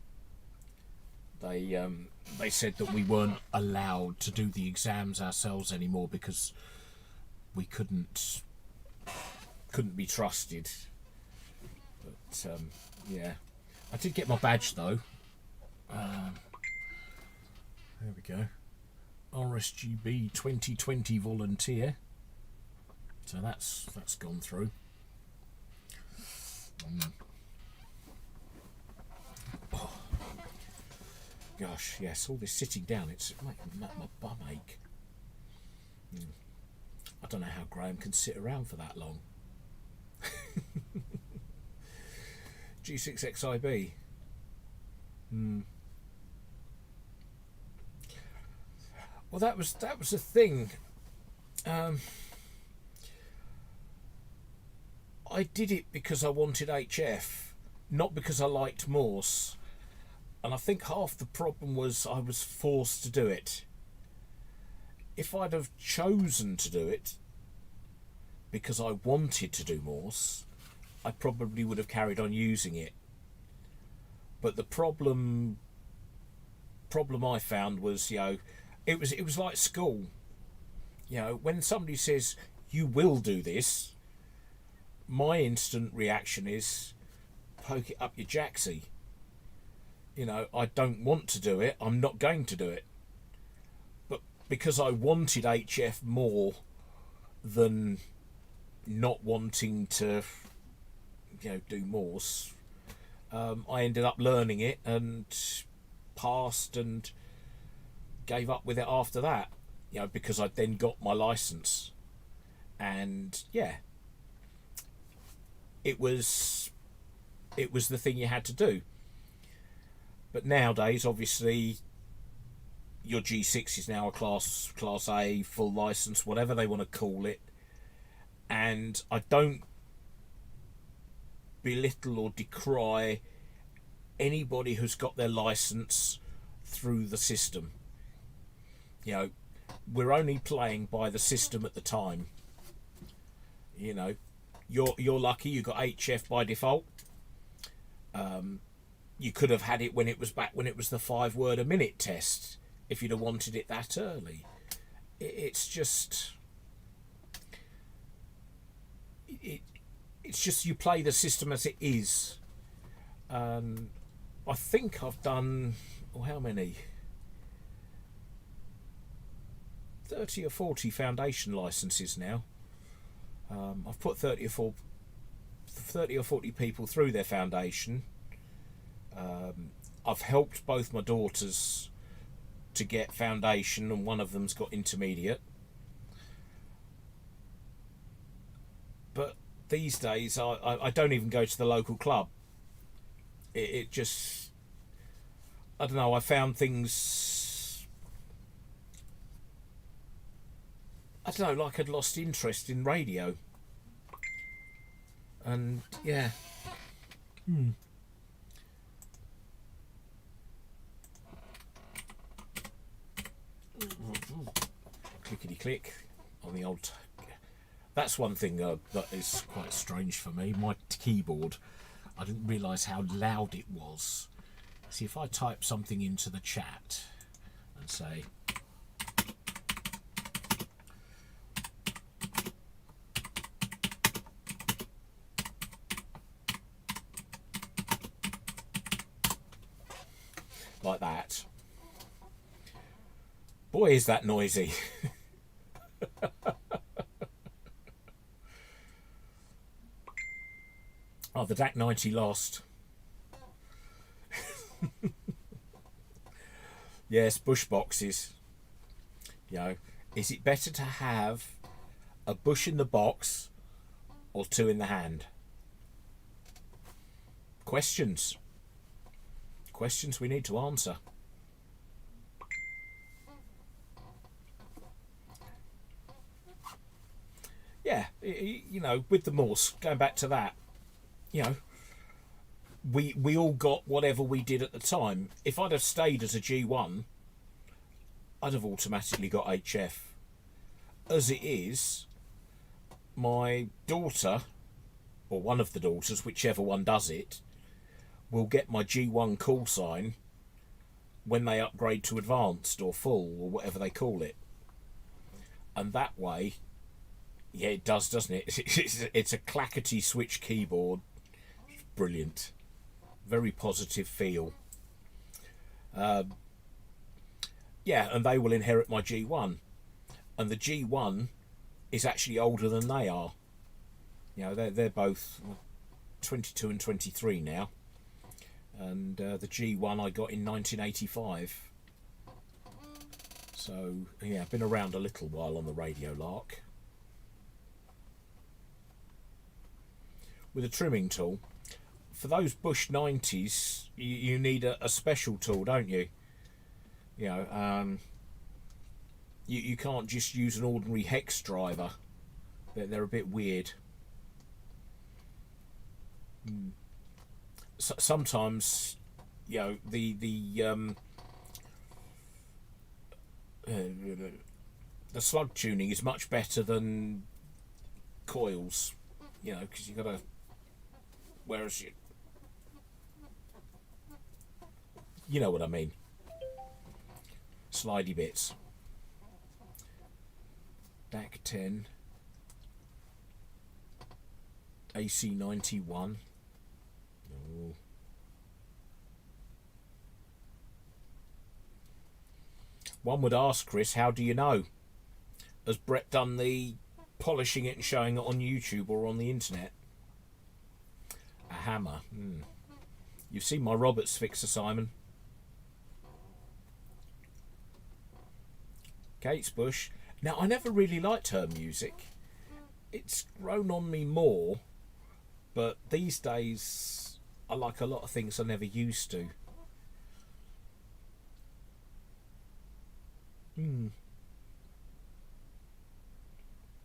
They said that we weren't allowed to do the exams ourselves anymore because we couldn't be trusted. But yeah, I did get my badge though. There we go. RSGB 2020 volunteer. So that's gone through. Oh. Gosh, yes, all this sitting down, it's making my bum ache. I don't know how Graham can sit around for that long. G6XIB. Well, that was the thing. I did it because I wanted HF, not because I liked Morse. And I think half the problem was I was forced to do it. If I'd have chosen to do it because I wanted to do Morse, I probably would have carried on using it. But the problem I found was, it was like school. When somebody says you will do this, my instant reaction is poke it up your jacksie. I don't want to do it, I'm not going to do it. But because I wanted HF more than not wanting to do Morse, I ended up learning it and passed and gave up with it after that, because I then got my license. And yeah, it was the thing you had to do. But nowadays, obviously, your G6 is now a class A, full license, whatever they want to call it. And I don't belittle or decry anybody who's got their license through the system. We're only playing by the system at the time. You're lucky you got HF by default. You could have had it when it was the 5 word a minute test if you'd have wanted it that early. It's just you play the system as it is. I think I've done, how many? 30 or 40 foundation licenses now. I've put 30 or 40 people through their foundation. I've helped both my daughters to get foundation, and one of them's got intermediate. But these days I don't even go to the local club. It just, I don't know, I found things, I don't know, like I'd lost interest in radio. And yeah. Clickety click on the old. That's one thing that is quite strange for me. My keyboard, I didn't realise how loud it was. See, if I type something into the chat and say, like that, boy, is that noisy. Oh, the DAC 90 lost. Yes, bush boxes. You know, is it better to have a bush in the box or two in the hand? Questions. Questions we need to answer. Yeah, you know, with the Morse, going back to that, you know, we all got whatever we did at the time. If I'd have stayed as a G1, I'd have automatically got HF. As it is, my daughter, or one of the daughters, whichever one does it, will get my G1 call sign when they upgrade to advanced or full or whatever they call it. And that way, yeah, it does, doesn't it? It's a clackety switch keyboard. It's brilliant. Very positive feel. Yeah, and they will inherit my G1. And the G1 is actually older than they are. You know, they're both 22 and 23 now. And the G1 I got in 1985. So, yeah, I've been around a little while on the radio lark. With a trimming tool. For those Bush 90s, you need a special tool, don't you? You know, you can't just use an ordinary hex driver. They're a bit weird. So, sometimes, you know, the slug tuning is much better than coils. You know, because you've got to. Whereas you know what I mean. Slidey bits. DAC 10. AC 91. Oh. One would ask, Chris, how do you know? Has Brett done the polishing it and showing it on YouTube or on the internet? A hammer. You've seen my Roberts fixer, Simon. Kate's Bush. Now, I never really liked her music. It's grown on me more, but these days I like a lot of things I never used to.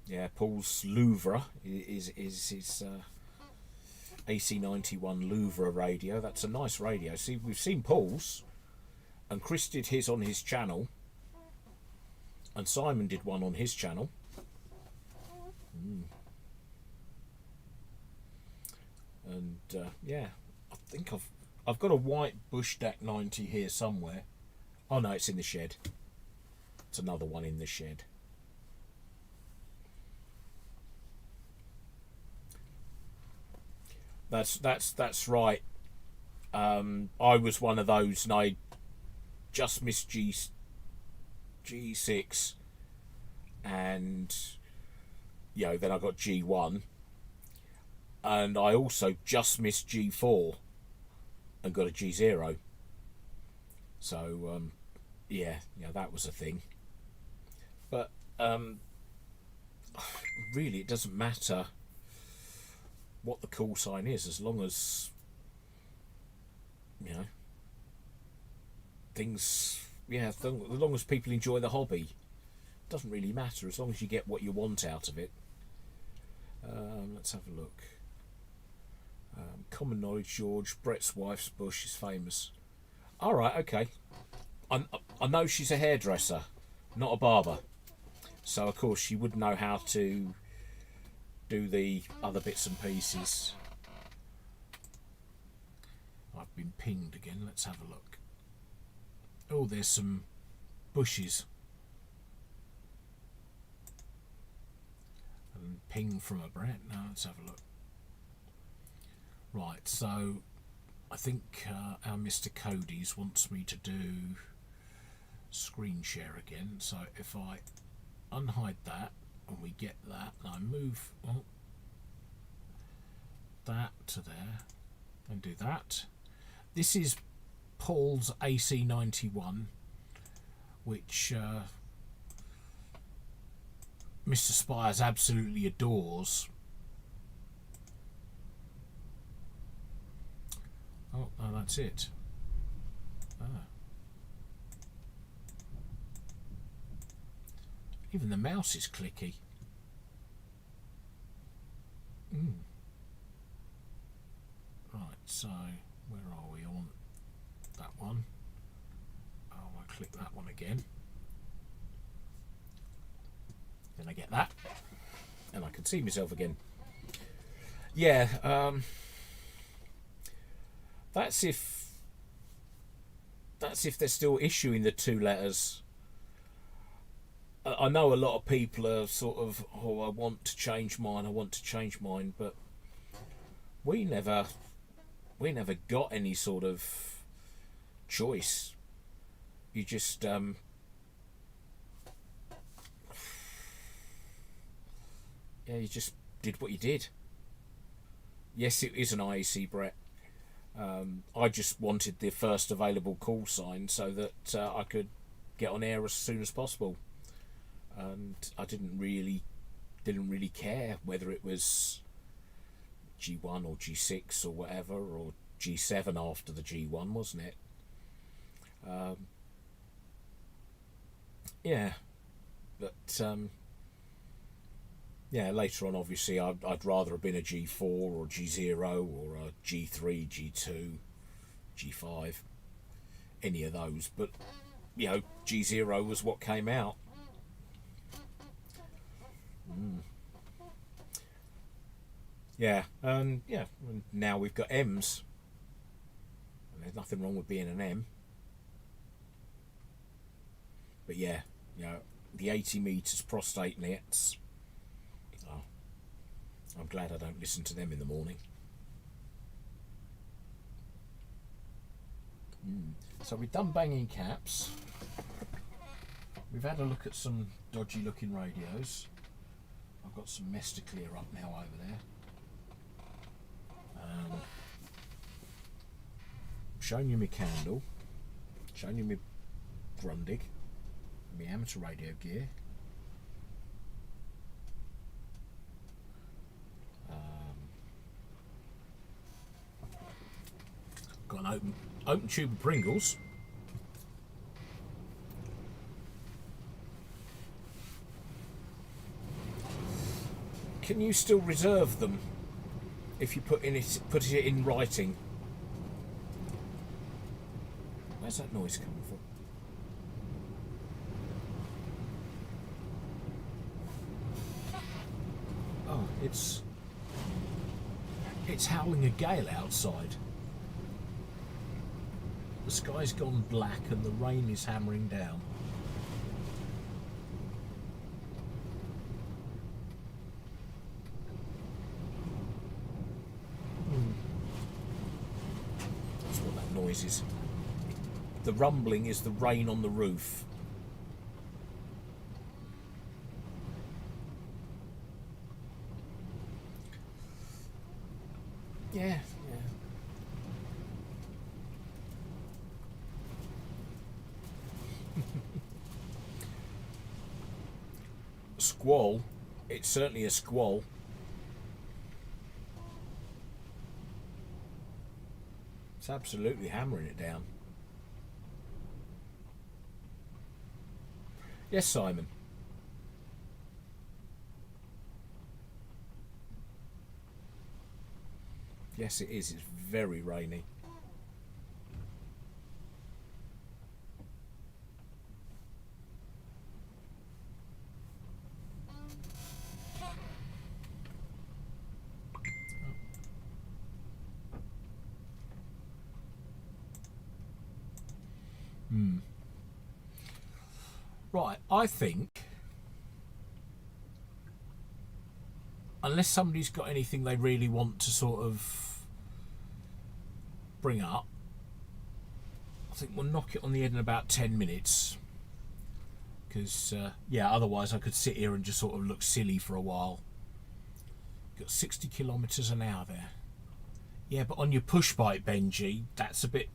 Yeah, Paul's Louvre is his AC91 Louvre radio. That's a nice radio. See, we've seen Paul's, and Chris did his on his channel, and Simon did one on his channel. And yeah, I think I've got a white Bush DAC 90 here somewhere. Oh no, it's in the shed. It's another one in the shed. That's right. I was one of those, and I just missed G6, and you know, then I got G1, and I also just missed G4 and got a G0. So yeah, that was a thing. But really, it doesn't matter what the call sign is, as long as things, as long as people enjoy the hobby. It doesn't really matter, as long as you get what you want out of it. Let's have a look. Common knowledge, George, Brett's wife's bush is famous. Alright, okay. I know she's a hairdresser, not a barber, so of course she would know how to do the other bits and pieces. I've been pinged again. Let's have a look. Oh, there's some bushes. And ping from a brat. Now let's have a look. Right, so I think our Mr. Cody's wants me to do screen share again. So if I unhide that and we get that, and I move that to there and do that. This is Paul's AC91, which Mr. Spires absolutely adores. Oh, no, that's it. Ah. Even the mouse is clicky. Right, so where are we on that one? Oh, I click that one again. Then I get that, and I can see myself again. Yeah, that's if they're still issuing the 2 letters. I know a lot of people are sort of, oh, I want to change mine, but we never got any sort of choice. You just you just did what you did. Yes, it is an IEC, Brett. I just wanted the first available call sign so that I could get on air as soon as possible, and I didn't really care whether it was G1 or G6 or whatever, or G7 after the G1, wasn't it? Yeah, but yeah, later on, obviously, I'd rather have been a G4 or G0 or a G3, G2, G5, any of those. But, you know, G0 was what came out. Yeah, and now we've got M's. And there's nothing wrong with being an M. But yeah, you know, the 80 metres prostate nets. Oh, I'm glad I don't listen to them in the morning. So we've done banging caps. We've had a look at some dodgy looking radios. I've got some mess to clear up now over there. Showing you my candle, showing you my Grundig, my amateur radio gear. Got an open tube of Pringles. Can you still reserve them if you put it in writing? Where's that noise coming from? Oh, it's howling a gale outside. The sky's gone black and the rain is hammering down. That's what that noise is. The rumbling is the rain on the roof. Yeah. Squall. It's certainly a squall. It's absolutely hammering it down. Yes, Simon. Yes, it is. It's very rainy. Right, I think, unless somebody's got anything they really want to sort of bring up, I think we'll knock it on the head in about 10 minutes. Because, yeah, otherwise I could sit here and just sort of look silly for a while. Got 60 kilometres an hour there. Yeah, but on your push bike, Benji, that's a bit...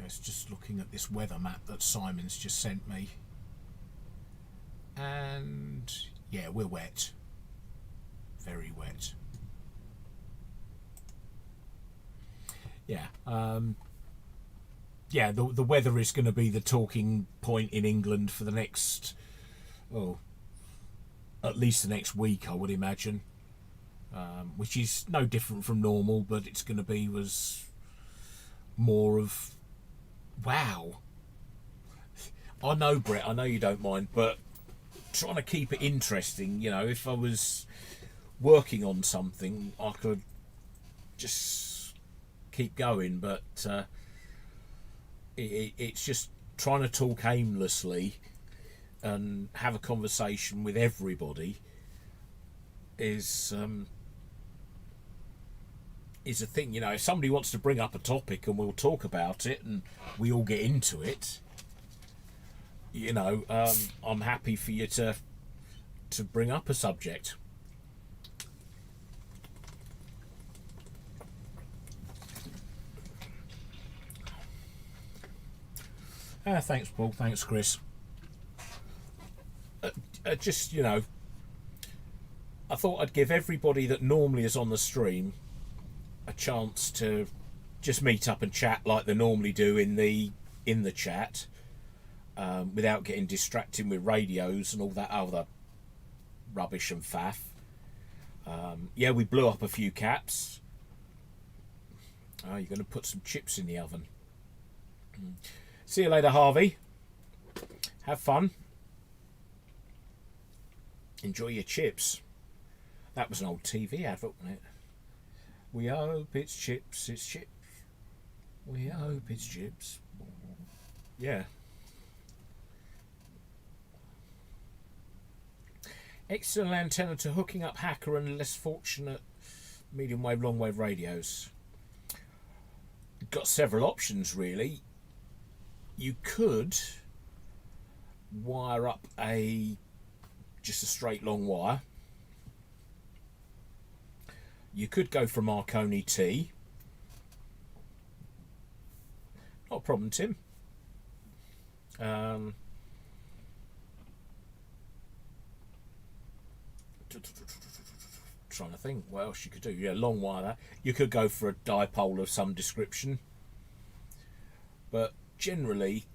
It's just looking at this weather map that Simon's just sent me. And yeah, we're wet. Very wet. Yeah. Yeah, the weather is going to be the talking point in England for the next, at least the next week, I would imagine. Which is no different from normal, but it's going to be more of, wow. I know, Brett, I know you don't mind, but trying to keep it interesting, you know, if I was working on something, I could just keep going, but it's just trying to talk aimlessly and have a conversation with everybody is a thing. You know, if somebody wants to bring up a topic and we'll talk about it and we all get into it, you know, I'm happy for you to bring up a subject. Thanks, Paul. Thanks, Chris. Just, you know, I thought I'd give everybody that normally is on the stream a chance to just meet up and chat like they normally do in the chat, without getting distracted with radios and all that other rubbish and faff. Yeah, we blew up a few caps. Oh, you're going to put some chips in the oven. See you later, Harvey. Have fun. Enjoy your chips. That was an old TV advert, wasn't it? We hope it's chips, it's chips. We hope it's chips. Yeah. Excellent antenna to hooking up hacker and less fortunate medium wave, long wave radios. Got several options, really. You could wire up just a straight long wire. You could go for Marconi T. Not a problem, Tim. Trying to think what else you could do. Yeah, long wire that. You could go for a dipole of some description. But generally,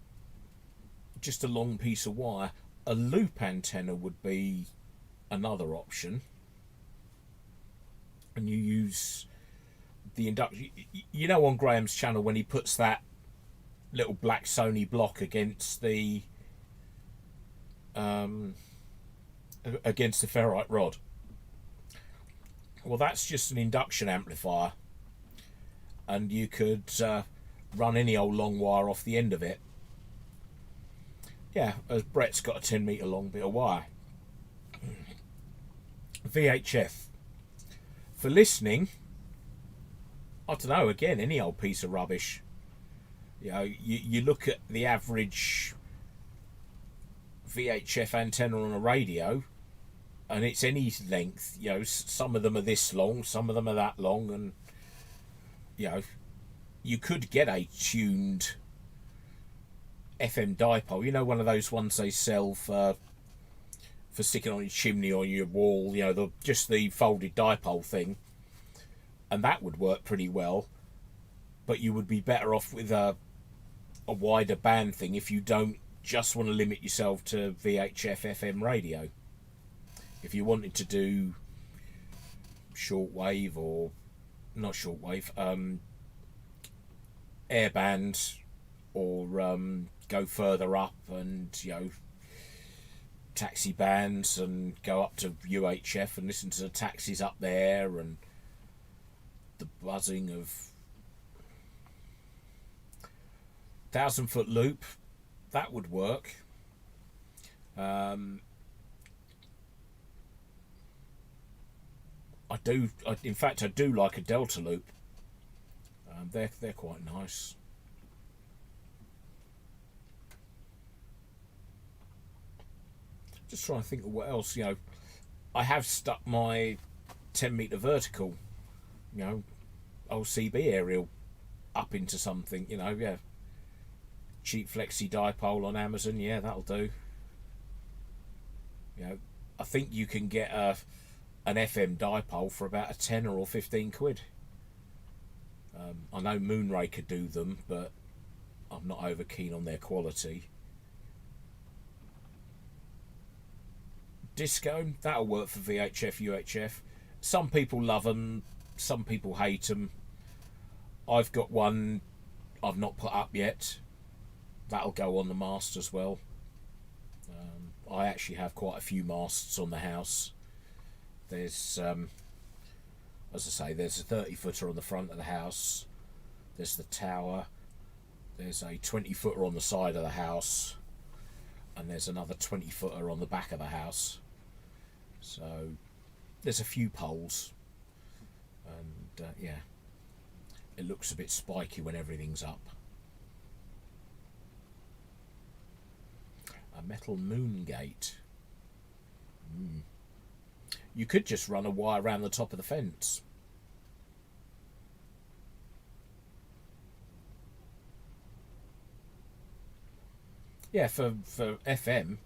just a long piece of wire. A loop antenna would be another option. And you use the induction. You know, on Graham's channel when he puts that little black Sony block against the ferrite rod. Well, that's just an induction amplifier, and you could run any old long wire off the end of it. Yeah, as Brett's got a 10 metre long bit of wire. VHF. For listening, I don't know, again, any old piece of rubbish. You know, you look at the average VHF antenna on a radio, and it's any length. You know, some of them are this long, some of them are that long, and you know, you could get a tuned FM dipole. You know, one of those ones they sell for sticking on your chimney or your wall. You know, just the folded dipole thing, and that would work pretty well. But you would be better off with a wider band thing if you don't just want to limit yourself to VHF FM radio. If you wanted to do shortwave or not shortwave, airband, or go further up and, you know, taxi bands and go up to UHF and listen to the taxis up there, and the buzzing of 1,000-foot loop. That would work. In fact, I do like a delta loop. They're quite nice. Just trying to think of what else. I have stuck my 10-meter vertical, old CB aerial up into something. Yeah. Cheap flexi dipole on Amazon. Yeah, that'll do. I think you can get an FM dipole for about a 10 or 15 quid. I know Moonraker do them, but I'm not over keen on their quality. Disco, that'll work for VHF, UHF. Some people love them, some people hate them. I've got one I've not put up yet. That'll go on the mast as well. I actually have quite a few masts on the house. There's, as I say, there's a 30-footer on the front of the house. There's the tower. There's a 20-footer on the side of the house. And there's another 20-footer on the back of the house. So there's a few poles. And yeah, it looks a bit spiky when everything's up. A metal moon gate. You could just run a wire around the top of the fence. Yeah, for FM,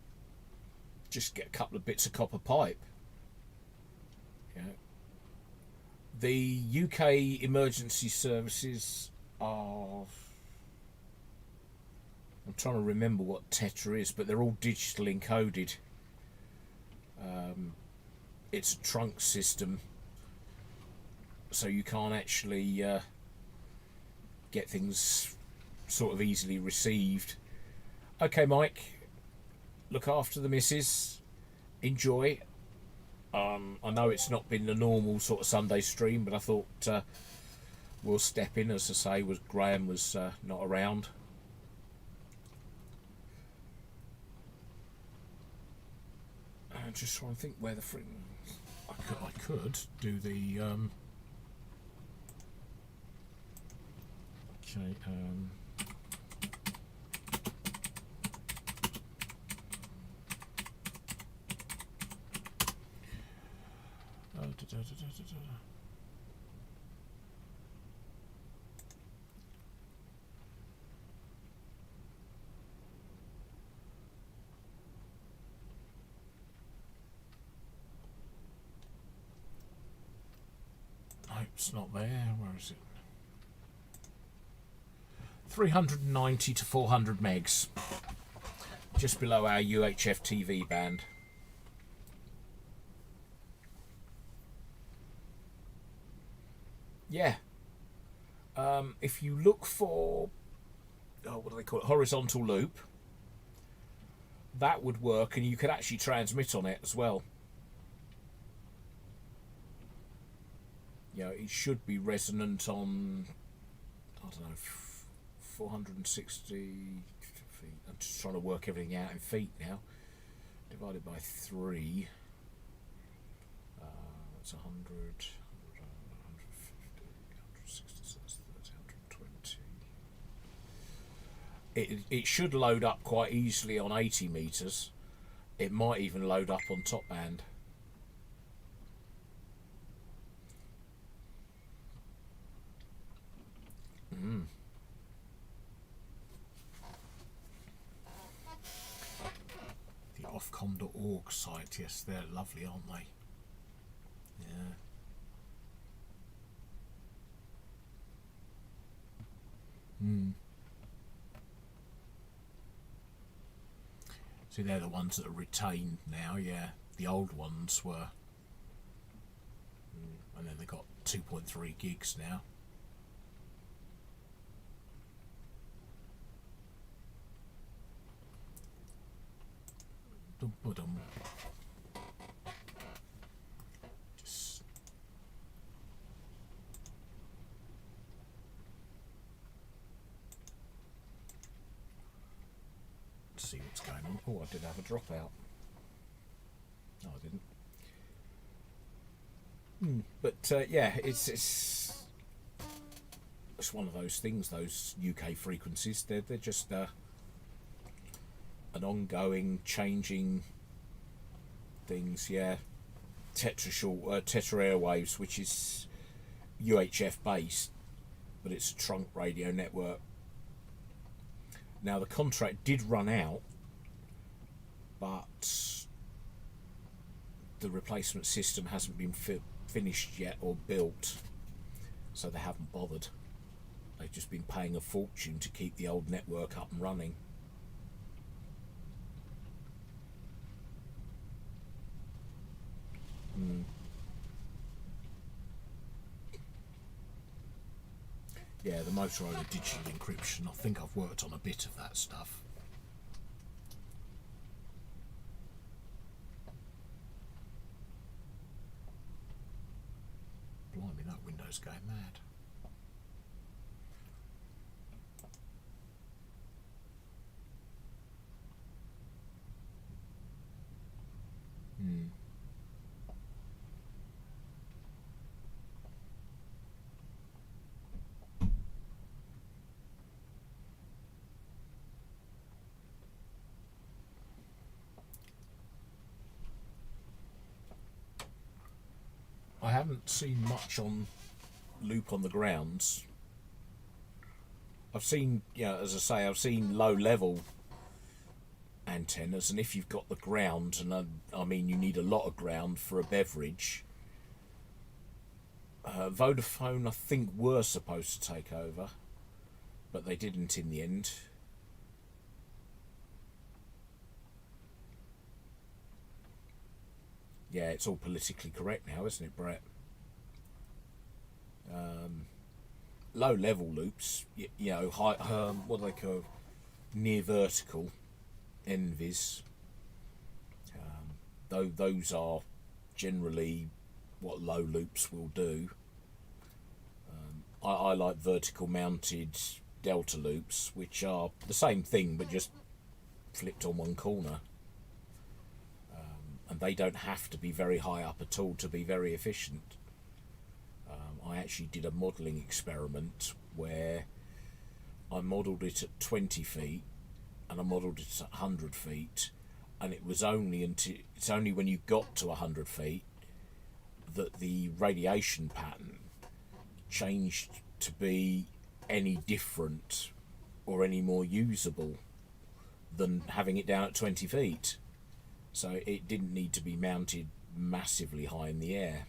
just get a couple of bits of copper pipe. Yeah. The UK emergency services are... I'm trying to remember what Tetra is, but they're all digital encoded. It's a trunk system, so you can't actually get things sort of easily received. Okay, Mike, look after the missus. Enjoy. I know it's not been the normal sort of Sunday stream, but I thought we'll step in, as I say, Graham was not around. I'm just trying to think where the fring. I could do the. Okay. Nope, it's not there. Where is it? 390 to 400 megs. Just below our UHF TV band. Yeah. If you look for, what do they call it? Horizontal loop. That would work, and you could actually transmit on it as well. It should be resonant on, I don't know, 460 feet. I'm just trying to work everything out in feet now. Divided by 3. That's 100, 150, 160, so that's 30, 120. It should load up quite easily on 80 meters. It might even load up on top band. The Ofcom.org site, yes, they're lovely, aren't they? Yeah. See, they're the ones that are retained now, yeah. The old ones were. And then they got 2.3 gigs now. Just Oh, I did have a dropout. No, I didn't. But yeah, it's one of those things. Those UK frequencies, they're just an ongoing, changing things. Yeah, Tetra Airwaves, which is UHF based, but it's a trunk radio network. Now the contract did run out, but the replacement system hasn't been finished yet or built, so they haven't bothered. They've just been paying a fortune to keep the old network up and running. Yeah, the Motorola digital encryption, I think I've worked on a bit of that stuff. Blimey, that window's going mad. I haven't seen much on loop on the grounds. I've seen, as I say, I've seen low level antennas, and if you've got the ground, and I mean you need a lot of ground for a beverage. Vodafone, I think, were supposed to take over, but they didn't in the end. Yeah, it's all politically correct now, isn't it, Brett? Low level loops, high, what do they call, near vertical, NVIS. Those are generally what low loops will do. I like vertical mounted delta loops, which are the same thing but just flipped on one corner. And they don't have to be very high up at all to be very efficient. I actually did a modelling experiment where I modelled it at 20 feet and I modelled it at 100 feet, and it's only when you got to 100 feet that the radiation pattern changed to be any different or any more usable than having it down at 20 feet. So it didn't need to be mounted massively high in the air.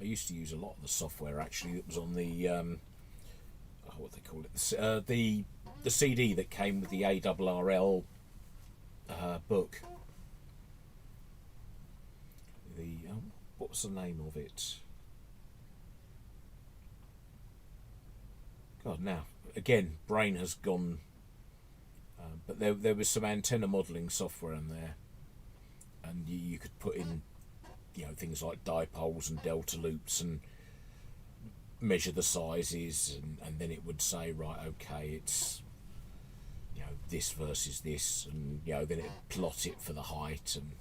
I used to use a lot of the software actually that was on the what they call it, the CD that came with the ARRL book. What was the name of it? God, now again, brain has gone. But there was some antenna modelling software in there, and you could put in, things like dipoles and delta loops and measure the sizes, and then it would say, right, okay, it's this versus this, and then it'd plot it for the height and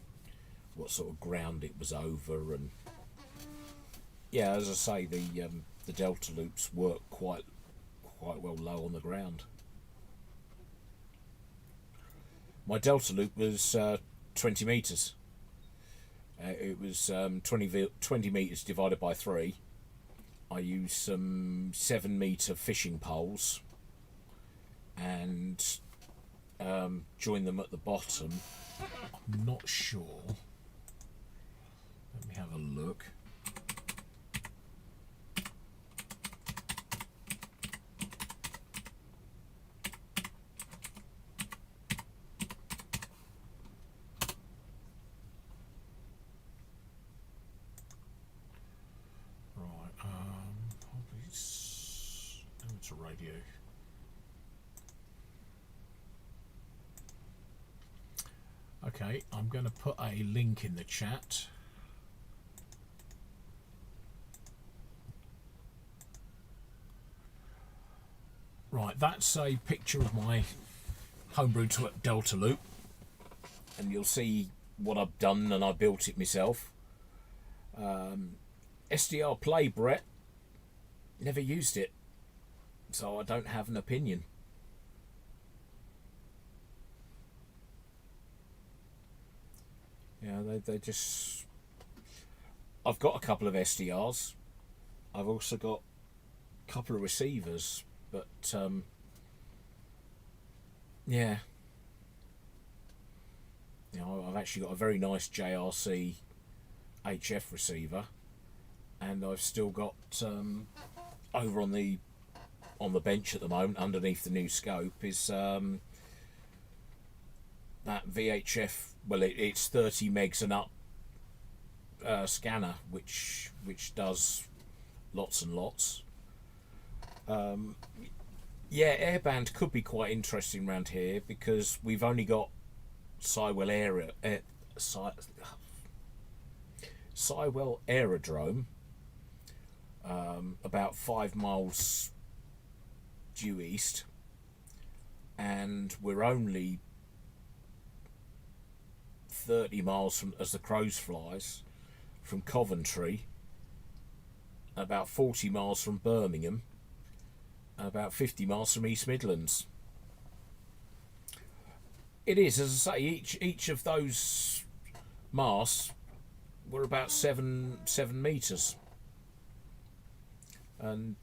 what sort of ground it was over, and as I say, the delta loops work quite well low on the ground. My delta loop was 20 metres. It was 20 metres divided by 3. I used some 7 metre fishing poles and joined them at the bottom. I'm not sure. Let me have a look. Radio. Okay, I'm going to put a link in the chat. Right, that's a picture of my homebrew Delta loop, and you'll see what I've done, and I built it myself. SDR Play, Brett, never used it, so I don't have an opinion. Yeah, they just... I've got a couple of SDRs. I've also got a couple of receivers, but yeah, you know, I've actually got a very nice JRC HF receiver, and I've still got over on the bench at the moment, underneath the new scope, is that VHF. Well, it's 30 megs and up scanner, which does lots and lots. Yeah, airband could be quite interesting around here because we've only got Sywell Aerodrome, about 5 miles due east, and we're only 30 miles from, as the crows flies, from Coventry, about 40 miles from Birmingham, and about 50 miles from East Midlands. It is, as I say, each of those masts were about 7 meters, and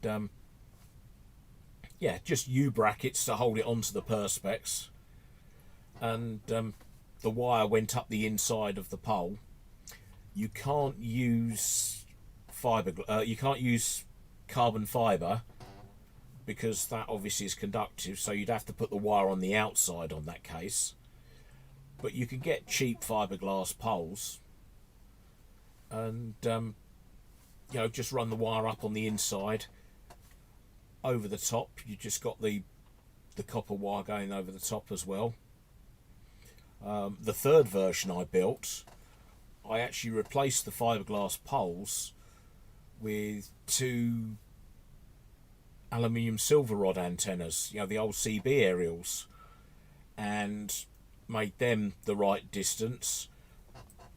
yeah, just U brackets to hold it onto the perspex, and the wire went up the inside of the pole. You can't use you can't use carbon fibre because that obviously is conductive, so you'd have to put the wire on the outside on that case. But you can get cheap fiberglass poles, and you know, just run the wire up on the inside. Over the top, you just got the copper wire going over the top as well. The third version I built, I actually replaced the fiberglass poles with 2 aluminium silver rod antennas, you know, the old CB aerials, and made them the right distance,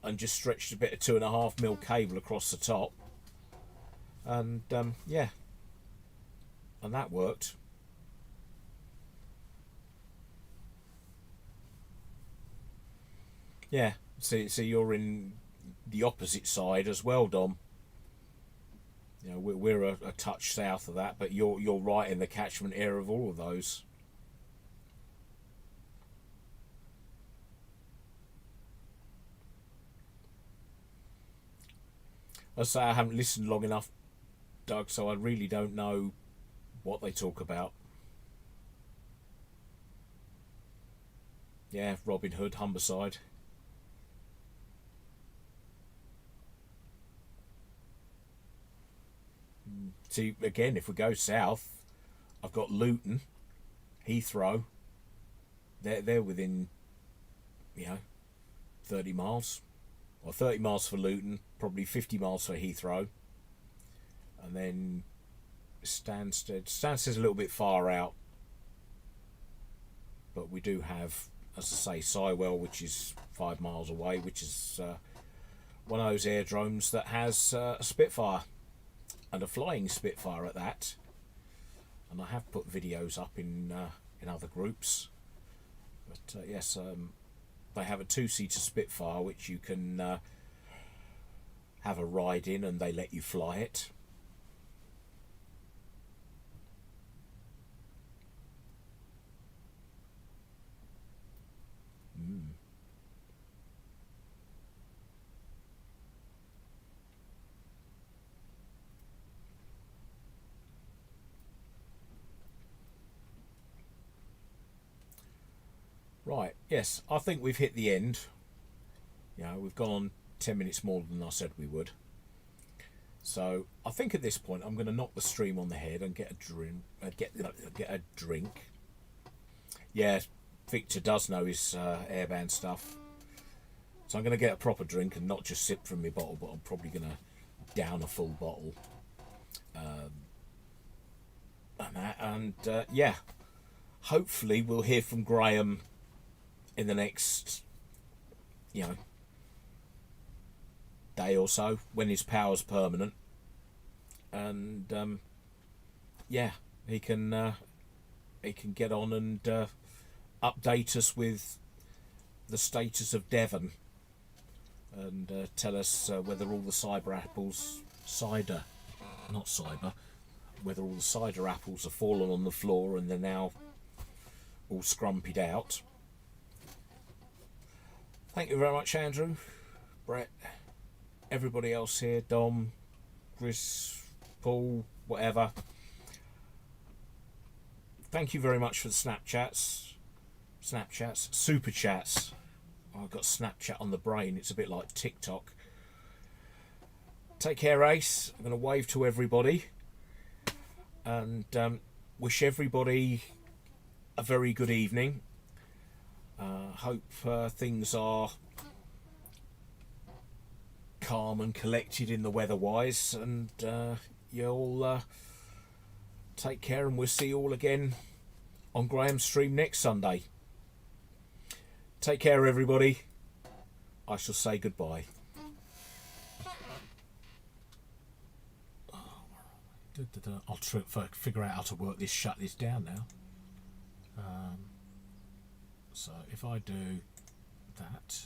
and just stretched a bit of 2.5mm cable across the top, and yeah, and that worked. Yeah, so you're in the opposite side as well, Dom. You know, we're a touch south of that, but you're right in the catchment area of all of those. I say I haven't listened long enough, Doug, so I really don't know what they talk about. Yeah, Robin Hood, Humberside. See, again, if we go south, I've got Luton, Heathrow. They're within, you know, 30 miles. Or 30 miles for Luton, probably 50 miles for Heathrow. And then Stansted's a little bit far out. But we do have, as I say, Sywell, which is 5 miles away, which is one of those aerodromes that has a Spitfire. And a flying Spitfire at that. And I have put videos up in other groups. But yes, they have a 2-seater Spitfire which you can have a ride in, and they let you fly it. Right, yes, I think we've hit the end. You know, we've gone on 10 minutes more than I said we would. So I think at this point I'm going to knock the stream on the head and get a drink. Get a drink. Yeah, Victor does know his airband stuff. So I'm going to get a proper drink and not just sip from my bottle, but I'm probably going to down a full bottle. and that, and yeah, hopefully we'll hear from Graham in the next, you know, day or so when his power's permanent, and yeah, he can get on and update us with the status of Devon, and tell us whether all the whether all the cider apples have fallen on the floor and they're now all scrumpied out. Thank you very much, Andrew, Brett, everybody else here, Dom, Chris, Paul, whatever. Thank you very much for the Snapchats, Super Chats. I've got Snapchat on the brain, it's a bit like TikTok. Take care, Ace. I'm going to wave to everybody and wish everybody a very good evening. Hope things are calm and collected in the weather-wise, and you'll take care, and we'll see you all again on Graham's stream next Sunday. Take care, everybody. I shall say goodbye. I'll figure out how to shut this down now. So if I do that.